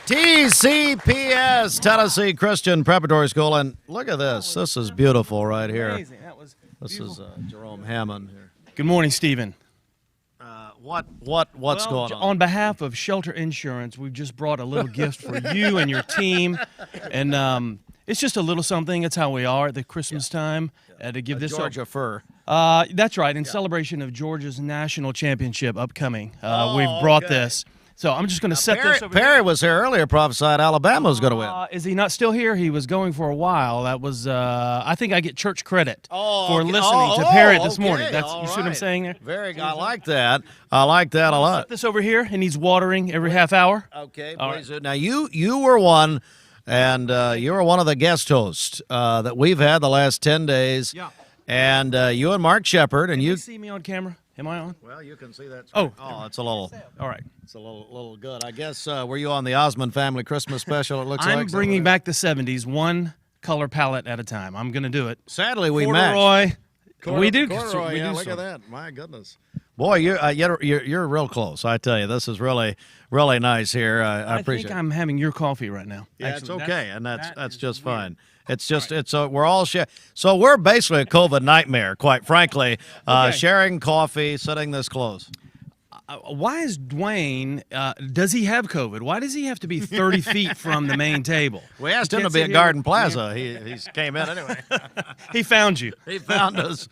TCPS, Tennessee Christian Preparatory School. And look at this. This is beautiful right here. Amazing. That was This is Jerome Hammond here. Good morning, Stephen. What's going on? On behalf of Shelter Insurance, we've just brought a little gift for you and your team, and it's just a little something. It's how we are at the Christmas time to give this Georgia fur. That's right. In celebration of Georgia's national championship upcoming, we've brought this. So I'm just going to set this over Perry was here earlier, prophesied Alabama was going to win. Is he not still here? He was going for a while. That was, I think I get church credit for listening to Perry this morning. You see what I'm saying there? Very good. I like that. I like that a lot. Set this over here. It needs watering every half hour. Okay. All Please do. Now, you were one, and you were one of the guest hosts that we've had the last 10 days. Yeah. And you and Mark Shepard, and Can you see me on camera? Am I on? Well, you can see that. Oh, it's a little. All right. It's a little good. I guess. Were you on the Osmond Family Christmas special? It looks like I'm bringing back the 70s, one color palette at a time. I'm going to do it. Sadly, we Corduroy. We do. Corduroy, we yeah, do look so. at that. My goodness. Boy, you're real close. I tell you, this is really nice here. I appreciate. think I'm having your coffee right now. Yeah, Actually, it's okay, and that's just fine. It's just we're all so we're basically a COVID nightmare, quite frankly. Sharing coffee, sitting this close. Why is Dwayne? Does he have COVID? Why does he have to be 30 feet from the main table? We asked He him to can't be sit at here? Garden Plaza. He came in anyway. He found you. He found us.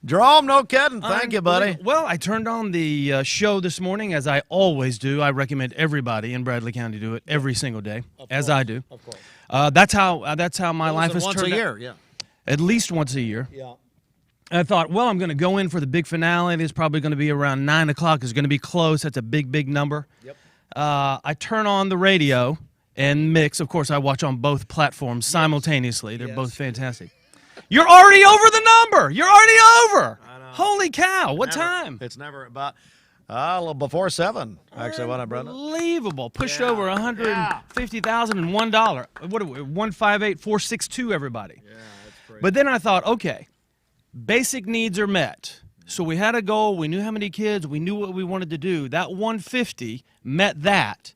Jerome, no kidding. Thank you, buddy. Well, I turned on the show this morning, as I always do. I recommend everybody in Bradley County do it every single day, as I do. Of course. That's how my life has once turned a year, out. yeah. At least once a year. Yeah. I thought, well, I'm going to go in for the big finale. It's probably going to be around 9 o'clock. It's going to be close. That's a big number. Yep. I turn on the radio and mix. Of course, I watch on both platforms simultaneously. They're both fantastic. You're already over the number. You're already over. Holy cow. What time? It's never about a little before 7, actually, when I brought it. Unbelievable. Pushed over $150,000 and $1. What are we? 158,462, everybody. Yeah, that's crazy. But then I thought, okay, basic needs are met. So we had a goal. We knew how many kids. We knew what we wanted to do. That 150 met that.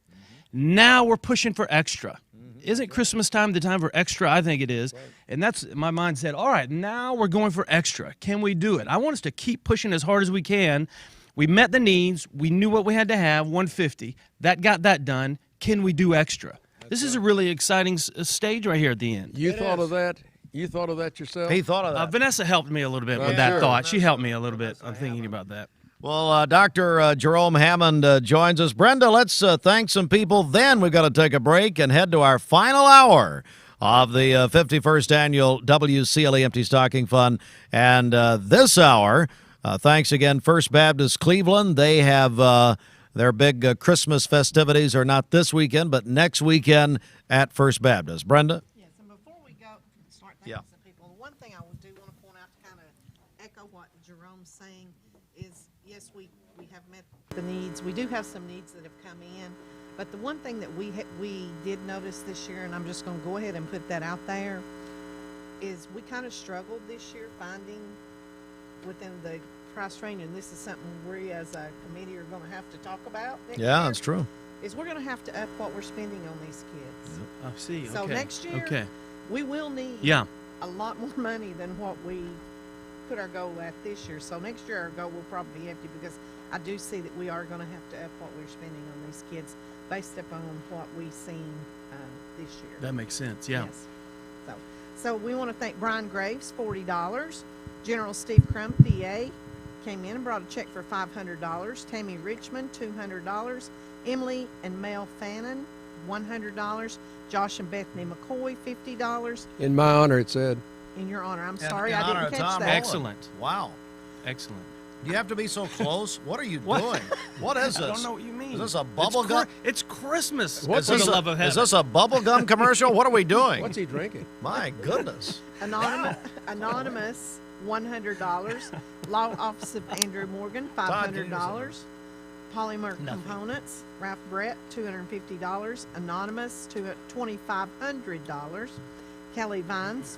Now we're pushing for extra. Isn't Christmas time the time for extra? I think it is. And that's my mind said, all right, now we're going for extra. Can we do it? I want us to keep pushing as hard as we can. We met the needs. We knew what we had to have, 150. That got that done. Can we do extra? This is a really exciting stage right here at the end. You thought of that? You thought of that yourself? He thought of that. Vanessa helped me a little bit with that thought. She helped me a little bit on thinking about that. Well, Dr. Jerome Hammond joins us. Brenda, let's thank some people. Then we've got to take a break and head to our final hour of the 51st Annual WCLE Empty Stocking Fund. And this hour, thanks again, First Baptist Cleveland. They have their big Christmas festivities are not this weekend, but next weekend at First Baptist. Brenda? Yes, and before we go start thanking some people, one thing I do want to point out to kind of echo what Jerome's saying is, yes, we have met the needs. We do have some needs that have come in, but the one thing that we did notice this year, and I'm just going to go ahead and put that out there, is we kind of struggled this year finding within the price range, and this is something we as a committee are going to have to talk about next year, that's true. is we're going to have to up what we're spending on these kids. I see. So next year, we will need a lot more money than what we put our goal at this year. So next year, our goal will probably be empty because I do see that we are going to have to up what we're spending on these kids based upon what we've seen this year. That makes sense, yeah. Yes. So we want to thank Brian Graves, $40. General Steve Crump, PA, came in and brought a check for $500. Tammy Richmond, $200. Emily and Mel Fannin, $100. Josh and Bethany McCoy, $50. In my honor, it said. In your honor. I'm sorry, I didn't catch that. Excellent. Wow. Excellent. Do you have to be so close? What are you doing? What is this? I don't know what you mean. Is this a bubble gum? It's Christmas. Is this a bubble gum commercial? What are we doing? What's he drinking? My goodness. Anonymous, $100. Law Office of Andrew Morgan, $500. Polymer Components, Ralph Brett, $250. Anonymous, $2,500. Kelly Vines,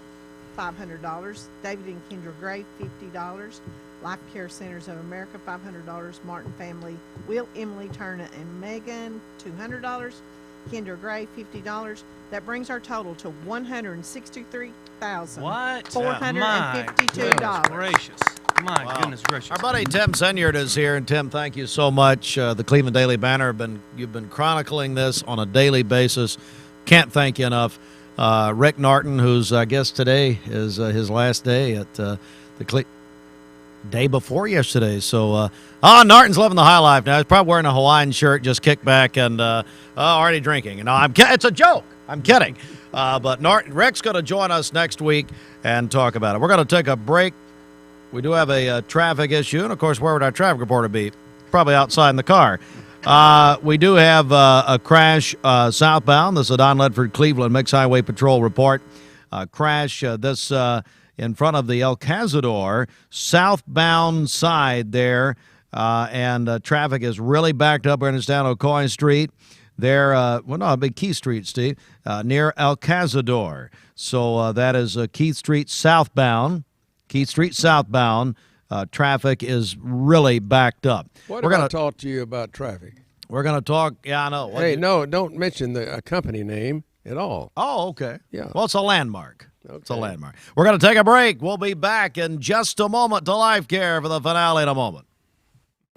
$500. David and Kendra Gray, $50. Life Care Centers of America, $500. Martin Family, Will, Emily, Turner, and Megan, $200. Kendra Gray, $50. That brings our total to $163,452. Gracious. My goodness gracious. Our buddy Tim Senyard is here, and Tim, thank you so much. The Cleveland Daily Banner, you've been chronicling this on a daily basis. Can't thank you enough. Rick Norton, who's I guess today is his last day at the day before yesterday. So, Norton's living the high life now. He's probably wearing a Hawaiian shirt, just kicked back and already drinking. It's a joke. I'm kidding. But Rick's going to join us next week and talk about it. We're going to take a break. We do have a traffic issue, and of course, where would our traffic reporter be? Probably outside in the car. We do have a crash southbound. This is a Don Ledford Cleveland Mixed Highway Patrol report. Crash this in front of the El Cazador southbound side there, and traffic is really backed up. It's down Ocoee Street. There, big Keith Street, Steve, near El Cazador. So that is Keith Street southbound. Keith Street southbound. Traffic is really backed up. We're going to talk to you about traffic. We're going to talk. Yeah, I know. No, don't mention the company name at all. Oh, okay. Yeah. Well, it's a landmark. Okay. It's a landmark. We're going to take a break. We'll be back in just a moment to Life Care for the finale in a moment.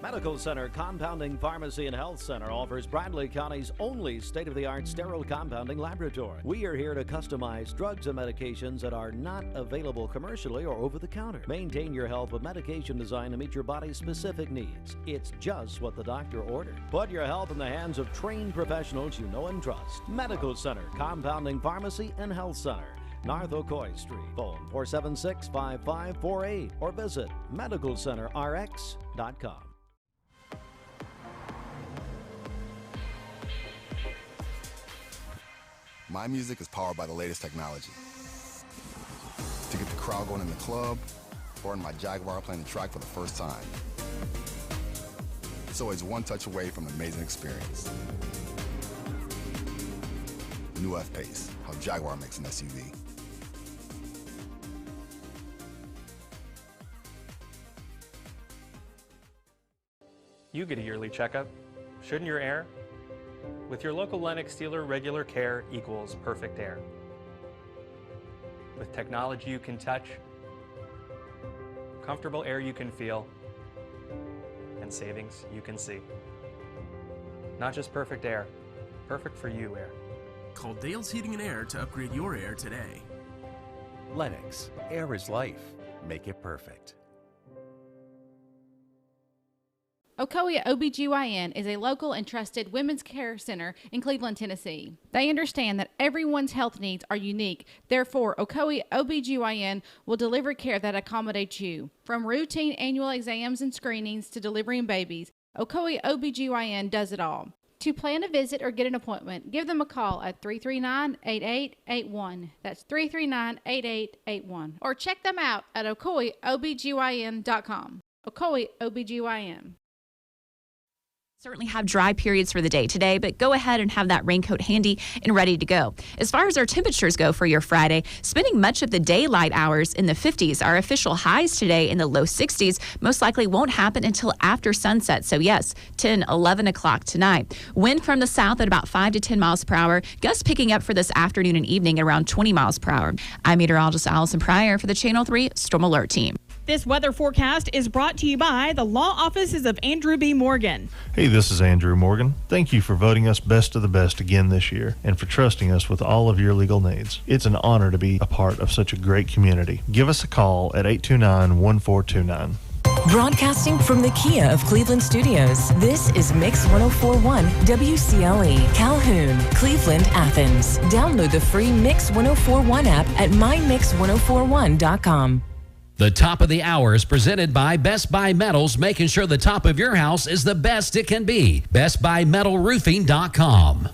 Medical Center Compounding Pharmacy and Health Center offers Bradley County's only state-of-the-art sterile compounding laboratory. We are here to customize drugs and medications that are not available commercially or over the counter. Maintain your health with medication designed to meet your body's specific needs. It's just what the doctor ordered. Put your health in the hands of trained professionals you know and trust. Medical Center Compounding Pharmacy and Health Center, North Ocoee Street. Phone 476-5548 or visit medicalcenterrx.com. My music is powered by the latest technology. To get the crowd going in the club, or in my Jaguar playing the track for the first time. It's always one touch away from an amazing experience. The new F-Pace, how Jaguar makes an SUV. You get a yearly checkup. Shouldn't your heir? With your local Lennox dealer, regular care equals perfect air. With technology you can touch, comfortable air you can feel, and savings you can see. Not just perfect air, perfect for you air. Call Dale's Heating and Air to upgrade your air today. Lennox, air is life. Make it perfect. Ocoee OBGYN is a local and trusted women's care center in Cleveland, Tennessee. They understand that everyone's health needs are unique. Therefore, Ocoee OBGYN will deliver care that accommodates you. From routine annual exams and screenings to delivering babies, Ocoee OBGYN does it all. To plan a visit or get an appointment, give them a call at 339-8881. That's 339-8881. Or check them out at OcoeeOBGYN.com. Ocoee OBGYN. Certainly have dry periods for the day today, but go ahead and have that raincoat handy and ready to go. As far as our temperatures go for your Friday, spending much of the daylight hours in the 50s. Our official highs today in the low 60s most likely won't happen until after sunset. So yes, 10, 11 o'clock tonight. Wind from the south at about 5 to 10 miles per hour. Gusts picking up for this afternoon and evening at around 20 miles per hour. I'm meteorologist Allison Pryor for the Channel 3 Storm Alert Team. This weather forecast is brought to you by the law offices of Andrew B. Morgan. Hey, this is Andrew Morgan. Thank you for voting us best of the best again this year and for trusting us with all of your legal needs. It's an honor to be a part of such a great community. Give us a call at 829-1429. Broadcasting from the Kia of Cleveland Studios, this is Mix 1041 WCLE, Calhoun, Cleveland, Athens. Download the free Mix 1041 app at mymix1041.com. The top of the hour is presented by Best Buy Metals, making sure the top of your house is the best it can be. BestBuyMetalRoofing.com.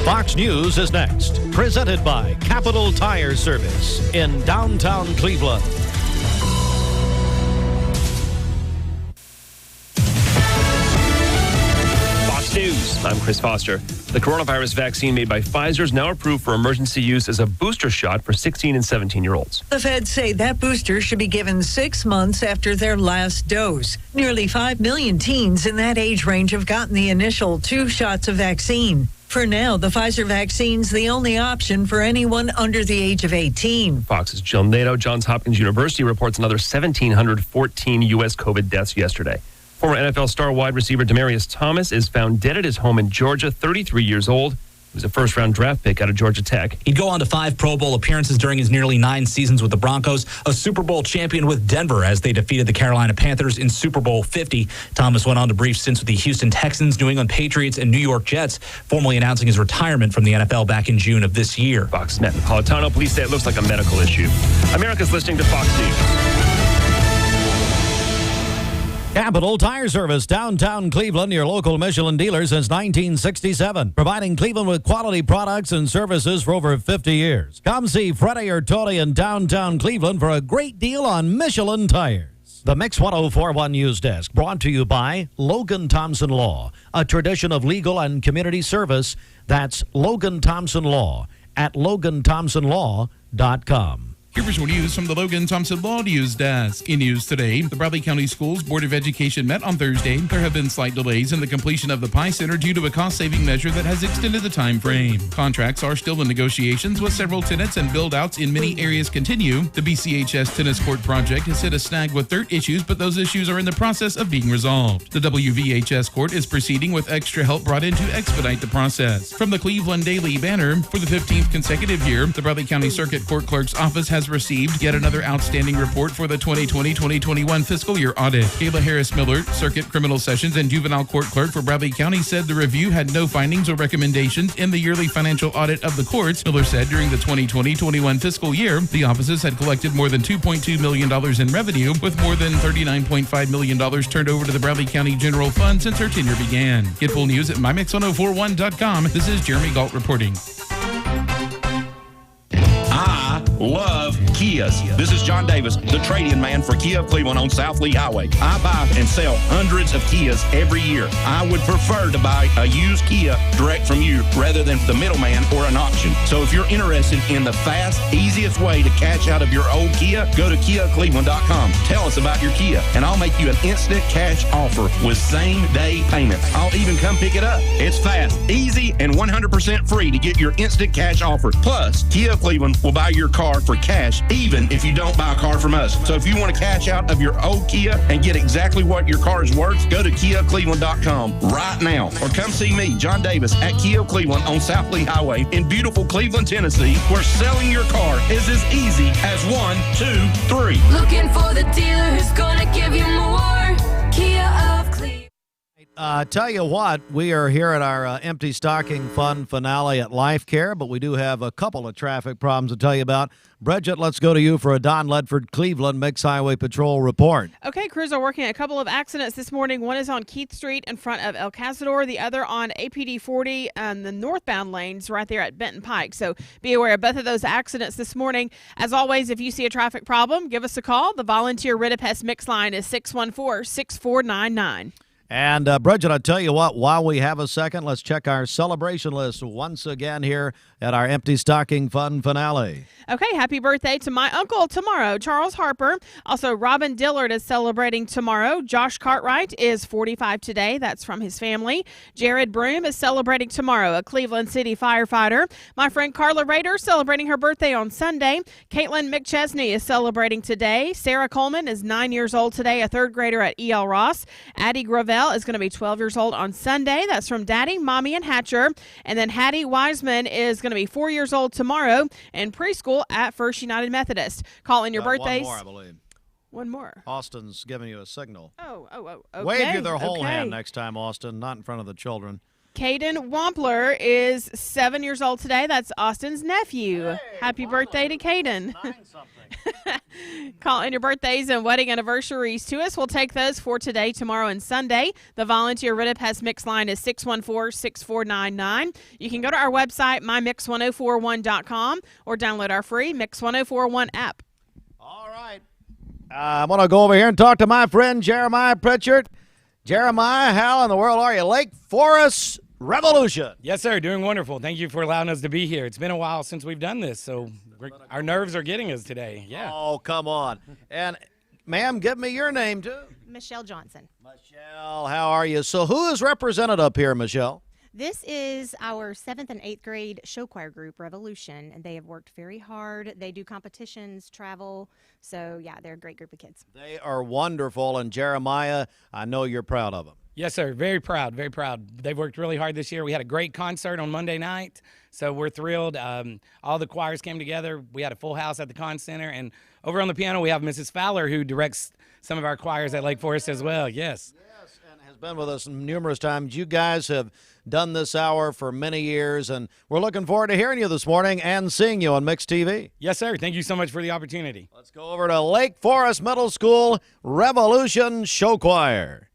Fox News is next, presented by Capital Tire Service in downtown Cleveland. News. I'm Chris Foster. The coronavirus vaccine made by Pfizer is now approved for emergency use as a booster shot for 16 and 17-year-olds. The feds say that booster should be given 6 months after their last dose. Nearly 5 million teens in that age range have gotten the initial 2 shots of vaccine. For now, the Pfizer vaccine's the only option for anyone under the age of 18. Fox's Jill Nato. Johns Hopkins University reports another 1,714 U.S. COVID deaths yesterday. Former NFL star wide receiver Demaryius Thomas is found dead at his home in Georgia, 33 years old. He was a first-round draft pick out of Georgia Tech. He'd go on to 5 Pro Bowl appearances during his nearly 9 seasons with the Broncos, a Super Bowl champion with Denver as they defeated the Carolina Panthers in Super Bowl 50. Thomas went on to brief stints with the Houston Texans, New England Patriots, and New York Jets, formally announcing his retirement from the NFL back in June of this year. Fox's Matt Napolitano. Police say it looks like a medical issue. America's listening to Fox News. Capital Tire Service, downtown Cleveland, your local Michelin dealer since 1967. Providing Cleveland with quality products and services for over 50 years. Come see Freddie or Tony in downtown Cleveland for a great deal on Michelin tires. The Mix 1041 News Desk brought to you by Logan Thompson Law, a tradition of legal and community service. That's Logan Thompson Law at LoganThompsonLaw.com. Here visual news from the Logan Thompson Law News Desk. In news today, the Bradley County Schools Board of Education met on Thursday. There have been slight delays in the completion of the Pie Center due to a cost-saving measure that has extended the time frame. Contracts are still in negotiations with several tenants and build-outs in many areas continue. The BCHS tennis court project has hit a snag with dirt issues, but those issues are in the process of being resolved. The WVHS court is proceeding with extra help brought in to expedite the process. From the Cleveland Daily Banner, for the 15th consecutive year, the Bradley County Circuit Court Clerk's Office has received yet another outstanding report for the 2020-2021 fiscal year audit. Kayla Harris Miller, Circuit Criminal Sessions and Juvenile Court Clerk for Bradley County, said the review had no findings or recommendations in the yearly financial audit of the courts. Miller said during the 2020-21 fiscal year, the offices had collected more than $2.2 million in revenue, with more than $39.5 million turned over to the Bradley County General Fund since her tenure began. Get full news at mymix1041.com. This is Jeremy Galt reporting. I love Kias. This is John Davis, the trade-in man for Kia of Cleveland on South Lee Highway. I buy and sell hundreds of Kias every year. I would prefer to buy a used Kia direct from you rather than the middleman or an auction. So if you're interested in the fast, easiest way to cash out of your old Kia, go to KiaCleveland.com. Tell us about your Kia, and I'll make you an instant cash offer with same-day payments. I'll even come pick it up. It's fast, easy, and 100% free to get your instant cash offer. Plus, Kia of Cleveland will buy your car for cash even if you don't buy a car from us. So if you want to cash out of your old Kia and get exactly what your car is worth, go to KiaCleveland.com right now. Or come see me, John Davis, at Kia of Cleveland on South Lee Highway in beautiful Cleveland, Tennessee, where selling your car is as easy as 1, 2, 3. Looking for the dealer who's gonna give you more. Kia of Cleveland. Tell you what, we are here at our Empty Stocking Fun finale at Life Care, but we do have a couple of traffic problems to tell you about. Bridget, let's go to you for a Don Ledford Cleveland Mix Highway Patrol report. Okay, crews are working a couple of accidents this morning. One is on Keith Street in front of El Cazador, the other on APD 40 and the northbound lanes right there at Benton Pike. So be aware of both of those accidents this morning. As always, if you see a traffic problem, give us a call. The volunteer Ridipest Mix line is 614-6499. And Bridget, I'll tell you what, while we have a second, let's check our celebration list once again here at our Empty Stocking Fun finale. Okay, happy birthday to my uncle tomorrow, Charles Harper. Also, Robin Dillard is celebrating tomorrow. Josh Cartwright is 45 today. That's from his family. Jared Broom is celebrating tomorrow, a Cleveland City firefighter. My friend Carla Rader celebrating her birthday on Sunday. Caitlin McChesney is celebrating today. Sarah Coleman is 9 years old today, a third grader at E.L. Ross. Addie Gravel is going to be 12 years old on Sunday. That's from Daddy, Mommy, and Hatcher. And then Hattie Wiseman is going to be 4 years old tomorrow in preschool at First United Methodist. Call in your birthdays. One more, I believe. One more. Austin's giving you a signal. Okay. Wave you their whole Okay. hand next time, Austin, not in front of the children. Caden Wampler is 7 years old today. That's Austin's nephew. Hey, Happy birthday to Caden. Call in your birthdays and wedding anniversaries to us. We'll take those for today, tomorrow, and Sunday. The volunteer Ridipest Mix line is 614-6499. You can go to our website, mymix1041.com, or download our free Mix 1041 app. All right. I'm going to go over here and talk to my friend Jeremiah Pritchard. Jeremiah, how in the world are you? Lake Forest Revolution. Yes, sir. Doing wonderful. Thank you for allowing us to be here. It's been a while since we've done this, so our nerves are getting us today. Yeah. Oh, come on. And, ma'am, give me your name, too. Michelle Johnson. Michelle, how are you? So who is represented up here, Michelle? This is our 7th and 8th grade show choir group, Revolution, and they have worked very hard. They do competitions, travel, so yeah, they're a great group of kids. They are wonderful, and Jeremiah, I know you're proud of them. Yes, sir. Very proud, very proud. They've worked really hard this year. We had a great concert on Monday night, so we're thrilled. All the choirs came together. We had a full house at the Con Center, and over on the piano we have Mrs. Fowler, who directs some of our choirs at Lake Forest as well. Yes. Has been with us numerous times. You guys have done this hour for many years, and we're looking forward to hearing you this morning and seeing you on Mix TV. Yes, sir. Thank you so much for the opportunity. Let's go over to Lake Forest Middle School Revolution Show Choir.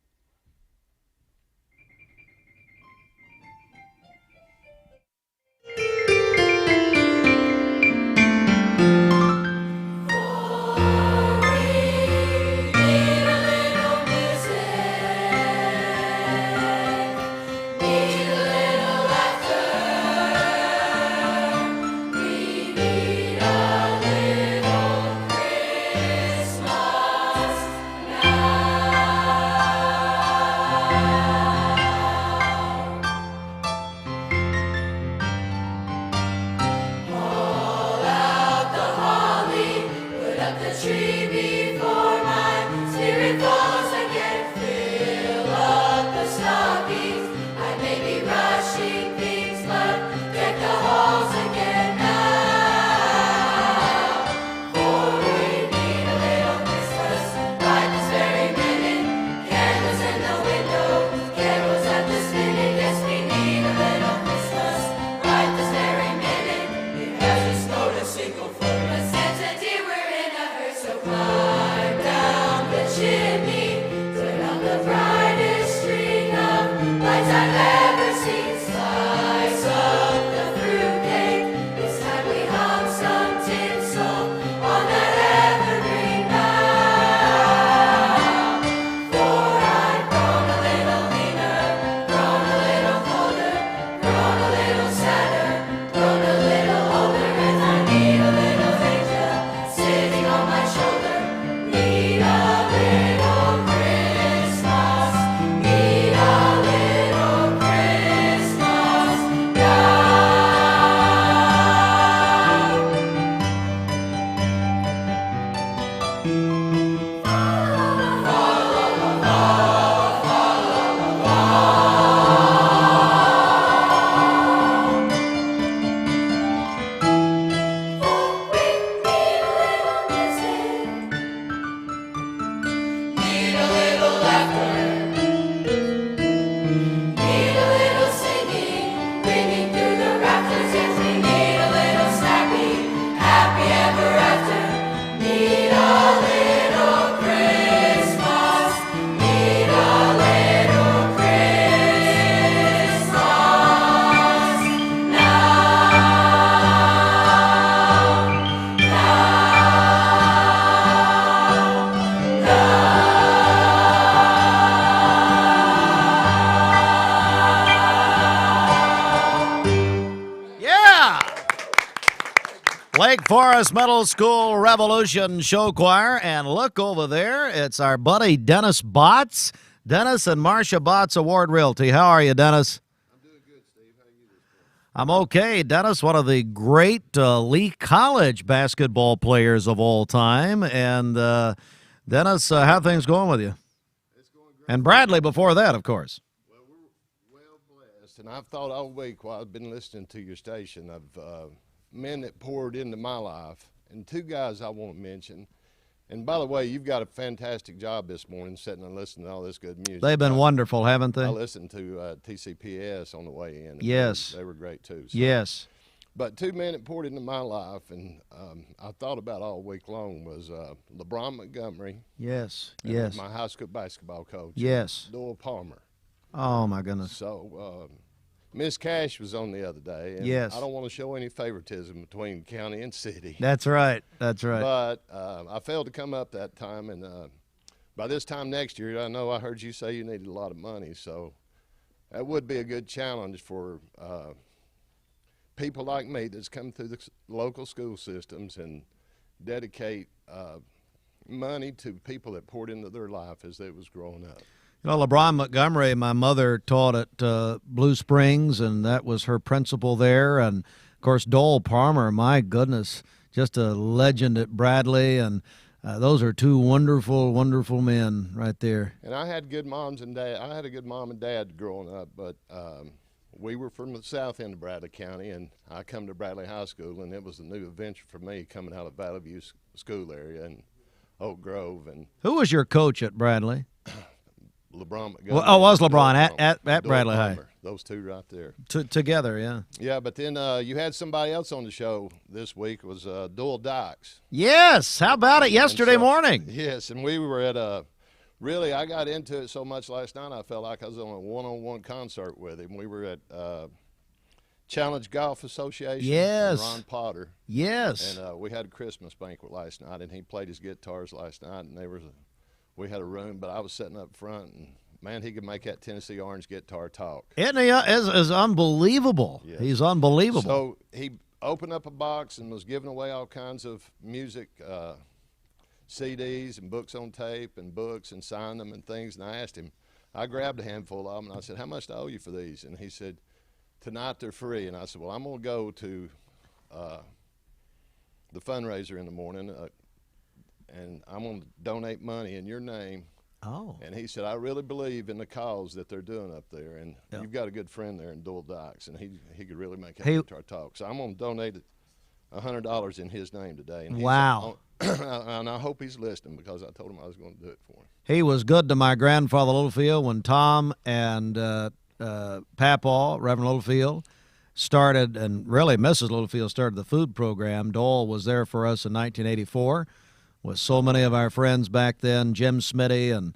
Christmas now. Lake Forest Middle School Revolution Show Choir. And look over there. It's our buddy Dennis Botts. Dennis and Marcia Botts, Award Realty. How are you, Dennis? I'm doing good, Steve. How are you this morning? I'm okay. Dennis, one of the great Lee College basketball players of all time. And Dennis, how are things going with you? It's going great. And Bradley before that, of course. Well, we're well blessed. And I've thought all week while I've been listening to your station of men that poured into my life, and two guys I want to mention. And by the way, you've got a fantastic job this morning sitting and listening to all this good music. They've been wonderful, haven't they? I listened to TCPS on the way in. Yes. They were great too. So. Yes. But two men that poured into my life, and I thought about all week long, was LeBron Montgomery. Yes, and yes. my high school basketball coach. Yes. Doyle Palmer. Oh, my goodness. So Miss Cash was on the other day. And yes. I don't want to show any favoritism between county and city. That's right. That's right. But I failed to come up that time, and by this time next year, I know I heard you say you needed a lot of money, so that would be a good challenge for people like me that's come through the local school systems and dedicate money to people that poured into their life as they was growing up. You know, LeBron Montgomery, my mother taught at Blue Springs, and that was her principal there. And, of course, Doyle Palmer, my goodness, just a legend at Bradley. And those are two wonderful, wonderful men right there. And I had good moms and dad. I had a good mom and dad growing up, but we were from the south end of Bradley County, and I come to Bradley High School, and it was a new adventure for me coming out of Valley View School area and Oak Grove. And who was your coach at Bradley? LeBron Montgomery. Well, oh, was LeBron at Bradley High? Those two right there. Together, yeah. Yeah, but then you had somebody else on the show this week. It was Doyle Dykes. Yes, how about it yesterday morning? Yes, and we were at really, I got into it so much last night I felt like I was on a one-on-one concert with him. We were at Challenge Golf Association. Yes. Ron Potter. Yes. And we had a Christmas banquet last night, and he played his guitars last night, and we had a room, but I was sitting up front, and man, he could make that Tennessee Orange guitar talk. Isn't he is unbelievable? Yes. He's unbelievable. So he opened up a box and was giving away all kinds of music, CDs and books on tape and books, and signed them and things. And I asked him, I grabbed a handful of them, and I said, how much do I owe you for these? And he said, tonight they're free. And I said, well, I'm going to go to the fundraiser in the morning, and I'm going to donate money in your name. Oh. And he said, I really believe in the cause that they're doing up there. And you've got a good friend there in Doyle Dykes, and he could really make that guitar talk. So I'm going to donate $100 in his name today. And wow. And I hope he's listening, because I told him I was going to do it for him. He was good to my grandfather Littlefield when Tom and Papaw, Reverend Littlefield, started, and really Mrs. Littlefield started the food program. Doyle was there for us in 1984. With so many of our friends back then, Jim Smitty and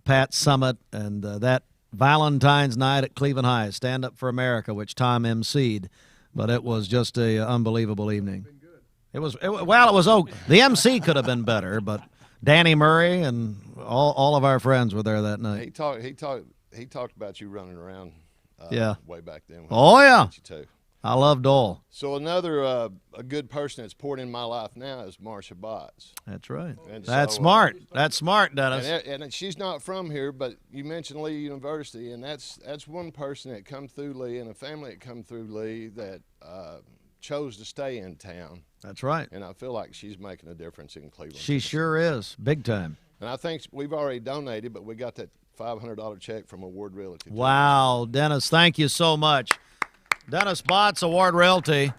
Pat Summit, and that Valentine's night at Cleveland High, Stand Up for America, which Tom emceed. But it was just an unbelievable evening. It was the MC could have been better, but Danny Murray and all of our friends were there that night. He talked about you running around. Way back then. Oh yeah. I love Doyle. So another a good person that's poured in my life now is Marcia Botts. That's right. And that's so, smart. That's smart, Dennis. And she's not from here, but you mentioned Lee University, and that's one person that come through Lee, and a family that come through Lee that chose to stay in town. That's right. And I feel like she's making a difference in Cleveland. She sure is, big time. And I think we've already donated, but we got that $500 check from Award Realty. Wow, Dennis, thank you so much. Dennis Botts, Award Realty.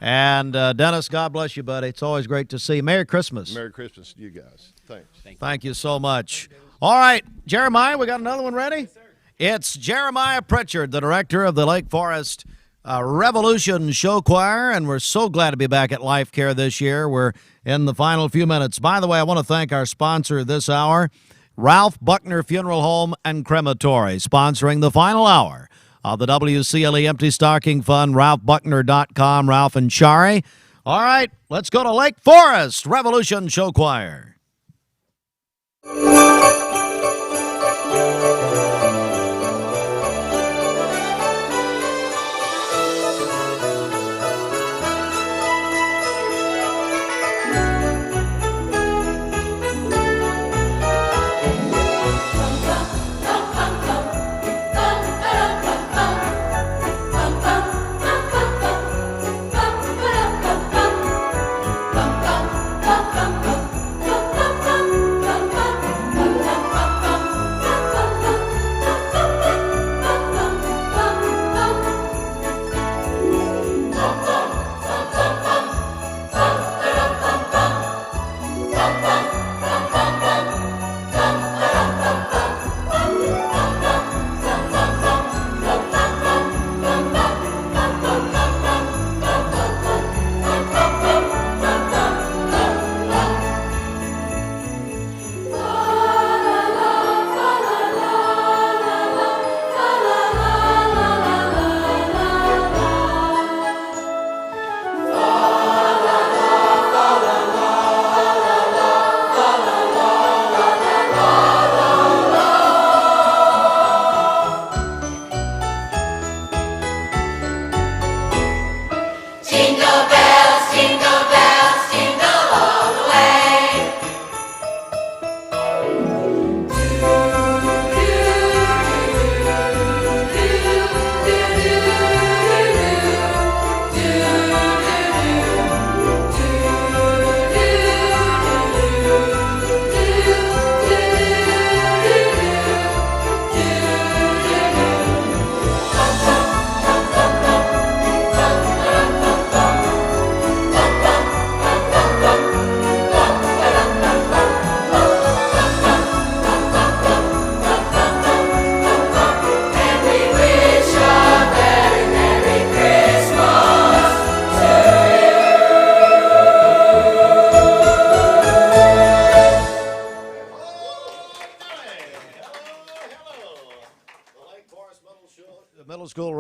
And Dennis, God bless you, buddy. It's always great to see you. Merry Christmas. Merry Christmas to you guys. Thanks. Thank you so much. All right, Jeremiah, we got another one ready? Yes, sir. It's Jeremiah Pritchard, the director of the Lake Forest Revolution Show Choir, and we're so glad to be back at Life Care this year. We're in the final few minutes. By the way, I want to thank our sponsor this hour, Ralph Buckner Funeral Home and Crematory, sponsoring the final hour of the WCLE Empty Stocking Fund, RalphBuckner.com, Ralph and Shari. All right, let's go to Lake Forest Revolution Show Choir.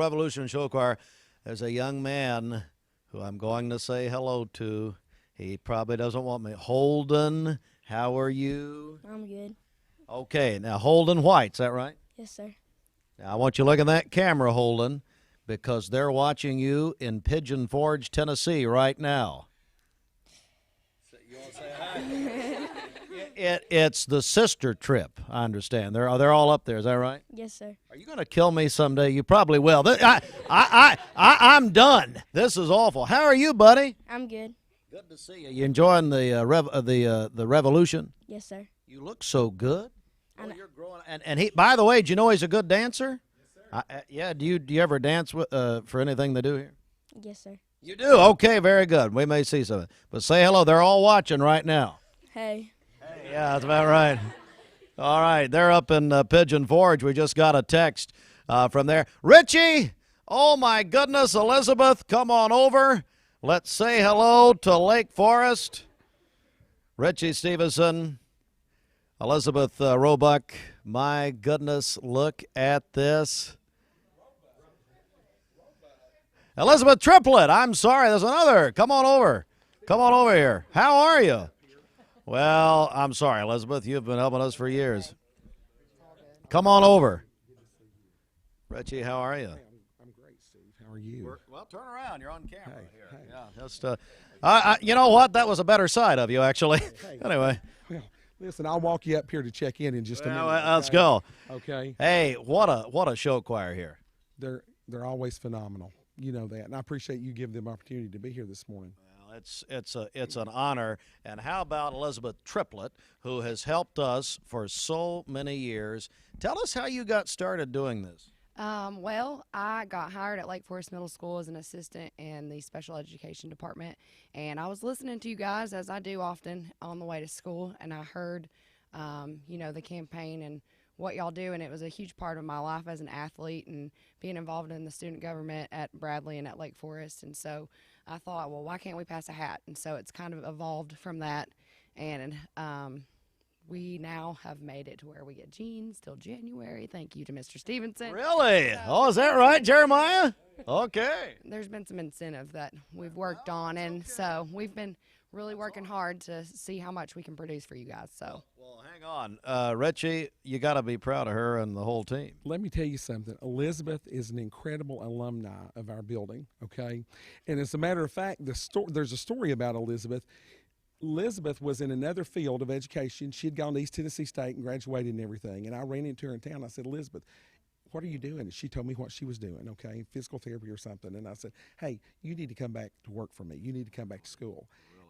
Revolution Show Choir. There's a young man who I'm going to say hello to. He probably doesn't want me. Holden, how are you? I'm good. Okay, now Holden White, is that right? Yes, sir. Now I want you to look at that camera, Holden, because they're watching you in Pigeon Forge, Tennessee right now. It's the sister trip, I understand. They're all up there, is that right? Yes, sir. Are you going to kill me someday? You probably will. I'm done. This is awful. How are you, buddy? I'm good. Good to see you. You enjoying the revolution? Yes, sir. You look so good. Oh, you're growing. And he, by the way, do you know he's a good dancer? Yes, sir. Yeah. Do you ever dance for anything they do here? Yes, sir. You do. Okay, very good. We may see something, but say hello. They're all watching right now. Hey. Yeah, that's about right. All right, they're up in Pigeon Forge. We just got a text from there. Richie, oh my goodness, Elizabeth, come on over. Let's say hello to Lake Forest. Richie Stevenson, Elizabeth Roebuck. My goodness, look at this. Elizabeth Triplett, I'm sorry, there's another. Come on over. Come on over here. How are you? Well, I'm sorry, Elizabeth. You've been helping us for years. Come on over. Richie, how are you? I'm great, Steve. How are you? Well, turn around. You're on camera here. Yeah, just, you know what? That was a better side of you, actually. Anyway. Well, listen, I'll walk you up here to check in just a minute. Let's go. Okay. Hey, what a show choir here. They're always phenomenal. You know that, and I appreciate you giving them opportunity to be here this morning. It's an honor. And how about Elizabeth Triplett, who has helped us for so many years? Tell us how you got started doing this. Well, I got hired at Lake Forest Middle School as an assistant in the special education department, and I was listening to you guys, as I do often, on the way to school, and I heard, the campaign and what y'all do, and it was a huge part of my life as an athlete and being involved in the student government at Bradley and at Lake Forest. And so I thought, well, why can't we pass a hat? And so it's kind of evolved from that, and we now have made it to where we get jeans till January. Thank you to Mr. Stevenson. Really? Is that right, Jeremiah? Okay. There's been some incentive that we've worked on, and so we've been really working hard to see how much we can produce for you guys. So. Well, hang on. Richie, you got to be proud of her and the whole team. Let me tell you something. Elizabeth is an incredible alumni of our building, okay? And as a matter of fact, there's a story about Elizabeth. Elizabeth was in another field of education. She had gone to East Tennessee State and graduated and everything. And I ran into her in town. I said, Elizabeth, what are you doing? And she told me what she was doing, okay, physical therapy or something. And I said, hey, you need to come back to work for me. You need to come back to school.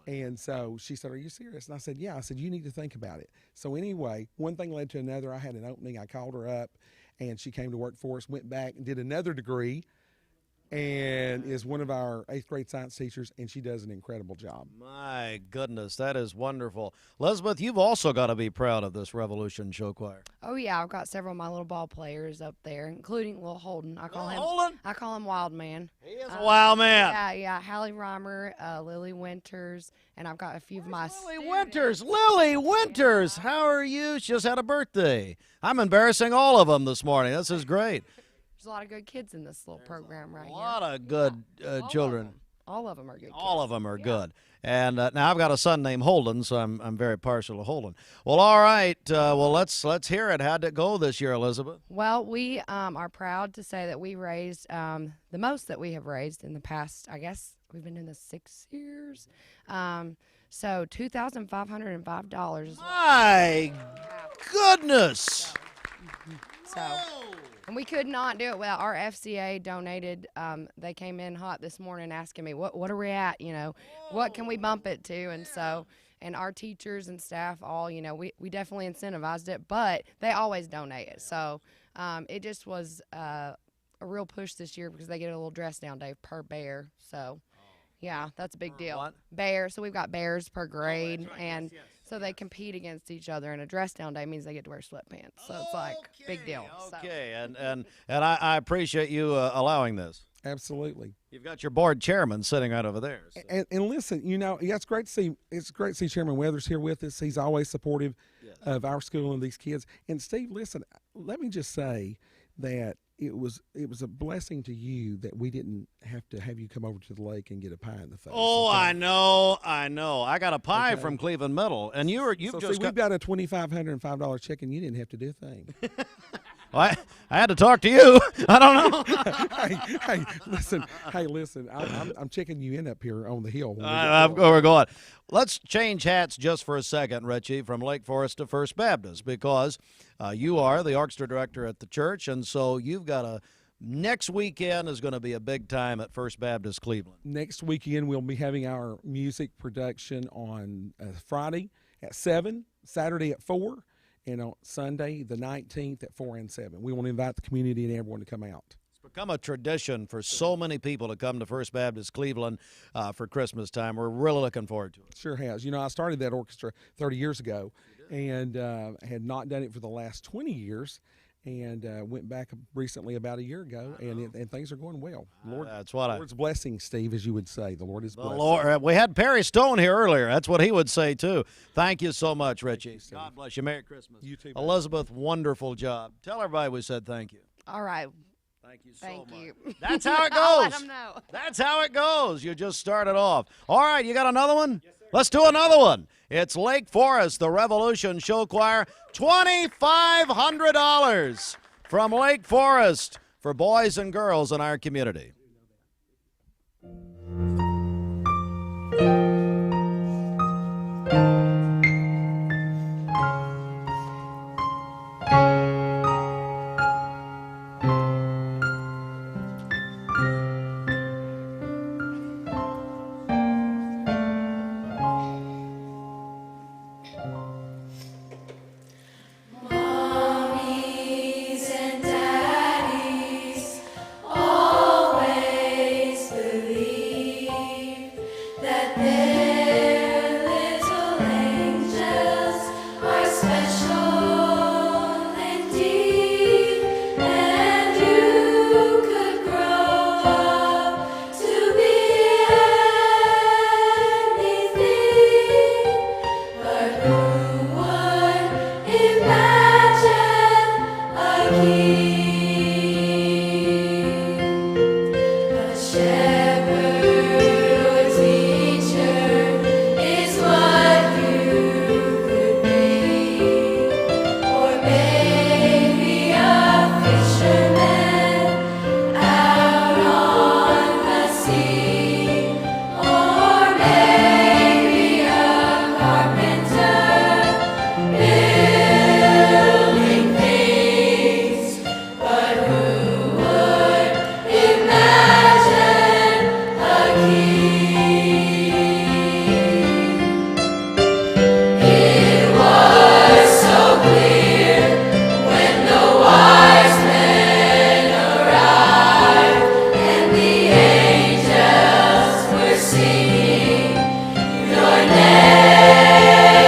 And so she said, are you serious? And I said, yeah. I said, you need to think about it. So anyway, one thing led to another. I had an opening. I called her up, and she came to work for us, went back and did another degree, and is one of our 8th grade science teachers, and she does an incredible job. My goodness, that is wonderful. Elizabeth, you've also got to be proud of this Revolution Show Choir. Oh yeah, I've got several of my little ball players up there, including Lil Holden. I call him Wild Man. He is a wild man. Yeah. Hallie Reimer, Lily Winters, and I've got a few of my Lily Winters, how are you? She just had a birthday. I'm embarrassing all of them this morning. This is great. There's a lot of good kids in this little program right here. A lot of good children. All of them are good kids. All of them are good. And now I've got a son named Holden, so I'm very partial to Holden. Well, all right. Well, let's hear it. How'd it go this year, Elizabeth? Well, we are proud to say that we raised the most that we have raised in the past, I guess, we've been doing this 6 years. So $2,505. My goodness. And we could not do it without our FCA donated. They came in hot this morning asking me, what are we at? What can we bump it to? And so, and our teachers and staff all, we definitely incentivized it, but they always donate it. So it just was a real push this year because they get a little dress down day per bear. So, yeah, that's a big deal. What? Bear. So we've got bears per grade, and so they compete against each other. And a dress down day means they get to wear sweatpants. So it's like big deal. Okay, and I appreciate you allowing this. Absolutely. You've got your board chairman sitting right over there. So. And listen, it's great to see Chairman Weathers here with us. He's always supportive of our school and these kids. And Steve, listen, let me just say that it was a blessing to you that we didn't have to have you come over to the lake and get a pie in the face. Oh, okay? I know. I got a pie Okay. from Cleveland Middle, and you've So just see, we've got a $2,505 check, and you didn't have to do a thing. I had to talk to you. I don't know. hey, listen. Hey, listen. I'm checking you in up here on the hill. We're going. Let's change hats just for a second, Richie, from Lake Forest to First Baptist, because you are the orchestra director at the church, and so you've got next weekend is going to be a big time at First Baptist Cleveland. Next weekend, we'll be having our music production on Friday at 7, Saturday at 4, and on Sunday, the 19th at 4 and 7. We want to invite the community and everyone to come out. It's become a tradition for so many people to come to First Baptist Cleveland for Christmas time. We're really looking forward to it. Sure has. You know, I started that orchestra 30 years ago and had not done it for the last 20 years. And went back recently about a year ago, and things are going well. Lord's blessing, Steve, as you would say. The Lord is blessing. Lord, we had Perry Stone here earlier. That's what he would say, too. Thank you so much, Richie. God bless you. Merry Christmas. You too. Elizabeth, wonderful job. Tell everybody we said thank you. All right. Thank you so Thank much. you. That's how it goes. I'll let 'em know. That's how it goes. You just started off. All right, you got another one? Yes, sir. Let's do another one. It's Lake Forest, the Revolution Show Choir, $2,500 from Lake Forest for boys and girls in our community. Mommies and daddies always believe that their little angels are special indeed, and you could grow up to be anything, but who would imagine a king? A shepherd or teacher is what you could be, or maybe a fisherman out on the sea, or maybe a carpenter building things. But who would imagine a king? It was so clear when the wise men arrived and the angels were singing your name,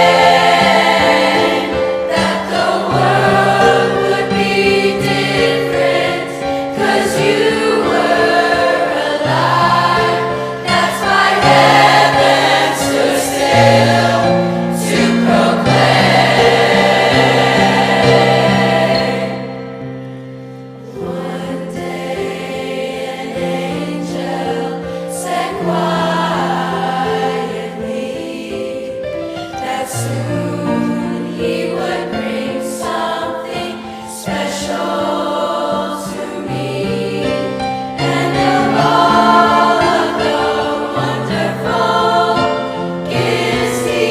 that the world would be different 'cause you were alive. That's why heaven stood still to proclaim. One day an angel said quietly that soon he would bring something special to me, and of all of the wonderful gifts he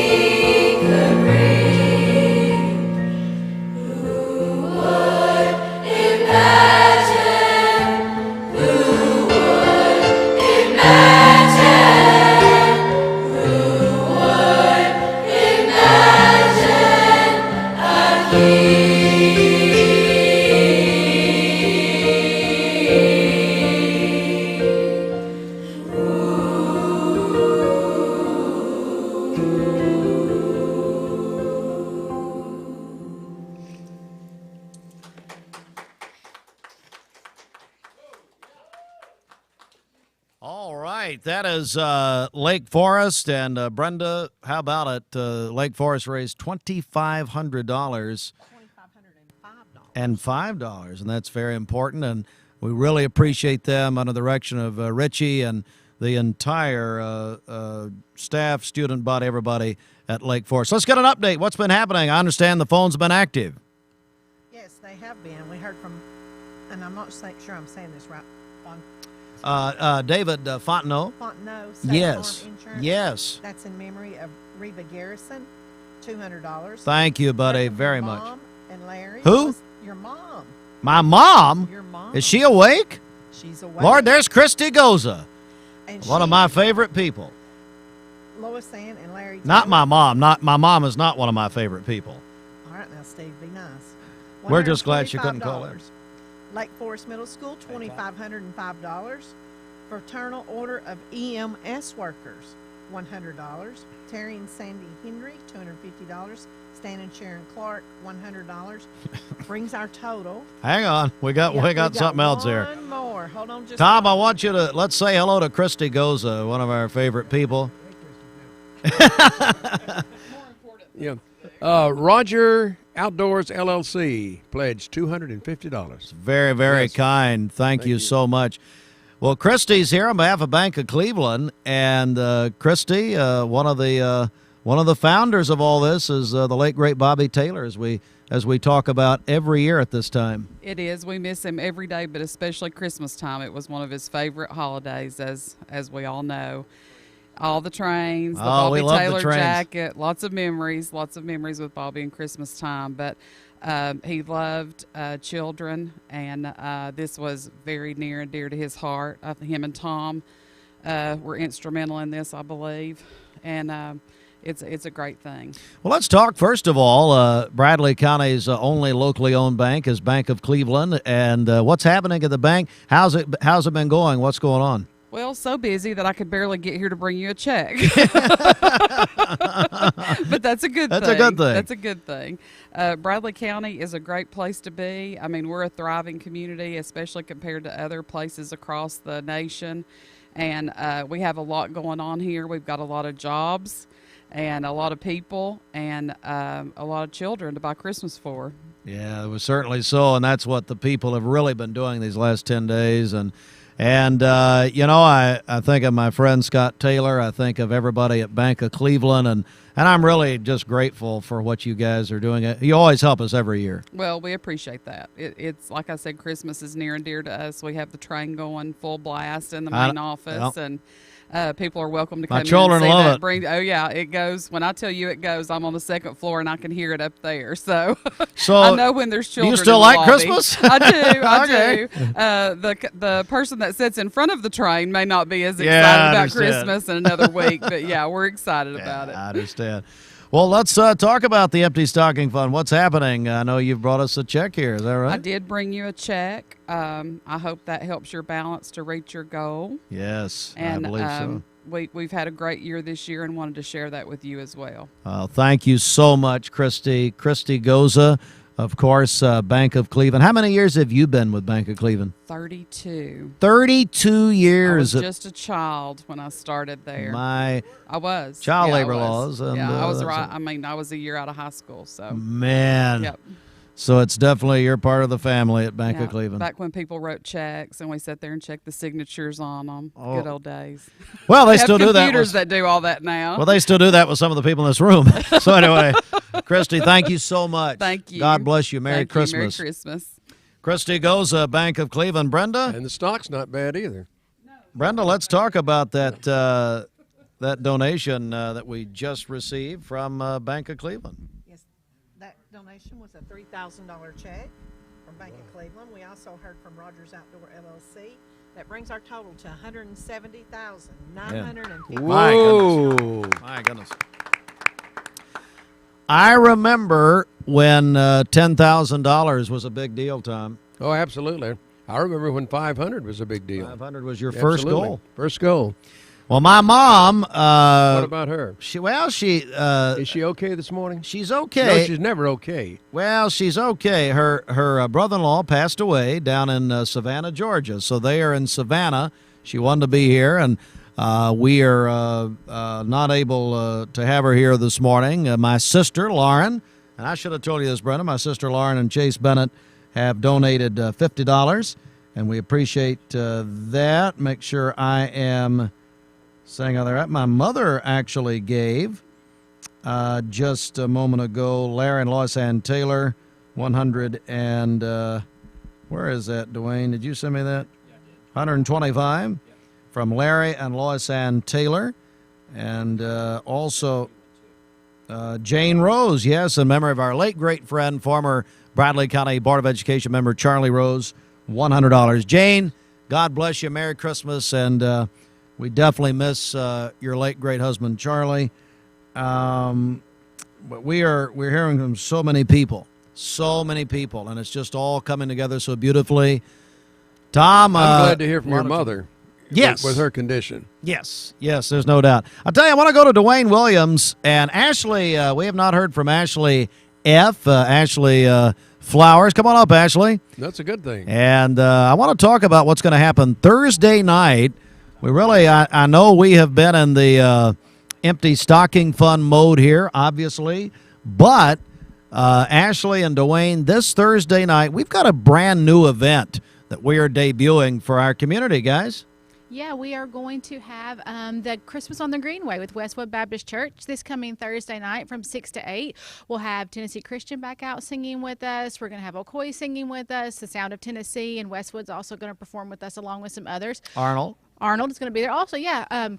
could bring, who would imagine? Who would imagine? Who would imagine a All right, that is Lake Forest. And Brenda, how about it? Lake Forest raised $2,500. And $5, and that's very important. And we really appreciate them under the direction of Richie and the entire staff, student body, everybody at Lake Forest. Let's get an update. What's been happening? I understand the phones have been active. Yes, they have been. We heard from, and I'm not sure I'm saying this right. David Fontenot. Fontenot, State Yes. Farm Insurance. Yes. That's in memory of Reva Garrison, $200. Thank you, buddy, Heard from very your much. Mom and Larry. Who? Your mom. My mom? Your mom. Is she awake? She's awake. Lord, there's Christy Goza, And one of my favorite people. Lois Ann and Larry. Not Taylor. my mom. Not my mom is not one of my favorite people. All right, now, Steve, be nice. We're just glad she couldn't call in. $125. Lake Forest Middle School, $2,505. Fraternal Order of EMS Workers, $100. Terry and Sandy Henry, $250. Stan and Sharon Clark, $100. Brings our total. Hang on, we got something else here. One more. Hold on, just Tom, I want you to let's say hello to Christy Goza, one of our favorite people. Yeah. Roger Outdoors LLC pledged $250. Very, very kind. Thank you so much. Well, Christy's here on behalf of Bank of Cleveland, and Christy, one of the founders of all this is the late great Bobby Taylor, as we talk about every year at this time. It is. We miss him every day, but especially Christmas time. It was one of his favorite holidays, as we all know. All the trains, the Bobby Taylor jacket, lots of memories with Bobby and Christmas time. But he loved children, and this was very near and dear to his heart. Him and Tom were instrumental in this, I believe, and it's a great thing. Well, let's talk first of all. Bradley County's only locally owned bank is Bank of Cleveland, and what's happening at the bank? How's it been going? What's going on? Well, so busy that I could barely get here to bring you a check. But that's a good thing. That's a good thing. That's a good thing. Bradley County is a great place to be. I mean, we're a thriving community, especially compared to other places across the nation. And we have a lot going on here. We've got a lot of jobs and a lot of people and a lot of children to buy Christmas for. Yeah, it was certainly so, and that's what the people have really been doing these last 10 days. And I think of my friend Scott Taylor. I think of everybody at Bank of Cleveland, and I'm really just grateful for what you guys are doing. You always help us every year. Well, we appreciate that. It's like I said, Christmas is near and dear to us. We have the train going full blast in the main office, and people are welcome to come in and see children love that. it. Oh, yeah, it goes. When I tell you it goes, I'm on the second floor, and I can hear it up there. So, So, I know when there's do children you still in the like lobby. Christmas? I do. I Okay. do. The person that sits in front of the train may not be as Yeah, excited I about understand. Christmas in another week, but yeah, we're excited about it. I understand. Well, let's talk about the Empty Stocking Fund. What's happening? I know you've brought us a check here. Is that right? I did bring you a check. I hope that helps your balance to reach your goal. Yes, And I believe so. we've had a great year this year and wanted to share that with you as well. Thank you so much, Christy. Christy Goza, of course, Bank of Cleveland. How many years have you been with Bank of Cleveland? 32. 32 I years. was just a child when I started there. I was. child Yeah, I labor was. laws. And, Yeah, I was that's right. I mean, I was a year out of high school, so. Man. Yep. So it's definitely you're part of the family at Bank Yeah, of Cleveland. Back when people wrote checks and we sat there and checked the signatures on them. Oh. Good old days. Well, they We have still do that computers with- that do all that now. Well, they still do that with some of the people in this room. So anyway, Christy, thank you so much. Thank you. God bless you. Merry Thank you. Christmas. Merry Christmas. Christy Goza, Bank of Cleveland. Brenda? And the stock's not bad either. Brenda, let's talk about that that donation that we just received from Bank of Cleveland. Yes, that donation was a $3,000 check from Bank of Cleveland. We also heard from Rogers Outdoor LLC. That brings our total to $170,950. My goodness. My goodness. I remember when $10,000 was a big deal, Tom. Oh, absolutely. I remember when 500 was a big deal. 500 was your first Absolutely. goal. First goal. Well, my mom. What about her? She. Is she okay this morning? She's okay. No, she's never okay. Well, she's okay. Her brother-in-law passed away down in Savannah, Georgia. So they are in Savannah. She wanted to be here, and we are not able to have her here this morning. My sister, Lauren, and I should have told you this, Brenda, my sister, Lauren, and Chase Bennett have donated $50, and we appreciate that. Make sure I am saying all that. My mother actually gave just a moment ago, Larry and Lois Ann Taylor, 100 and where is that, Dwayne? Did you send me that? Yeah, I did. 125 from Larry and Lois Ann Taylor, and also Jane Rose, yes, in memory of our late great friend, former Bradley County Board of Education member Charlie Rose, $100. Jane, God bless you. Merry Christmas, and we definitely miss your late great husband Charlie. But we're hearing from so many people, and it's just all coming together so beautifully. Tom, I'm glad to hear from your mother. Yes, with her condition. Yes, there's no doubt. I'll tell you, I want to go to Dwayne Williams and Ashley. We have not heard from Ashley Ashley Flowers. Come on up, Ashley. That's a good thing. And I want to talk about what's going to happen Thursday night. We really, I know we have been in the empty stocking fund mode here, obviously, but Ashley and Dwayne, this Thursday night, we've got a brand new event that we are debuting for our community, guys. Yeah, we are going to have the Christmas on the Greenway with Westwood Baptist Church this coming Thursday night from 6 to 8. We'll have Tennessee Christian back out singing with us. We're going to have Ocoee singing with us, The Sound of Tennessee, and Westwood's also going to perform with us along with some others. Arnold is going to be there. Also,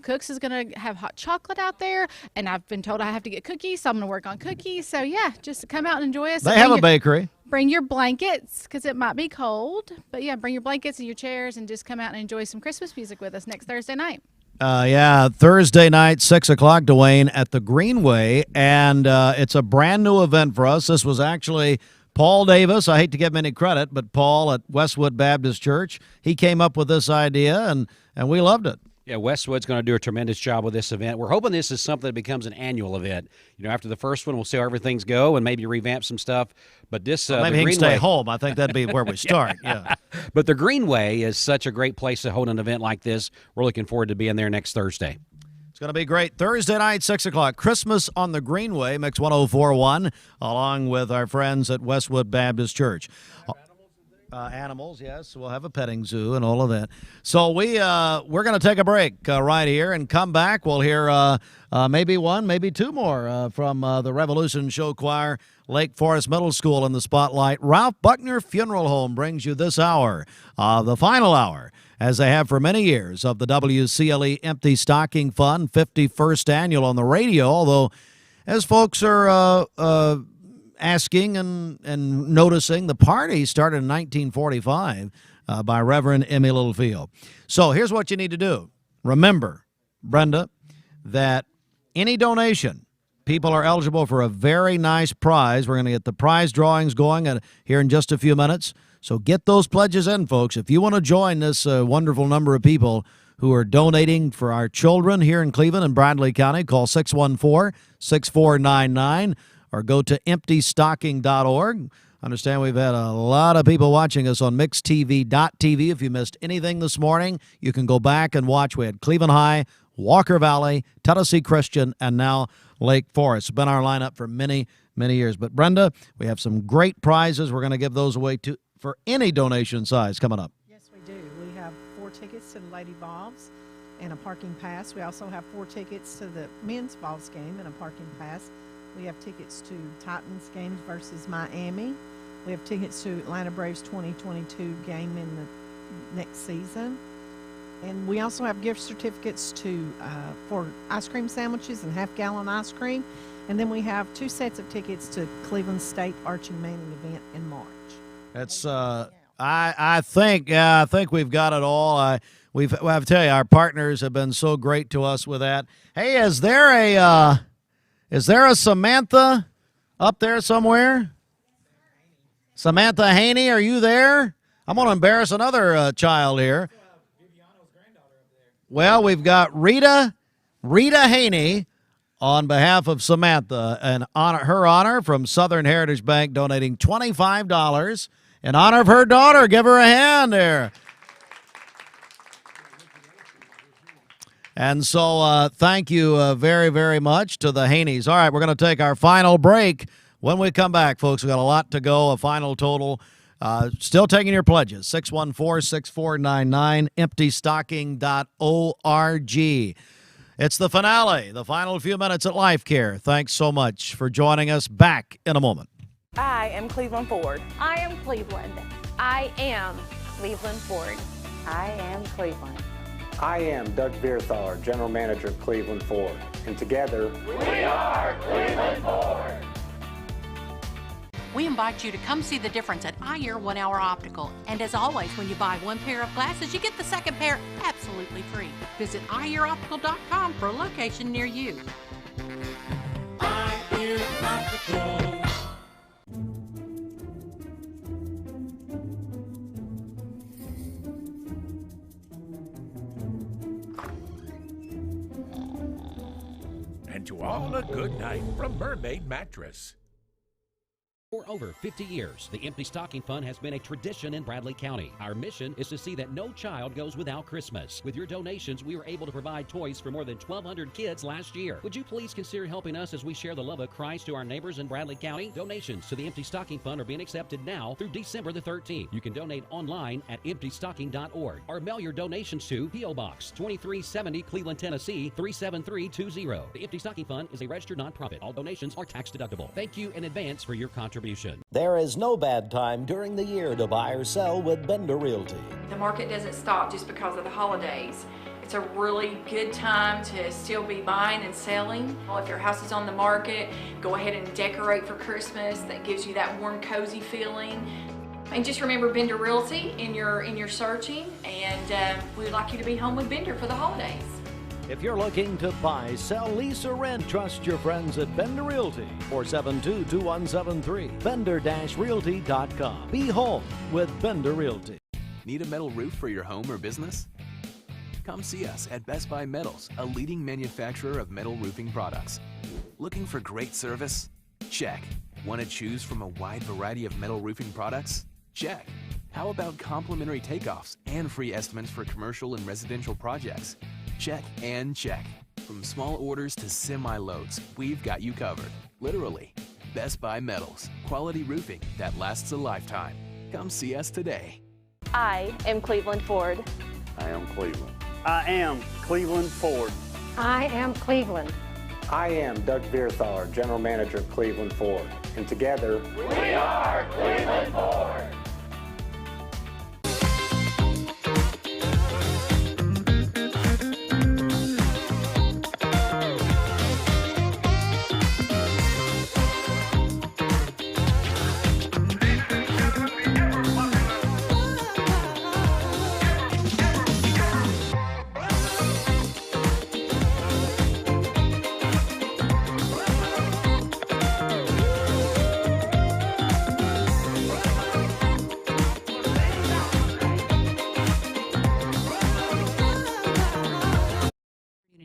Cooks is going to have hot chocolate out there, and I've been told I have to get cookies, so I'm going to work on cookies. So, just come out and enjoy us. They have a bakery. Bring your blankets because it might be cold. But, bring your blankets and your chairs and just come out and enjoy some Christmas music with us next Thursday night. Thursday night, 6 o'clock, Dwayne, at the Greenway, and it's a brand new event for us. This was actually Paul Davis. I hate to give him any credit, but Paul at Westwood Baptist Church, he came up with this idea, and we loved it. Yeah, Westwood's going to do a tremendous job with this event. We're hoping this is something that becomes an annual event. After the first one, we'll see how everything's go and maybe revamp some stuff. But this, maybe he can stay home. I think that'd be where we start. Yeah. But the Greenway is such a great place to hold an event like this. We're looking forward to being there next Thursday. It's going to be great. Thursday night, 6 o'clock, Christmas on the Greenway, Mix 104.1, along with our friends at Westwood Baptist Church. Animals, yes. We'll have a petting zoo and all of that. So we're going to take a break right here and come back. We'll hear maybe one, maybe two more from the Revolution Show Choir, Lake Forest Middle School in the spotlight. Ralph Buckner Funeral Home brings you this hour, the final hour, as they have for many years, of the WCLE Empty Stocking Fund 51st Annual on the radio, although as folks are asking and noticing, the party started in 1945 by Reverend Emmy Littlefield. So here's what you need to do. Remember, Brenda, that any donation, people are eligible for a very nice prize. We're going to get the prize drawings going here in just a few minutes. So get those pledges in, folks. If you want to join this wonderful number of people who are donating for our children here in Cleveland and Bradley County, call 614-6499. or go to emptystocking.org. Understand we've had a lot of people watching us on mixtv.tv. If you missed anything this morning, you can go back and watch. We had Cleveland High, Walker Valley, Tennessee Christian, and now Lake Forest. It's been our lineup for many, many years. But, Brenda, we have some great prizes. We're going to give those away for any donation size coming up. Yes, we do. We have 4 tickets to the Lady Vols and a parking pass. We also have 4 tickets to the men's Vols game and a parking pass. We have tickets to Titans games versus Miami. We have tickets to Atlanta Braves 2022 game in the next season. And we also have gift certificates for ice cream sandwiches and half-gallon ice cream. And then we have 2 sets of tickets to Cleveland State Arching Manning event in March. That's I think we've got it all. I have to tell you, our partners have been so great to us with that. Hey, is there a Samantha up there somewhere? Samantha Haney, are you there? I'm going to embarrass another child here. Well, we've got Rita Haney on behalf of Samantha, and her honor from Southern Heritage Bank donating $25 in honor of her daughter. Give her a hand there. And so thank you very, very much to the Haneys. All right, we're going to take our final break. When we come back, folks, we've got a lot to go, a final total Still taking your pledges. 614-6499, emptystocking.org. It's the finale, the final few minutes at Life Care. Thanks so much for joining us. Back in a moment. I am Cleveland Ford. I am Cleveland. I am Cleveland Ford. I am Cleveland. I am Doug Beerthaler, General Manager of Cleveland Ford. And together, we are Cleveland Ford. We invite you to come see the difference at iEar 1 Hour Optical. And as always, when you buy one pair of glasses, you get the second pair absolutely free. Visit iEarOptical.com for a location near you. iEar Optical. And to all a good night from Mermaid Mattress. For over 50 years, the Empty Stocking Fund has been a tradition in Bradley County. Our mission is to see that no child goes without Christmas. With your donations, we were able to provide toys for more than 1,200 kids last year. Would you please consider helping us as we share the love of Christ to our neighbors in Bradley County? Donations to the Empty Stocking Fund are being accepted now through December the 13th. You can donate online at emptystocking.org or mail your donations to P.O. Box 2370, Cleveland, Tennessee 37320. The Empty Stocking Fund is a registered nonprofit. All donations are tax deductible. Thank you in advance for your contribution. There is no bad time during the year to buy or sell with Bender Realty. The market doesn't stop just because of the holidays. It's a really good time to still be buying and selling. Well, if your house is on the market, go ahead and decorate for Christmas. That gives you that warm, cozy feeling. And just remember Bender Realty in your searching, and we'd like you to be home with Bender for the holidays. If you're looking to buy, sell, lease, or rent, trust your friends at Bender Realty. 472-2173. Bender-Realty.com. Be home with Bender Realty. Need a metal roof for your home or business? Come see us at Best Buy Metals, a leading manufacturer of metal roofing products. Looking for great service? Check. Want to choose from a wide variety of metal roofing products? Check. How about complimentary takeoffs and free estimates for commercial and residential projects? Check and check. From small orders to semi-loads, we've got you covered. Literally. Best Buy Metals. Quality roofing that lasts a lifetime. Come see us today. I am Cleveland Ford. I am Cleveland. I am Cleveland Ford. I am Cleveland. I am Doug Beerthaler, General Manager of Cleveland Ford. And together, we are Cleveland Ford.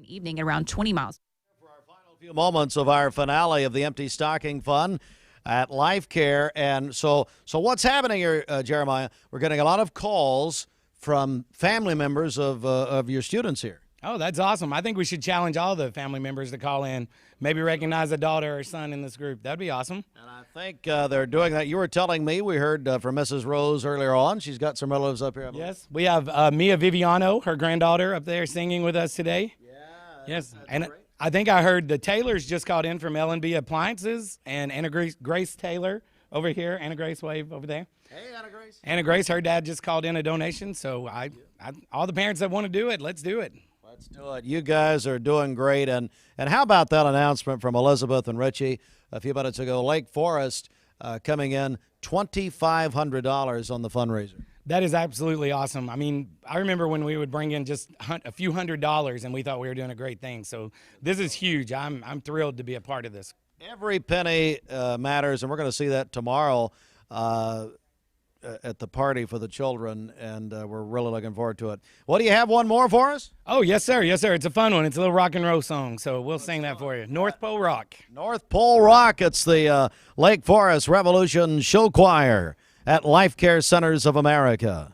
Evening at around 20 miles. A few moments of our finale of the Empty Stocking Fund at Life Care. And so what's happening here, Jeremiah? We're getting a lot of calls from family members of your students here. Oh, that's awesome. I think we should challenge all the family members to call in, maybe recognize a daughter or son in this group. That'd be awesome. And I think they're doing that. You were telling me, we heard from Mrs. Rose earlier on. She's got some relatives up here. Yes, we have Mia Viviano, her granddaughter, up there singing with us today. Yes, and great. I think I heard the Taylors just called in from L&B Appliances, and Anna Grace Taylor over here. Anna Grace, wave over there. Hey, Anna Grace. Anna Grace, her dad just called in a donation, so I all the parents that want to do it, let's do it. Let's do it. You guys are doing great, and how about that announcement from Elizabeth and Richie a few minutes ago? Lake Forest coming in $2,500 on the fundraiser. That is absolutely awesome. I mean, I remember when we would bring in just a few $100s and we thought we were doing a great thing. So this is huge. I'm thrilled to be a part of this. Every penny matters, and we're going to see that tomorrow at the party for the children, and we're really looking forward to it. What, do you have one more for us? Oh, yes, sir. Yes, sir. It's a fun one. It's a little rock and roll song, so we'll sing that for you. North Pole Rock. North Pole Rock. It's the Lake Forest Revolution Show Choir at Life Care Centers of America.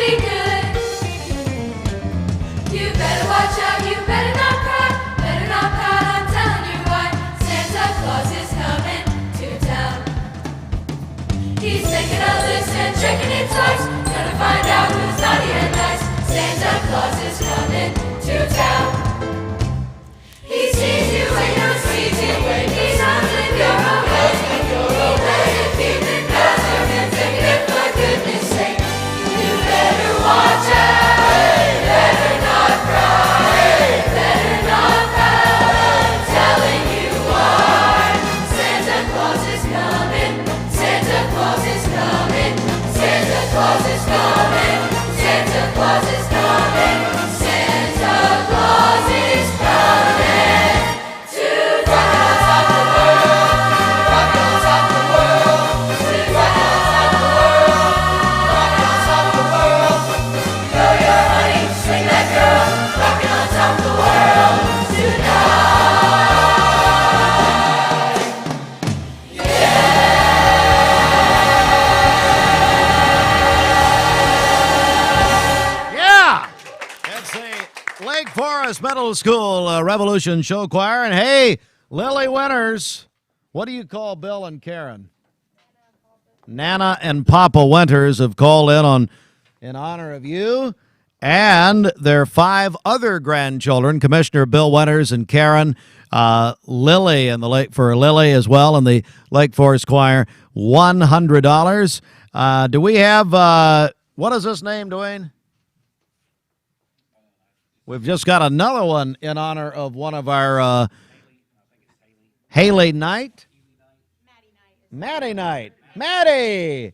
be good. You better watch out, you better not cry, better not pout, I'm telling you why. Santa Claus is coming to town. He's taking a list and checking it twice, gonna find out who's naughty and nice. Santa Claus is coming to town. He sees you when you're sleeping, when he's humbling your own way. He doesn't even know you're thinking, for goodness sake. You better watch out, better not cry, better not pout, I'm telling you why. Santa Claus is coming, Santa Claus is coming, Santa Claus is coming, Santa Claus is coming, Santa Claus is coming to town. Rock on top the world, rock on top the world, rock on top the world. Throw your honey, swing that girl, rocking on top the world tonight. Yeah! It's the Lake Forest Middle School Revolution Show Choir. And hey, Lily Winters, what do you call Bill and Karen? Nana and Papa Winters have called in honor of you and their 5 other grandchildren, Commissioner Bill Winters and Karen, Lily and the Lake for Lily as well, and the Lake Forest Choir, $100. Do we have what is this name, Dwayne? We've just got another one in honor of one of our Haley Knight. Maddie Knight. Maddie,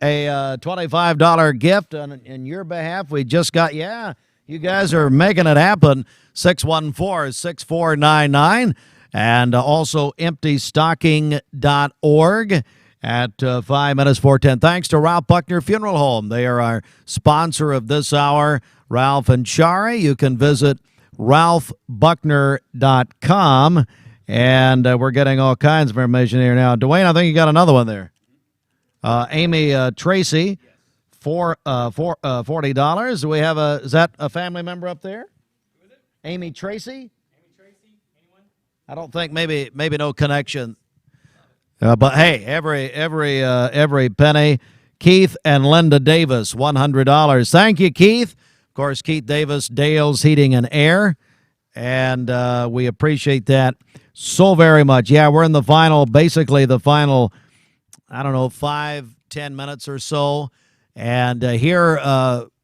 a $25 gift in your behalf. We just got, you guys are making it happen. 614-6499 and also emptystocking.org at 5 minutes before 10. Thanks to Ralph Buckner Funeral Home. They are our sponsor of this hour, Ralph and Shari. You can visit ralphbuckner.com. And we're getting all kinds of information here now. Dwayne, I think you got another one there. Amy Tracy, $40. Do we have is that a family member up there? Who is it? Amy Tracy? Amy Tracy? Anyone? I don't think, maybe no connection. But hey, every penny. Keith and Linda Davis, $100. Thank you, Keith. Of course, Keith Davis, Dale's Heating and Air. And we appreciate that so very much. Yeah, we're in basically the final, 5-10 minutes or so. And here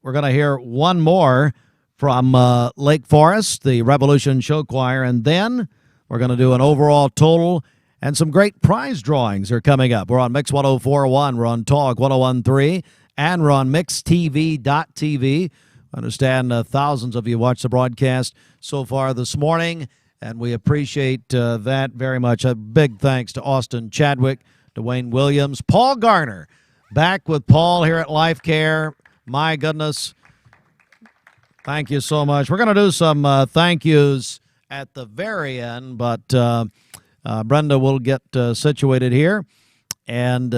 we're going to hear one more from Lake Forest, the Revolution Show Choir. And then we're going to do an overall total, and some great prize drawings are coming up. We're on Mix 104.1, we're on Talk 101.3, and we're on MixTV.tv. I understand thousands of you watch the broadcast so far this morning, and we appreciate that very much. A big thanks to Austin Chadwick, Dwayne Williams, Paul Garner. Back with Paul here at Life Care. My goodness. Thank you so much. We're going to do some thank yous at the very end, but Brenda will get situated here and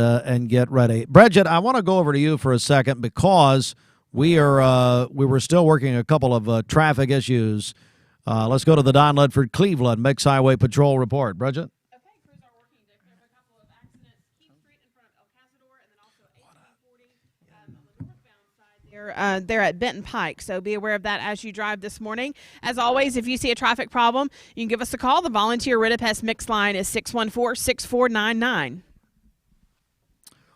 get ready. Bridget, I want to go over to you for a second because we were still working a couple of traffic issues. Let's go to the Don Ledford Cleveland Mix Highway Patrol report. Bridget? They're at Benton Pike, so be aware of that as you drive this morning. As always, if you see a traffic problem, you can give us a call. The volunteer Ridipest Mix line is 614-6499.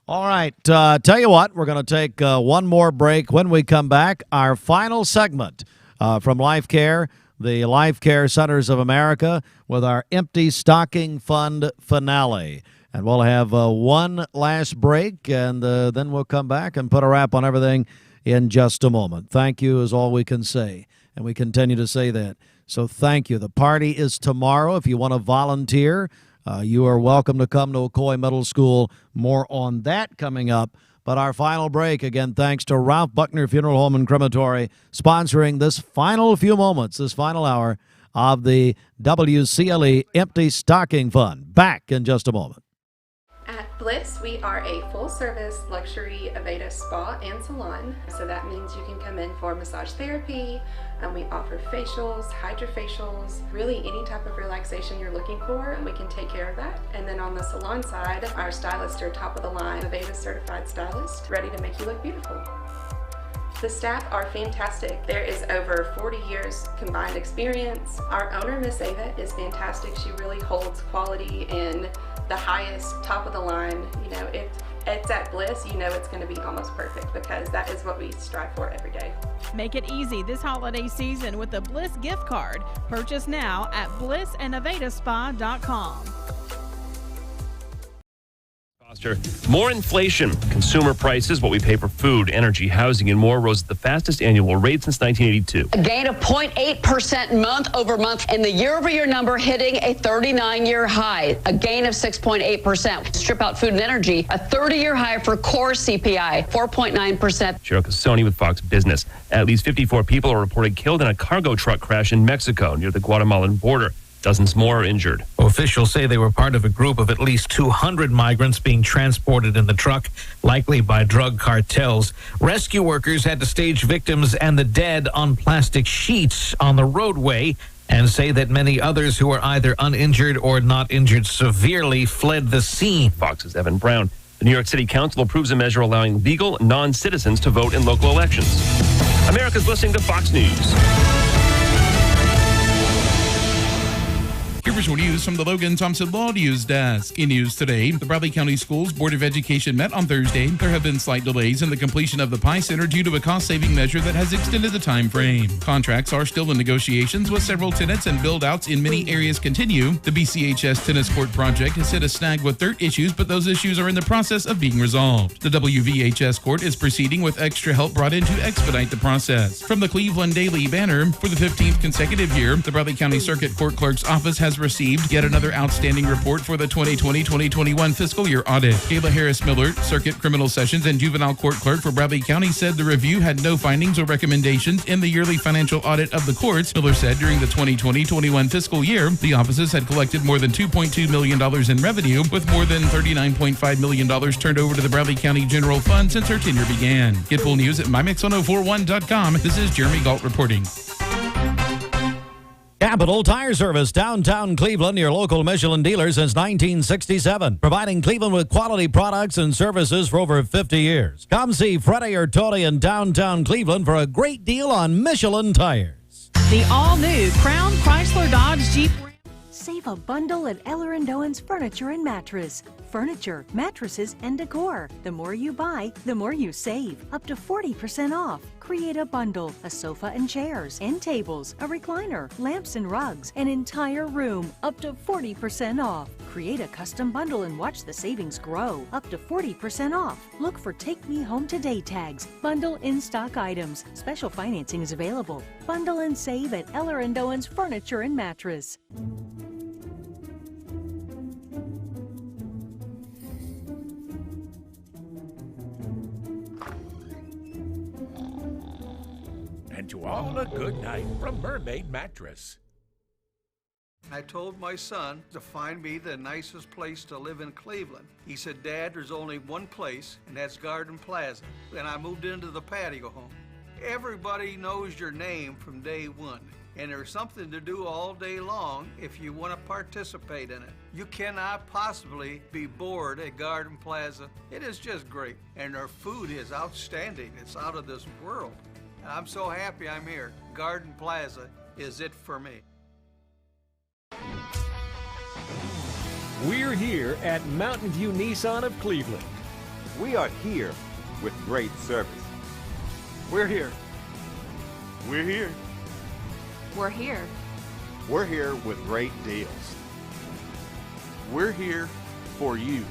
All right, tell you what, we're going to take one more break. When we come back, our final segment from Life Care, the Life Care Centers of America, with our Empty Stocking Fund finale. And we'll have one last break, and then we'll come back and put a wrap on everything in just a moment. Thank you is all we can say, and we continue to say that. So thank you. The party is tomorrow. If you want to volunteer, you are welcome to come to Ocoee Middle School. More on that coming up. But our final break, again, thanks to Ralph Buckner Funeral Home and Crematory, sponsoring this final few moments, this final hour of the WCLE Empty Stocking Fund. Back in just a moment. At Bliss, we are a full-service luxury Aveda spa and salon. So that means you can come in for massage therapy, and we offer facials, hydrofacials, really any type of relaxation you're looking for, and we can take care of that. And then on the salon side, our stylists are top of the line, Aveda certified stylist, ready to make you look beautiful. The staff are fantastic. There is over 40 years combined experience. Our owner, Miss Ava, is fantastic. She really holds quality in the highest, top of the line. You know, if it's at Bliss, you know it's going to be almost perfect because that is what we strive for every day. Make it easy this holiday season with a Bliss gift card. Purchase now at blissandavedaspa.com. More inflation. Consumer prices, what we pay for food, energy, housing, and more rose at the fastest annual rate since 1982. A gain of 0.8% month over month, and the year-over-year number hitting a 39-year high. A gain of 6.8%. Strip out food and energy, a 30-year high for core CPI, 4.9%. Cheryl Casoni with Fox Business. At least 54 people are reported killed in a cargo truck crash in Mexico near the Guatemalan border. Dozens more are injured. Officials say they were part of a group of at least 200 migrants being transported in the truck, likely by drug cartels. Rescue workers had to stage victims and the dead on plastic sheets on the roadway and say that many others who were either uninjured or not injured severely fled the scene. Fox's Evan Brown. The New York City Council approves a measure allowing legal non-citizens to vote in local elections. America's listening to Fox News. Here visual news from the Logan Thompson Law News Desk. In news today, the Bradley County Schools Board of Education met on Thursday. There have been slight delays in the completion of the Pi Center due to a cost-saving measure that has extended the time frame. Contracts are still in negotiations with several tenants, and build-outs in many areas continue. The BCHS tennis court project has hit a snag with dirt issues, but those issues are in the process of being resolved. The WVHS court is proceeding with extra help brought in to expedite the process. From the Cleveland Daily Banner, for the 15th consecutive year, the Bradley County Circuit Court Clerk's Office has received yet another outstanding report for the 2020-2021 fiscal year audit. Kayla Harris-Miller, Circuit Criminal Sessions and Juvenile Court Clerk for Bradley County, said the review had no findings or recommendations in the yearly financial audit of the courts. Miller said during the 2020-21 fiscal year, the offices had collected more than $2.2 million in revenue, with more than $39.5 million turned over to the Bradley County General Fund since her tenure began. Get full news at MyMix1041.com. This is Jeremy Galt reporting. Capital Tire Service, downtown Cleveland, your local Michelin dealer since 1967. Providing Cleveland with quality products and services for over 50 years. Come see Freddie or Tony in downtown Cleveland for a great deal on Michelin tires. The all-new Crown Chrysler Dodge Jeep. Save a bundle at Eller & Owen's Furniture and Mattress. Furniture, mattresses, and decor. The more you buy, the more you save. Up to 40% off. Create a bundle, a sofa and chairs, end tables, a recliner, lamps and rugs, an entire room. Up to 40% off. Create a custom bundle and watch the savings grow. Up to 40% off. Look for Take Me Home Today tags. Bundle in-stock items. Special financing is available. Bundle and save at Eller & Owen's Furniture and Mattress. And to all a good night from Mermaid Mattress. I told my son to find me the nicest place to live in Cleveland. He said, Dad, there's only one place, and that's Garden Plaza. And I moved into the patio home. Everybody knows your name from day one, and there's something to do all day long if you want to participate in it. You cannot possibly be bored at Garden Plaza. It is just great, and their food is outstanding. It's out of this world. And I'm so happy I'm here. Garden Plaza is it for me. We're here at Mountain View Nissan of Cleveland. We are here with great service. We're here. We're here. We're here. We're here with great deals. We're here for you.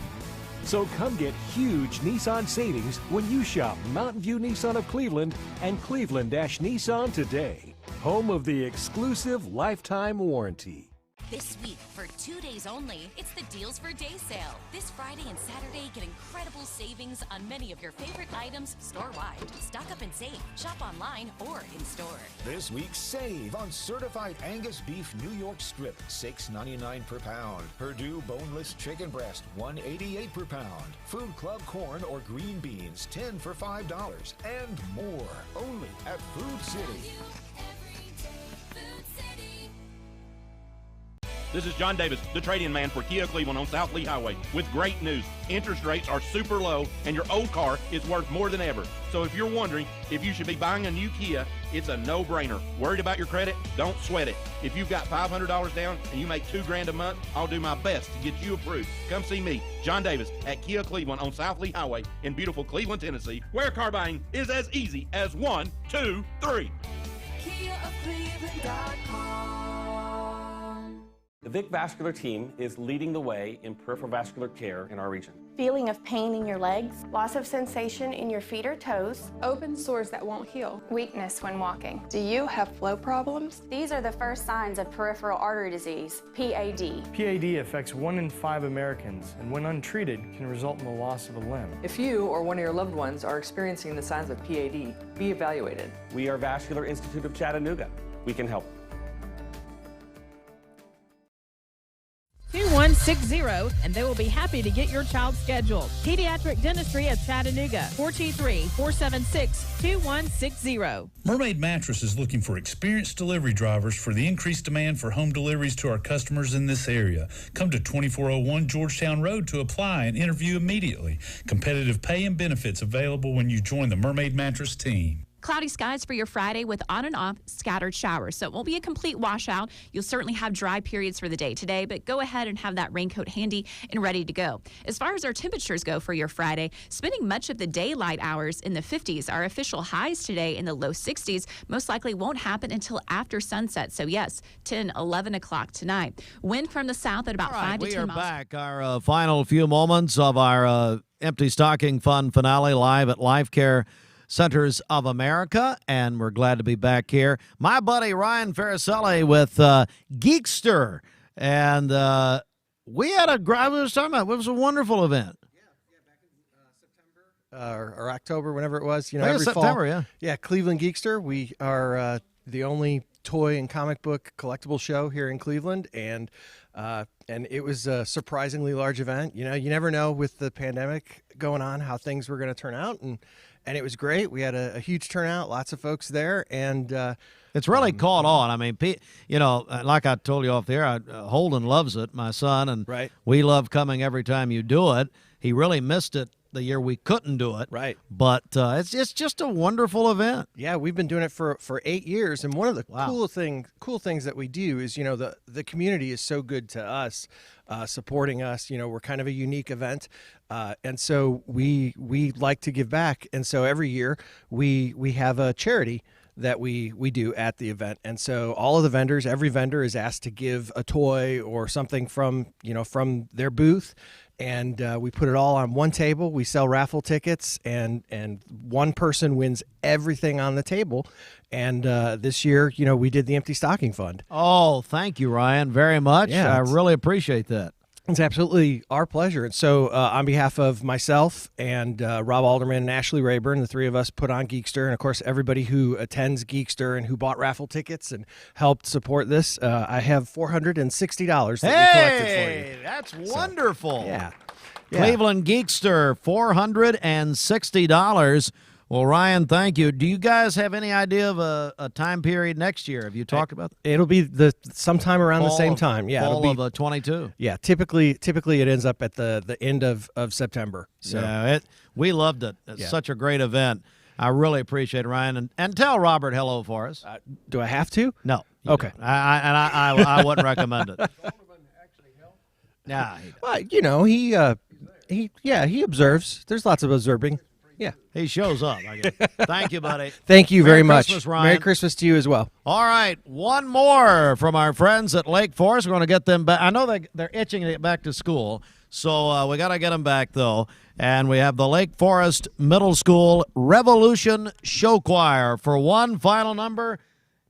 So come get huge Nissan savings when you shop Mountain View Nissan of Cleveland and Cleveland-Nissan today. Home of the exclusive lifetime warranty. This week, for 2 days only, it's the Deals for Day sale. This Friday and Saturday, get incredible savings on many of your favorite items store-wide. Stock up and save. Shop online or in-store. This week, save on certified Angus beef New York strip, $6.99 per pound. Purdue boneless chicken breast, $1.88 per pound. Food Club corn or green beans, 10 for $5. And more, only at Food City. This is John Davis, the trade-in man for Kia Cleveland on South Lee Highway, with great news. Interest rates are super low, and your old car is worth more than ever. So if you're wondering if you should be buying a new Kia, it's a no-brainer. Worried about your credit? Don't sweat it. If you've got $500 down and you make $2,000 a month, I'll do my best to get you approved. Come see me, John Davis, at Kia Cleveland on South Lee Highway in beautiful Cleveland, Tennessee, where car buying is as easy as 1, 2, 3. KiaofCleveland.com. The Vic Vascular team is leading the way in peripheral vascular care in our region. Feeling of pain in your legs, loss of sensation in your feet or toes, open sores that won't heal, weakness when walking. Do you have flow problems? These are the first signs of peripheral artery disease, PAD. PAD affects 1 in 5 Americans, and when untreated, can result in the loss of a limb. If you or one of your loved ones are experiencing the signs of PAD, be evaluated. We are Vascular Institute of Chattanooga. We can help. 2160, and they will be happy to get your child scheduled. Pediatric Dentistry of Chattanooga, 423-476-2160. Mermaid Mattress is looking for experienced delivery drivers for the increased demand for home deliveries to our customers in this area. Come to 2401 Georgetown Road to apply and interview immediately. Competitive pay and benefits available when you join the Mermaid Mattress team. Cloudy skies for your Friday with on and off scattered showers. So it won't be a complete washout. You'll certainly have dry periods for the day today, but go ahead and have that raincoat handy and ready to go. As far as our temperatures go for your Friday, spending much of the daylight hours in the 50s. Our official highs today in the low 60s most likely won't happen until after sunset. So yes, 10, 11 o'clock tonight. Wind from the south at about 5 to 10 miles. We are back. Our final few moments of our Empty Stocking Fun finale live at Life Care Centers of America, and we're glad to be back here. My buddy Ryan Faricelli with Geekster, and we had I was talking about, it was a wonderful event. Or October, whenever it was, every September, fall. Yeah, Cleveland Geekster. We are the only toy and comic book collectible show here in Cleveland, and it was a surprisingly large event. You never know with the pandemic going on how things were going to turn out, and it was great. We had a huge turnout, lots of folks there, and it's really caught on. I mean, like I told you off the air, Holden loves it, my son, and we love coming every time you do it. He really missed it the year we couldn't do it. Right. But it's just a wonderful event. Yeah, we've been doing it for 8 years, and one of the cool things that we do is, the community is so good to us, supporting us. We're kind of a unique event, and so we like to give back. And so every year we have a charity that we do at the event. And so all of the vendors, every vendor is asked to give a toy or something from their booth. And we put it all on one table. We sell raffle tickets, and one person wins everything on the table. And this year, we did the Empty Stocking Fund. Oh, thank you, Ryan, very much. Yeah, I really appreciate that. It's absolutely our pleasure. And so on behalf of myself and Rob Alderman and Ashley Rayburn, the three of us put on Geekster. And, of course, everybody who attends Geekster and who bought raffle tickets and helped support this, I have $460 that we collected for you. That's wonderful. Yeah. Cleveland Geekster, $460. Well, Ryan, thank you. Do you guys have any idea of a time period next year? Have you talked about that? It'll be sometime around the same time. Yeah, fall it'll be of 22. Yeah, typically it ends up at the end of September. So yeah, we loved it. It's such a great event. I really appreciate it, Ryan. And tell Robert hello for us. Do I have to? No. Okay. I wouldn't recommend it. Nah. Well, he observes. There's lots of observing. Yeah. He shows up, I guess. Thank you, buddy. Thank you very much. Merry Christmas, Ryan. Merry Christmas to you as well. All right, one more from our friends at Lake Forest. We're going to get them back. I know they're itching to get back to school, so we got to get them back, though. And we have the Lake Forest Middle School Revolution Show Choir for one final number.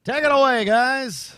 Take it away, guys.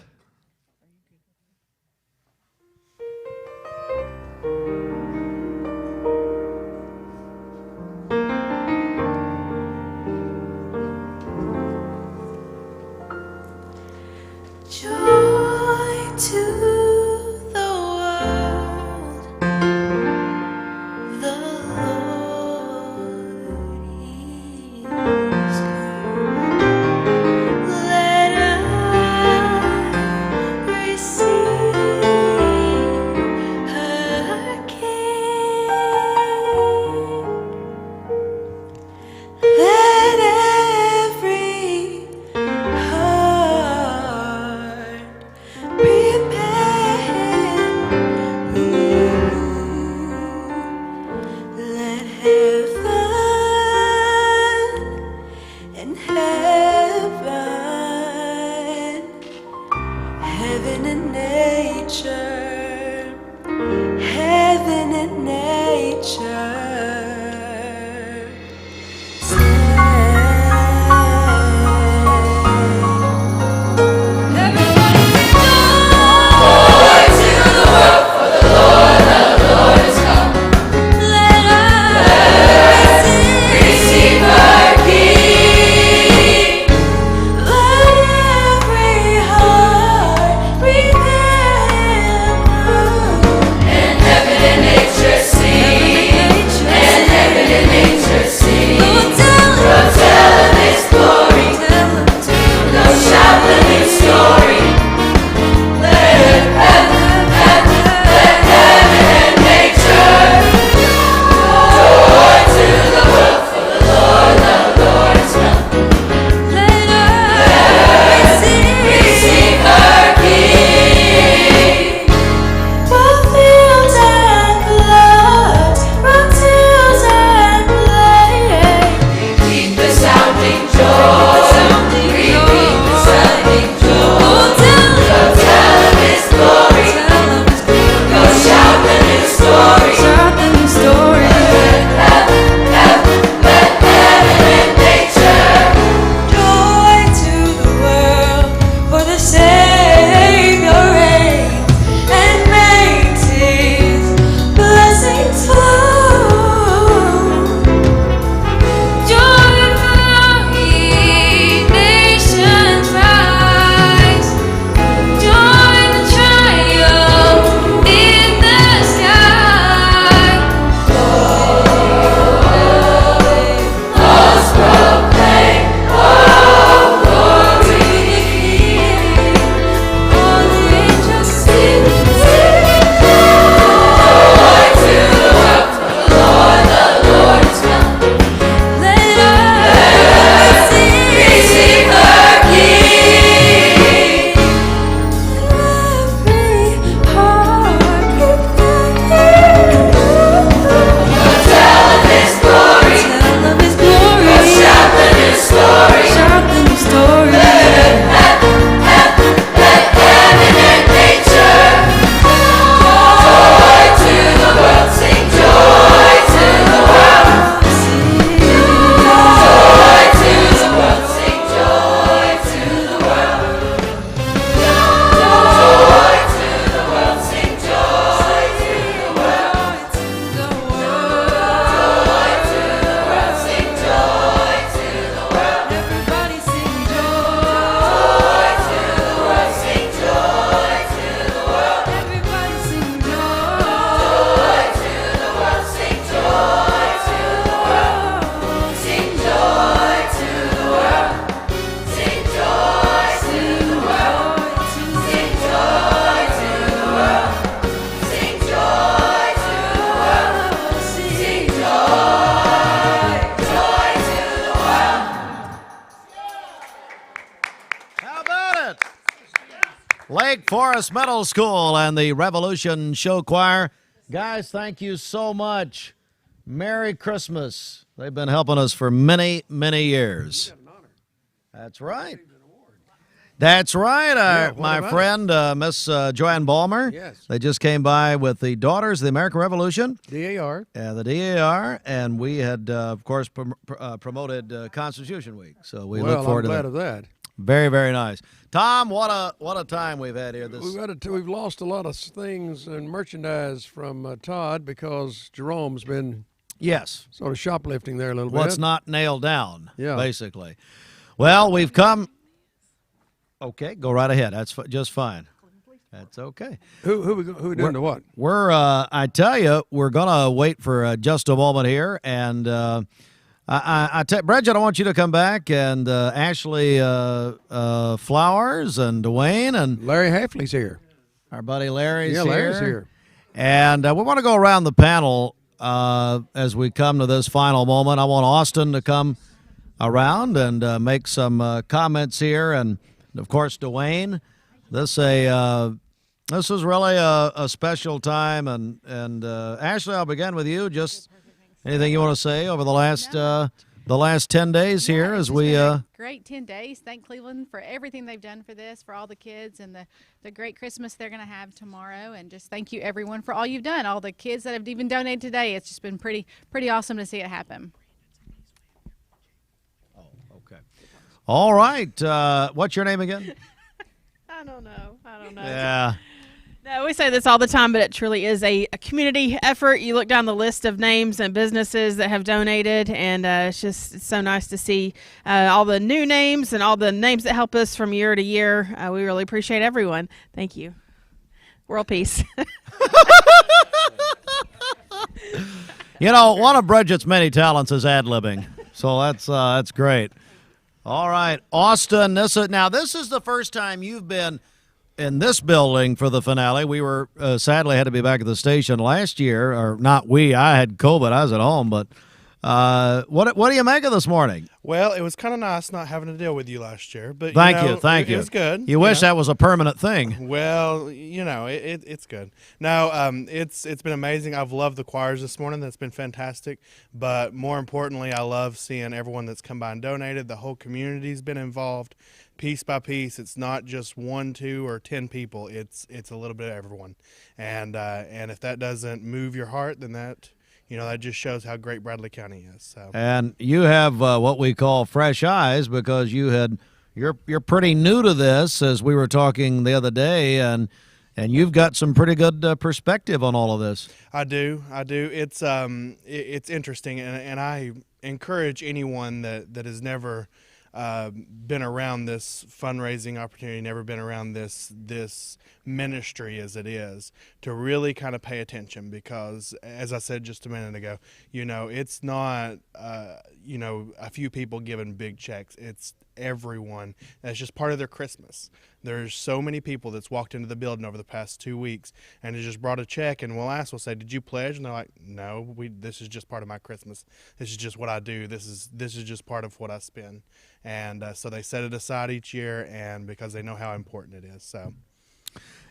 Lake Forest Middle School and the Revolution Show Choir. Guys, thank you so much. Merry Christmas. They've been helping us for many, many years. That's right. That's right. My friend, Miss Joanne Ballmer. Yes. They just came by with the Daughters of the American Revolution. DAR. The DAR. And we had, of course, promoted Constitution Week. So we look forward to that. I'm glad of that. Very, very nice. Tom, what a time we've had here. We've lost a lot of things and merchandise from Todd because Jerome's been sort of shoplifting there a little bit. What's not nailed down, Yeah. basically. Well, we've come. Okay, go right ahead. That's just fine. That's okay. Who doing to what? We're I tell you, we're gonna wait for just a moment here, and Bridget, I want you to come back, and Ashley Flowers and Dwayne and Larry Hafley's here. Our buddy Larry's here. Yeah, Larry's here. And we want to go around the panel as we come to this final moment. I want Austin to come around and make some comments here, and of course Dwayne. This is really a special time, and Ashley, I'll begin with you. Just anything you want to say over the last 10 days here as we great 10 days. Thank Cleveland for everything they've done for this, for all the kids and the great Christmas they're going to have tomorrow. And just thank you everyone for all you've done. All the kids that have even donated today. It's just been pretty awesome to see it happen. All right. What's your name again? I don't know. Yeah. No, we say this all the time, but it truly is a community effort. You look down the list of names and businesses that have donated, and it's so nice to see all the new names and all the names that help us from year to year. We really appreciate everyone. Thank you. World peace. You know, one of Bridget's many talents is ad-libbing, so that's great. All right, Austin, this is the first time you've been in this building for the finale. We were sadly had to be back at the station last year, or not we. I had COVID. I was at home, but what do you make of this morning? Well, it was kind of nice not having to deal with you last year, but thank you. It was good. You wish that was a permanent thing. Well, it's good. No, it's been amazing. I've loved the choirs this morning. That's been fantastic. But more importantly, I love seeing everyone that's come by and donated. The whole community's been involved, piece by piece. It's not just 1, 2, or 10 people. It's a little bit of everyone. And if that doesn't move your heart, then that just shows how great Bradley County is. So. And you have what we call fresh eyes because you're pretty new to this, as we were talking the other day, and you've got some pretty good perspective on all of this. I do. It's interesting, and I encourage anyone that has never been around this fundraising opportunity, never been around this ministry as it is, to really kind of pay attention, because as I said just a minute ago, it's not a few people giving big checks. It's everyone. That's just part of their Christmas. There's so many people that's walked into the building over the past 2 weeks and has just brought a check, and we'll say, did you pledge? And they're like, no, this is just part of my Christmas. This is just what I do. This is just part of what I spend. And so they set it aside each year, and because they know how important it is. So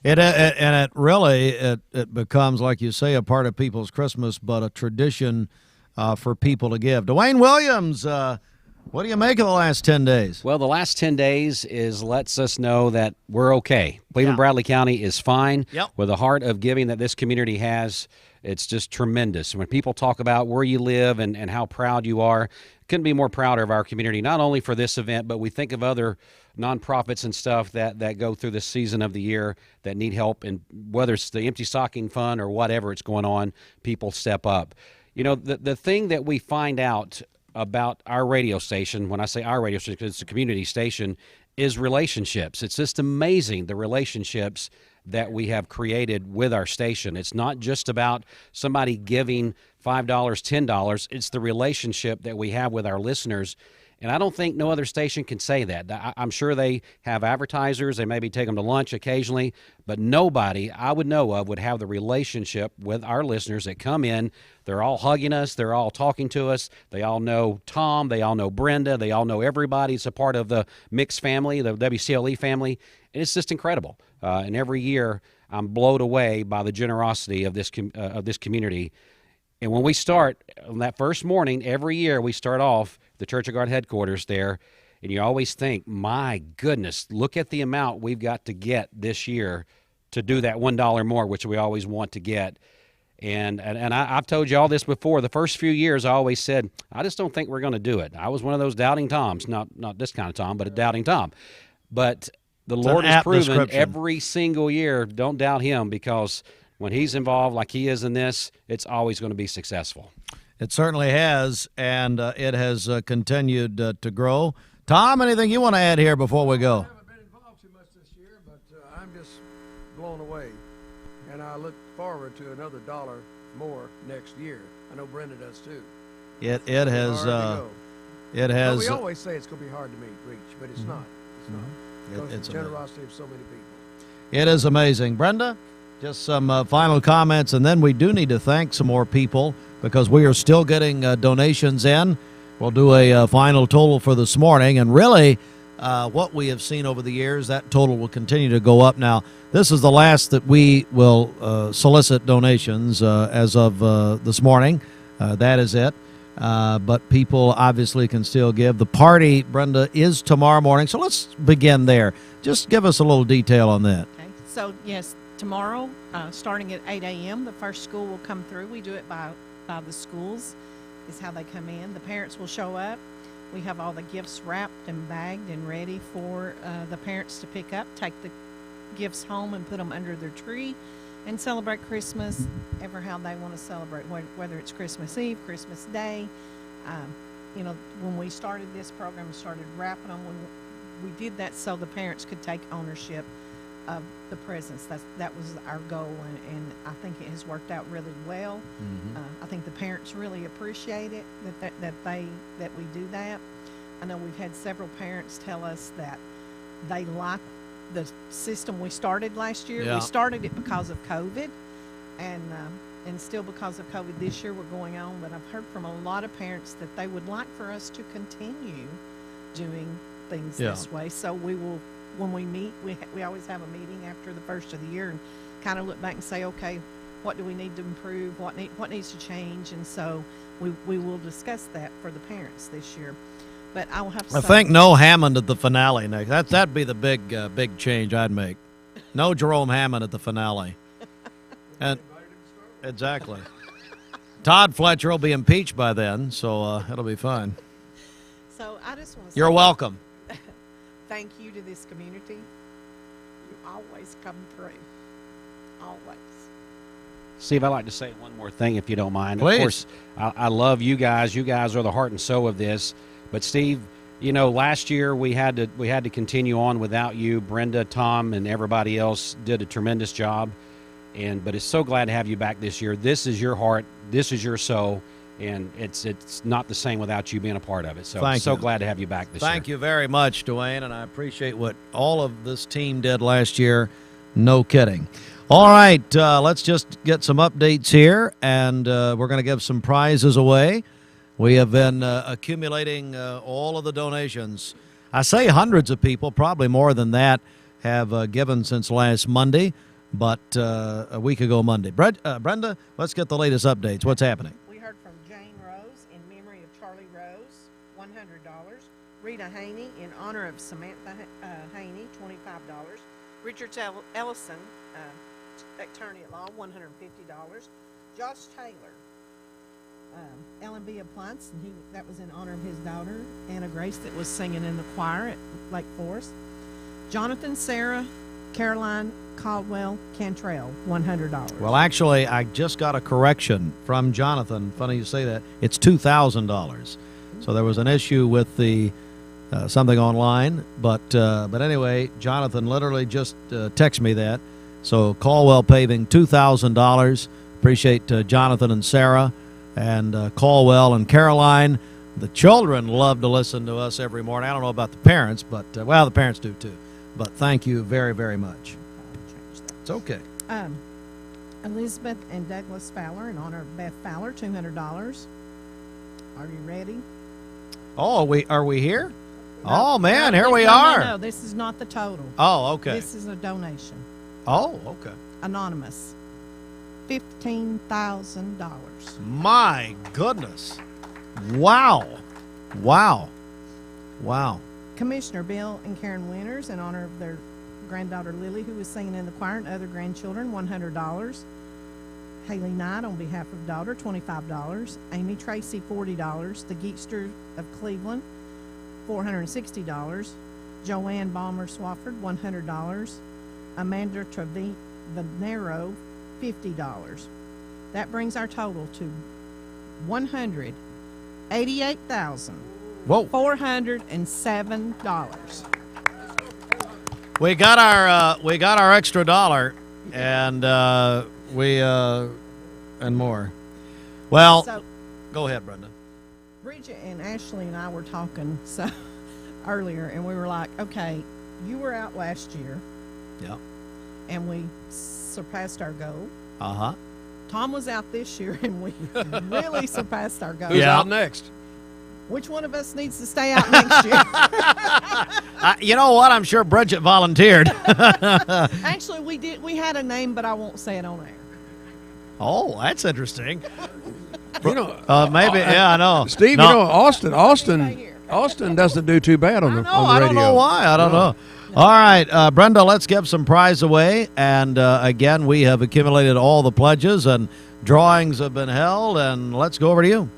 it really becomes, like you say, a part of people's Christmas, but a tradition for people to give. Dwayne Williams, what do you make of the last 10 days? Well, the last 10 days lets us know that we're okay. Cleveland-Bradley County is fine. Yep. With the heart of giving that this community has, it's just tremendous. When people talk about where you live and how proud you are, couldn't be more prouder of our community, not only for this event, but we think of other nonprofits and stuff that go through this season of the year that need help, and whether it's the Empty Stocking Fund or whatever it's going on, people step up. The thing that we find out about our radio station, when I say our radio station, because it's a community station, is relationships. It's just amazing, the relationships that we have created with our station. It's not just about somebody giving $5, $10. It's the relationship that we have with our listeners. And I don't think no other station can say that. I'm sure they have advertisers. They maybe take them to lunch occasionally, but nobody I would know of would have the relationship with our listeners that come in. They're all hugging us. They're all talking to us. They all know Tom. They all know Brenda. They all know everybody. It's a part of the Mix family, the WCLE family, and it's just incredible. And every year I'm blown away by the generosity of this community. And when we start on that first morning, every year we start off the Church of God headquarters there, and you always think, my goodness, look at the amount we've got to get this year to do that $1 more, which we always want to get. And I've told you all this before. The first few years, I always said, I just don't think we're going to do it. I was one of those doubting Toms, not this kind of Tom, but a doubting Tom. But the Lord has proven every single year, don't doubt him, because when he's involved like he is in this, it's always going to be successful. It certainly has, and it has continued to grow. Tom, anything you want to add here before we go? I haven't been involved too much this year, but I'm just blown away. And I look forward to another $1 more next year. I know Brenda does too. It has. Well, we always say it's going to be hard to reach, but it's not. It's not. Because It's of the generosity of so many people. It is amazing. Brenda, just some final comments, and then we do need to thank some more people because we are still getting donations in. We'll do a final total for this morning, and really what we have seen over the years, that total will continue to go up. Now, this is the last that we will solicit donations as of this morning. That is it. But people obviously can still give. The party, Brenda, is tomorrow morning, so let's begin there. Just give us a little detail on that. Okay. So, yes, tomorrow, starting at 8 a.m., the first school will come through. We do it by the schools is how they come in. The parents will show up. We have all the gifts wrapped and bagged and ready for the parents to pick up, take the gifts home and put them under their tree and celebrate Christmas ever how they want to celebrate, whether it's Christmas Eve, Christmas Day. You know, when we started this program, we started wrapping them. We did that so the parents could take ownership of the presents. That was our goal, and I think it has worked out really well. I think the parents really appreciate it that we do that. I know we've had several parents tell us that they like the system we started last year. Yeah. We started it because of COVID, and still because of COVID this year we're going on. But I've heard from a lot of parents that they would like for us to continue doing things this way. So we will. When we meet, we always have a meeting after the first of the year and kind of look back and say, okay, what do we need to improve? What needs to change? And so we will discuss that for the parents this year. But I will have to I think no Hammond at the finale next. That'd be the big change I'd make. No Jerome Hammond at the finale. And exactly. Todd Fletcher will be impeached by then, so it'll be fine. So I just want to You're welcome. Thank you to this community. You always come through. Always. Steve, I'd like to say one more thing, if you don't mind. Please. Of course, I love you guys. You guys are the heart and soul of this. But, Steve, you know, last year we had to continue on without you. Brenda, Tom, and everybody else did a tremendous job. But it's so glad to have you back this year. This is your heart. This is your soul. And it's not the same without you being a part of it. So I'm so glad to have you back this year. Thank you very much, Dwayne, and I appreciate what all of this team did last year. No kidding. All right, let's just get some updates here, and we're going to give some prizes away. We have been accumulating all of the donations. I say hundreds of people, probably more than that, have given since last Monday, but a week ago Monday. Brenda, let's get the latest updates. What's happening? Rita Haney in honor of Samantha Haney, $25. Richard Ellison, attorney at law, $150. Josh Taylor, L&B Appliance, and that was in honor of his daughter, Anna Grace, that was singing in the choir at Lake Forest. Jonathan, Sarah, Caroline Caldwell Cantrell, $100. Well, actually, I just got a correction from Jonathan. Funny you say that. It's $2,000. So there was an issue with the something online, but anyway, Jonathan literally just texted me that. So Caldwell Paving, $2,000. Appreciate Jonathan and Sarah and Caldwell and Caroline. The children love to listen to us every morning. I don't know about the parents, but, well, the parents do too. But thank you very, very much. It's okay. Elizabeth and Douglas Fowler, in honor of Beth Fowler, $200. Are you ready? Oh, are we here? Oh, man, here we No, are. this is not the total. Oh, okay. This is a donation. Oh, okay. Anonymous. $15,000. My goodness. Wow. Wow. Wow. Commissioner Bill and Karen Winters, in honor of their granddaughter Lily, who was singing in the choir, and other grandchildren, $100. Haley Knight, on behalf of daughter, $25. Amy Tracy, $40. The Geekster of Cleveland, $460. Joanne Balmer Swafford, $100. Amanda Trevanero, $50. That brings our total to $188,407. We got our extra dollar, and and more. Well, So, go ahead, Brenda. Bridget and Ashley and I were talking earlier, and we were like, okay, you were out last year. Yeah. And we surpassed our goal. Uh-huh. Tom was out this year, and we really surpassed our goal. Who's out next? Which one of us needs to stay out next year? You know what? I'm sure Bridget volunteered. Actually, we did. We had a name, but I won't say it on air. Oh, that's interesting. You know, maybe, yeah, I know. Steve, No. you know, Austin doesn't do too bad on the radio. I don't know why. I don't know. All right, Brenda, let's give some prize away. And again, we have accumulated all the pledges and drawings have been held. And let's go over to you.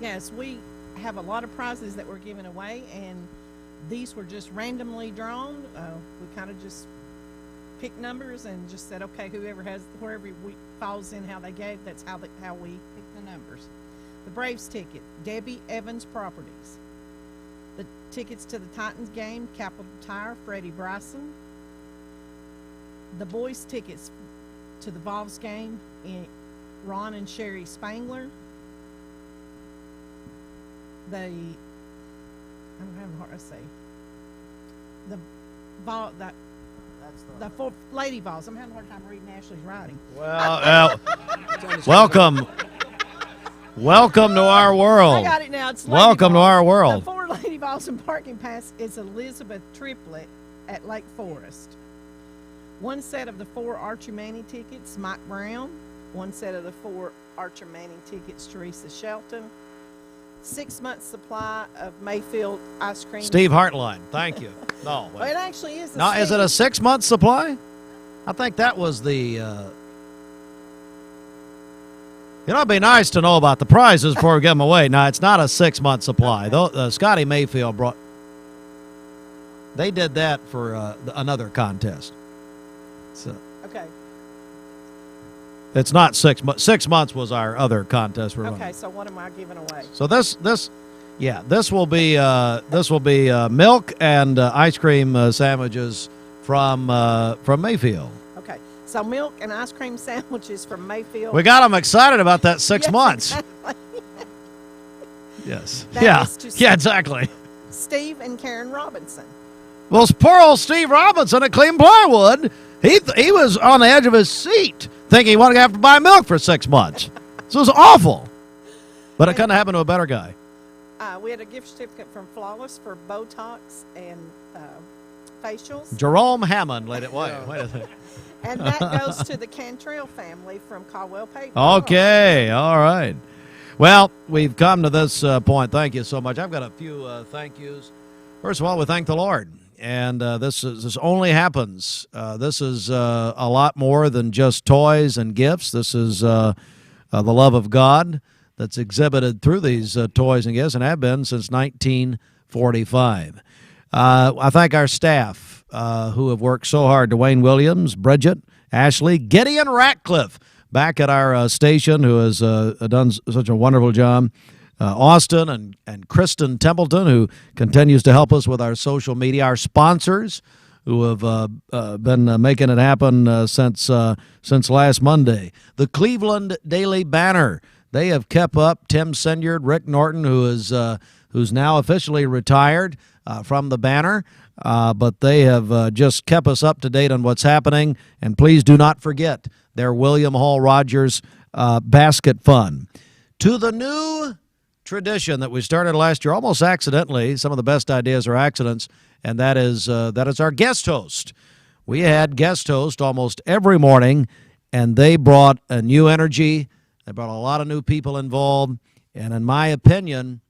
Yes, we have a lot of prizes that we're giving away, and these were just randomly drawn. We kind of just picked numbers and just said, okay, whoever week falls in how they gave, that's how we pick the numbers. The Braves ticket, Debbie Evans Properties. The tickets to the Titans game, Capital Tire, Freddie Bryson. The boys tickets to the Vols game, Ron and Sherry Spangler. I'm having hard to say. The four Lady Vols. I'm having a hard time reading Ashley's writing. Well, welcome to our world. I got it now. It's Lady welcome Vols. to our world. The four Lady Vols and parking pass is Elizabeth Triplett at Lake Forest. One set of the 4 Archer Manning tickets, Mike Brown. One set of the 4 Archer Manning tickets, Teresa Shelton. 6 months supply of Mayfield ice cream. Steve Hartline, thank you. No, Well, it actually is. now, is it a 6-month supply? I think that was the. You know, it'd be nice to know about the prizes before we give them away. Now, it's not a 6-month supply. Though Scotty Mayfield brought. They did that for another contest. So. Okay. It's not 6 months. 6 months was our other contest we're running. Okay, so what am I giving away? So this will be milk and ice cream sandwiches from Mayfield. Okay, so milk and ice cream sandwiches from Mayfield. We got them excited about that 6 Yes, months. Exactly. Yes. That is to Yeah, exactly. Steve and Karen Robinson. Well, poor old Steve Robinson at Clean Plywood, he was on the edge of his seat thinking he wanted to have to buy milk for 6 months. This was awful. But it couldn't happen to a better guy. We had a gift certificate from Flawless for Botox and facials. Jerome Hammond let it wait. Wait a second. And that goes to the Cantrell family from Caldwell Paper. Okay, all right. Well, we've come to this point. Thank you so much. I've got a few thank yous. First of all, we thank the Lord. And this only happens. This is a lot more than just toys and gifts. This is the love of God that's exhibited through these toys and gifts and have been since 1945. I thank our staff who have worked so hard. Dwayne Williams, Bridget, Ashley, Gideon Ratcliffe back at our station who has done such a wonderful job. Austin and Kristen Templeton, who continues to help us with our social media, our sponsors, who have been making it happen since last Monday. The Cleveland Daily Banner, they have kept up. Tim Senyard, Rick Norton, who is who's now officially retired from the Banner. But they have just kept us up to date on what's happening. And please do not forget their William Hall Rogers Basket Fund. To the new tradition that we started last year, almost accidentally. Some of the best ideas are accidents, and that is our guest host. We had guest host almost every morning, and they brought a new energy. They brought a lot of new people involved, and in my opinion,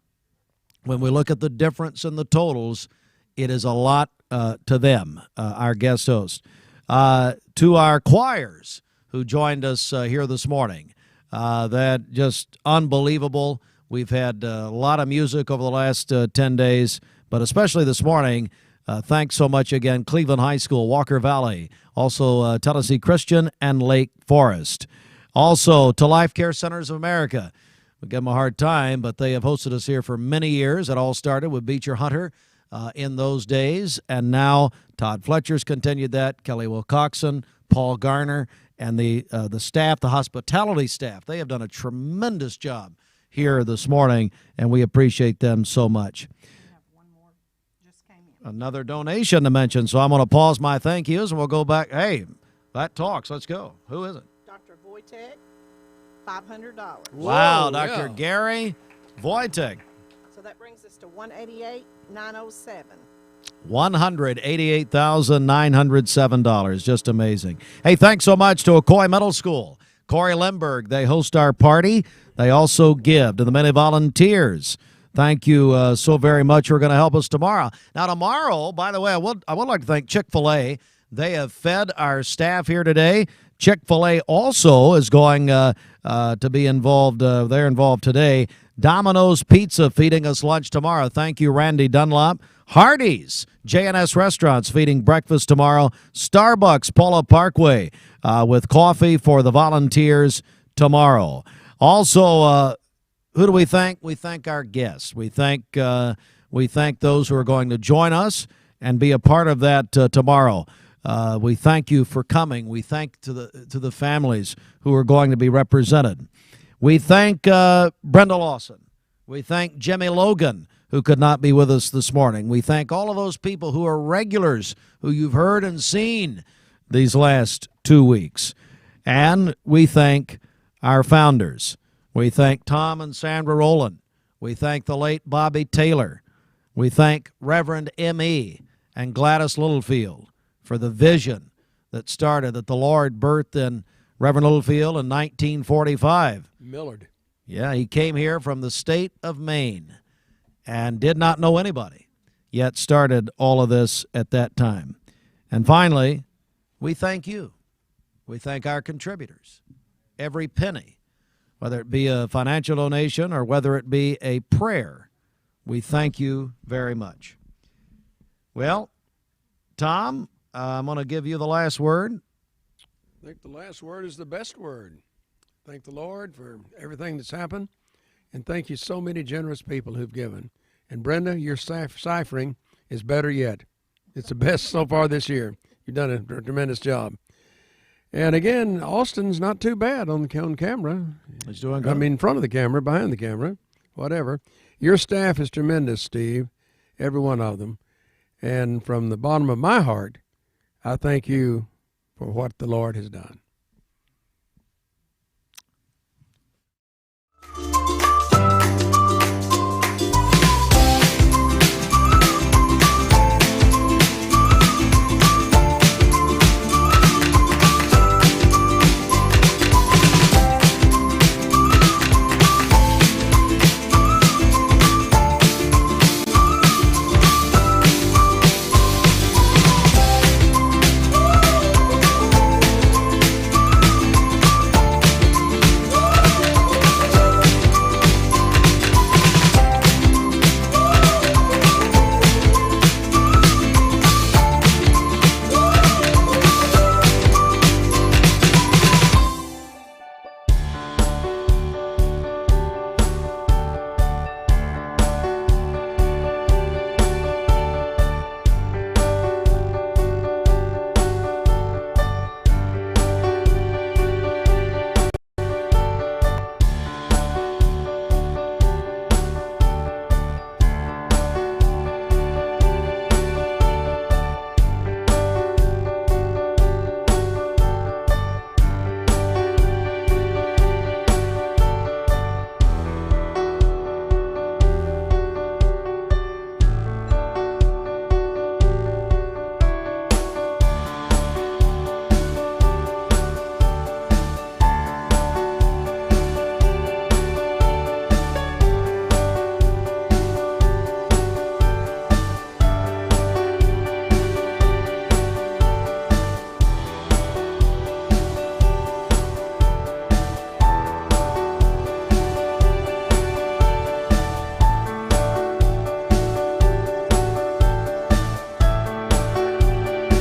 when we look at the difference in the totals, it is a lot to them, our guest host. To our choirs who joined us here this morning, that just unbelievable. We've had a lot of music over the last 10 days, but especially this morning. Thanks so much again, Cleveland High School, Walker Valley, also Tennessee Christian and Lake Forest. Also to Life Care Centers of America. We give them a hard time, but they have hosted us here for many years. It all started with Beecher Hunter in those days, and now Todd Fletcher's continued that, Kelly Wilcoxon, Paul Garner, and the staff, the hospitality staff. They have done a tremendous job here this morning, and we appreciate them so much. Another donation to mention, so I'm going to pause my thank yous, and we'll go back. Hey, that talks. Let's go. Who is it? Dr. Wojtek, $500. Wow, Dr. Gary Wojtek. So that brings us to $188,907. $188,907. Just amazing. Hey, thanks so much to Ocoee Middle School. Corey Lemberg, they host our party. They also give to the many volunteers. Thank you so very much. You're going to help us tomorrow. Now, tomorrow, by the way, I would like to thank Chick-fil-A. They have fed our staff here today. Chick-fil-A also is going to be involved. They're involved today. Domino's Pizza feeding us lunch tomorrow. Thank you, Randy Dunlop. Hardee's, J&S Restaurants feeding breakfast tomorrow. Starbucks, Paula Parkway, with coffee for the volunteers tomorrow. Also, who do we thank? We thank our guests. We thank those who are going to join us and be a part of that tomorrow. We thank you for coming. We thank to the families who are going to be represented. We thank Brenda Lawson. We thank Jimmy Logan, who could not be with us this morning. We thank all of those people who are regulars, who you've heard and seen these last 2 weeks. And we thank our founders. We thank Tom and Sandra Rowland. We thank the late Bobby Taylor. We thank Reverend M.E. and Gladys Littlefield for the vision that started, that the Lord birthed in Reverend Littlefield in 1945. Millard. Yeah, he came here from the state of Maine and did not know anybody, yet started all of this at that time. And finally, we thank you. We thank our contributors. Every penny, whether it be a financial donation or whether it be a prayer, we thank you very much. Well, Tom, I'm going to give you the last word. I think the last word is the best word. Thank the Lord for everything that's happened, and thank you so many generous people who've given. And Brenda, your ciphering is better yet. It's the best so far this year. You've done a tremendous job. And again, Austin's not too bad on camera. He's doing good. I mean, in front of the camera, behind the camera, whatever. Your staff is tremendous, Steve, every one of them. And from the bottom of my heart, I thank you for what the Lord has done.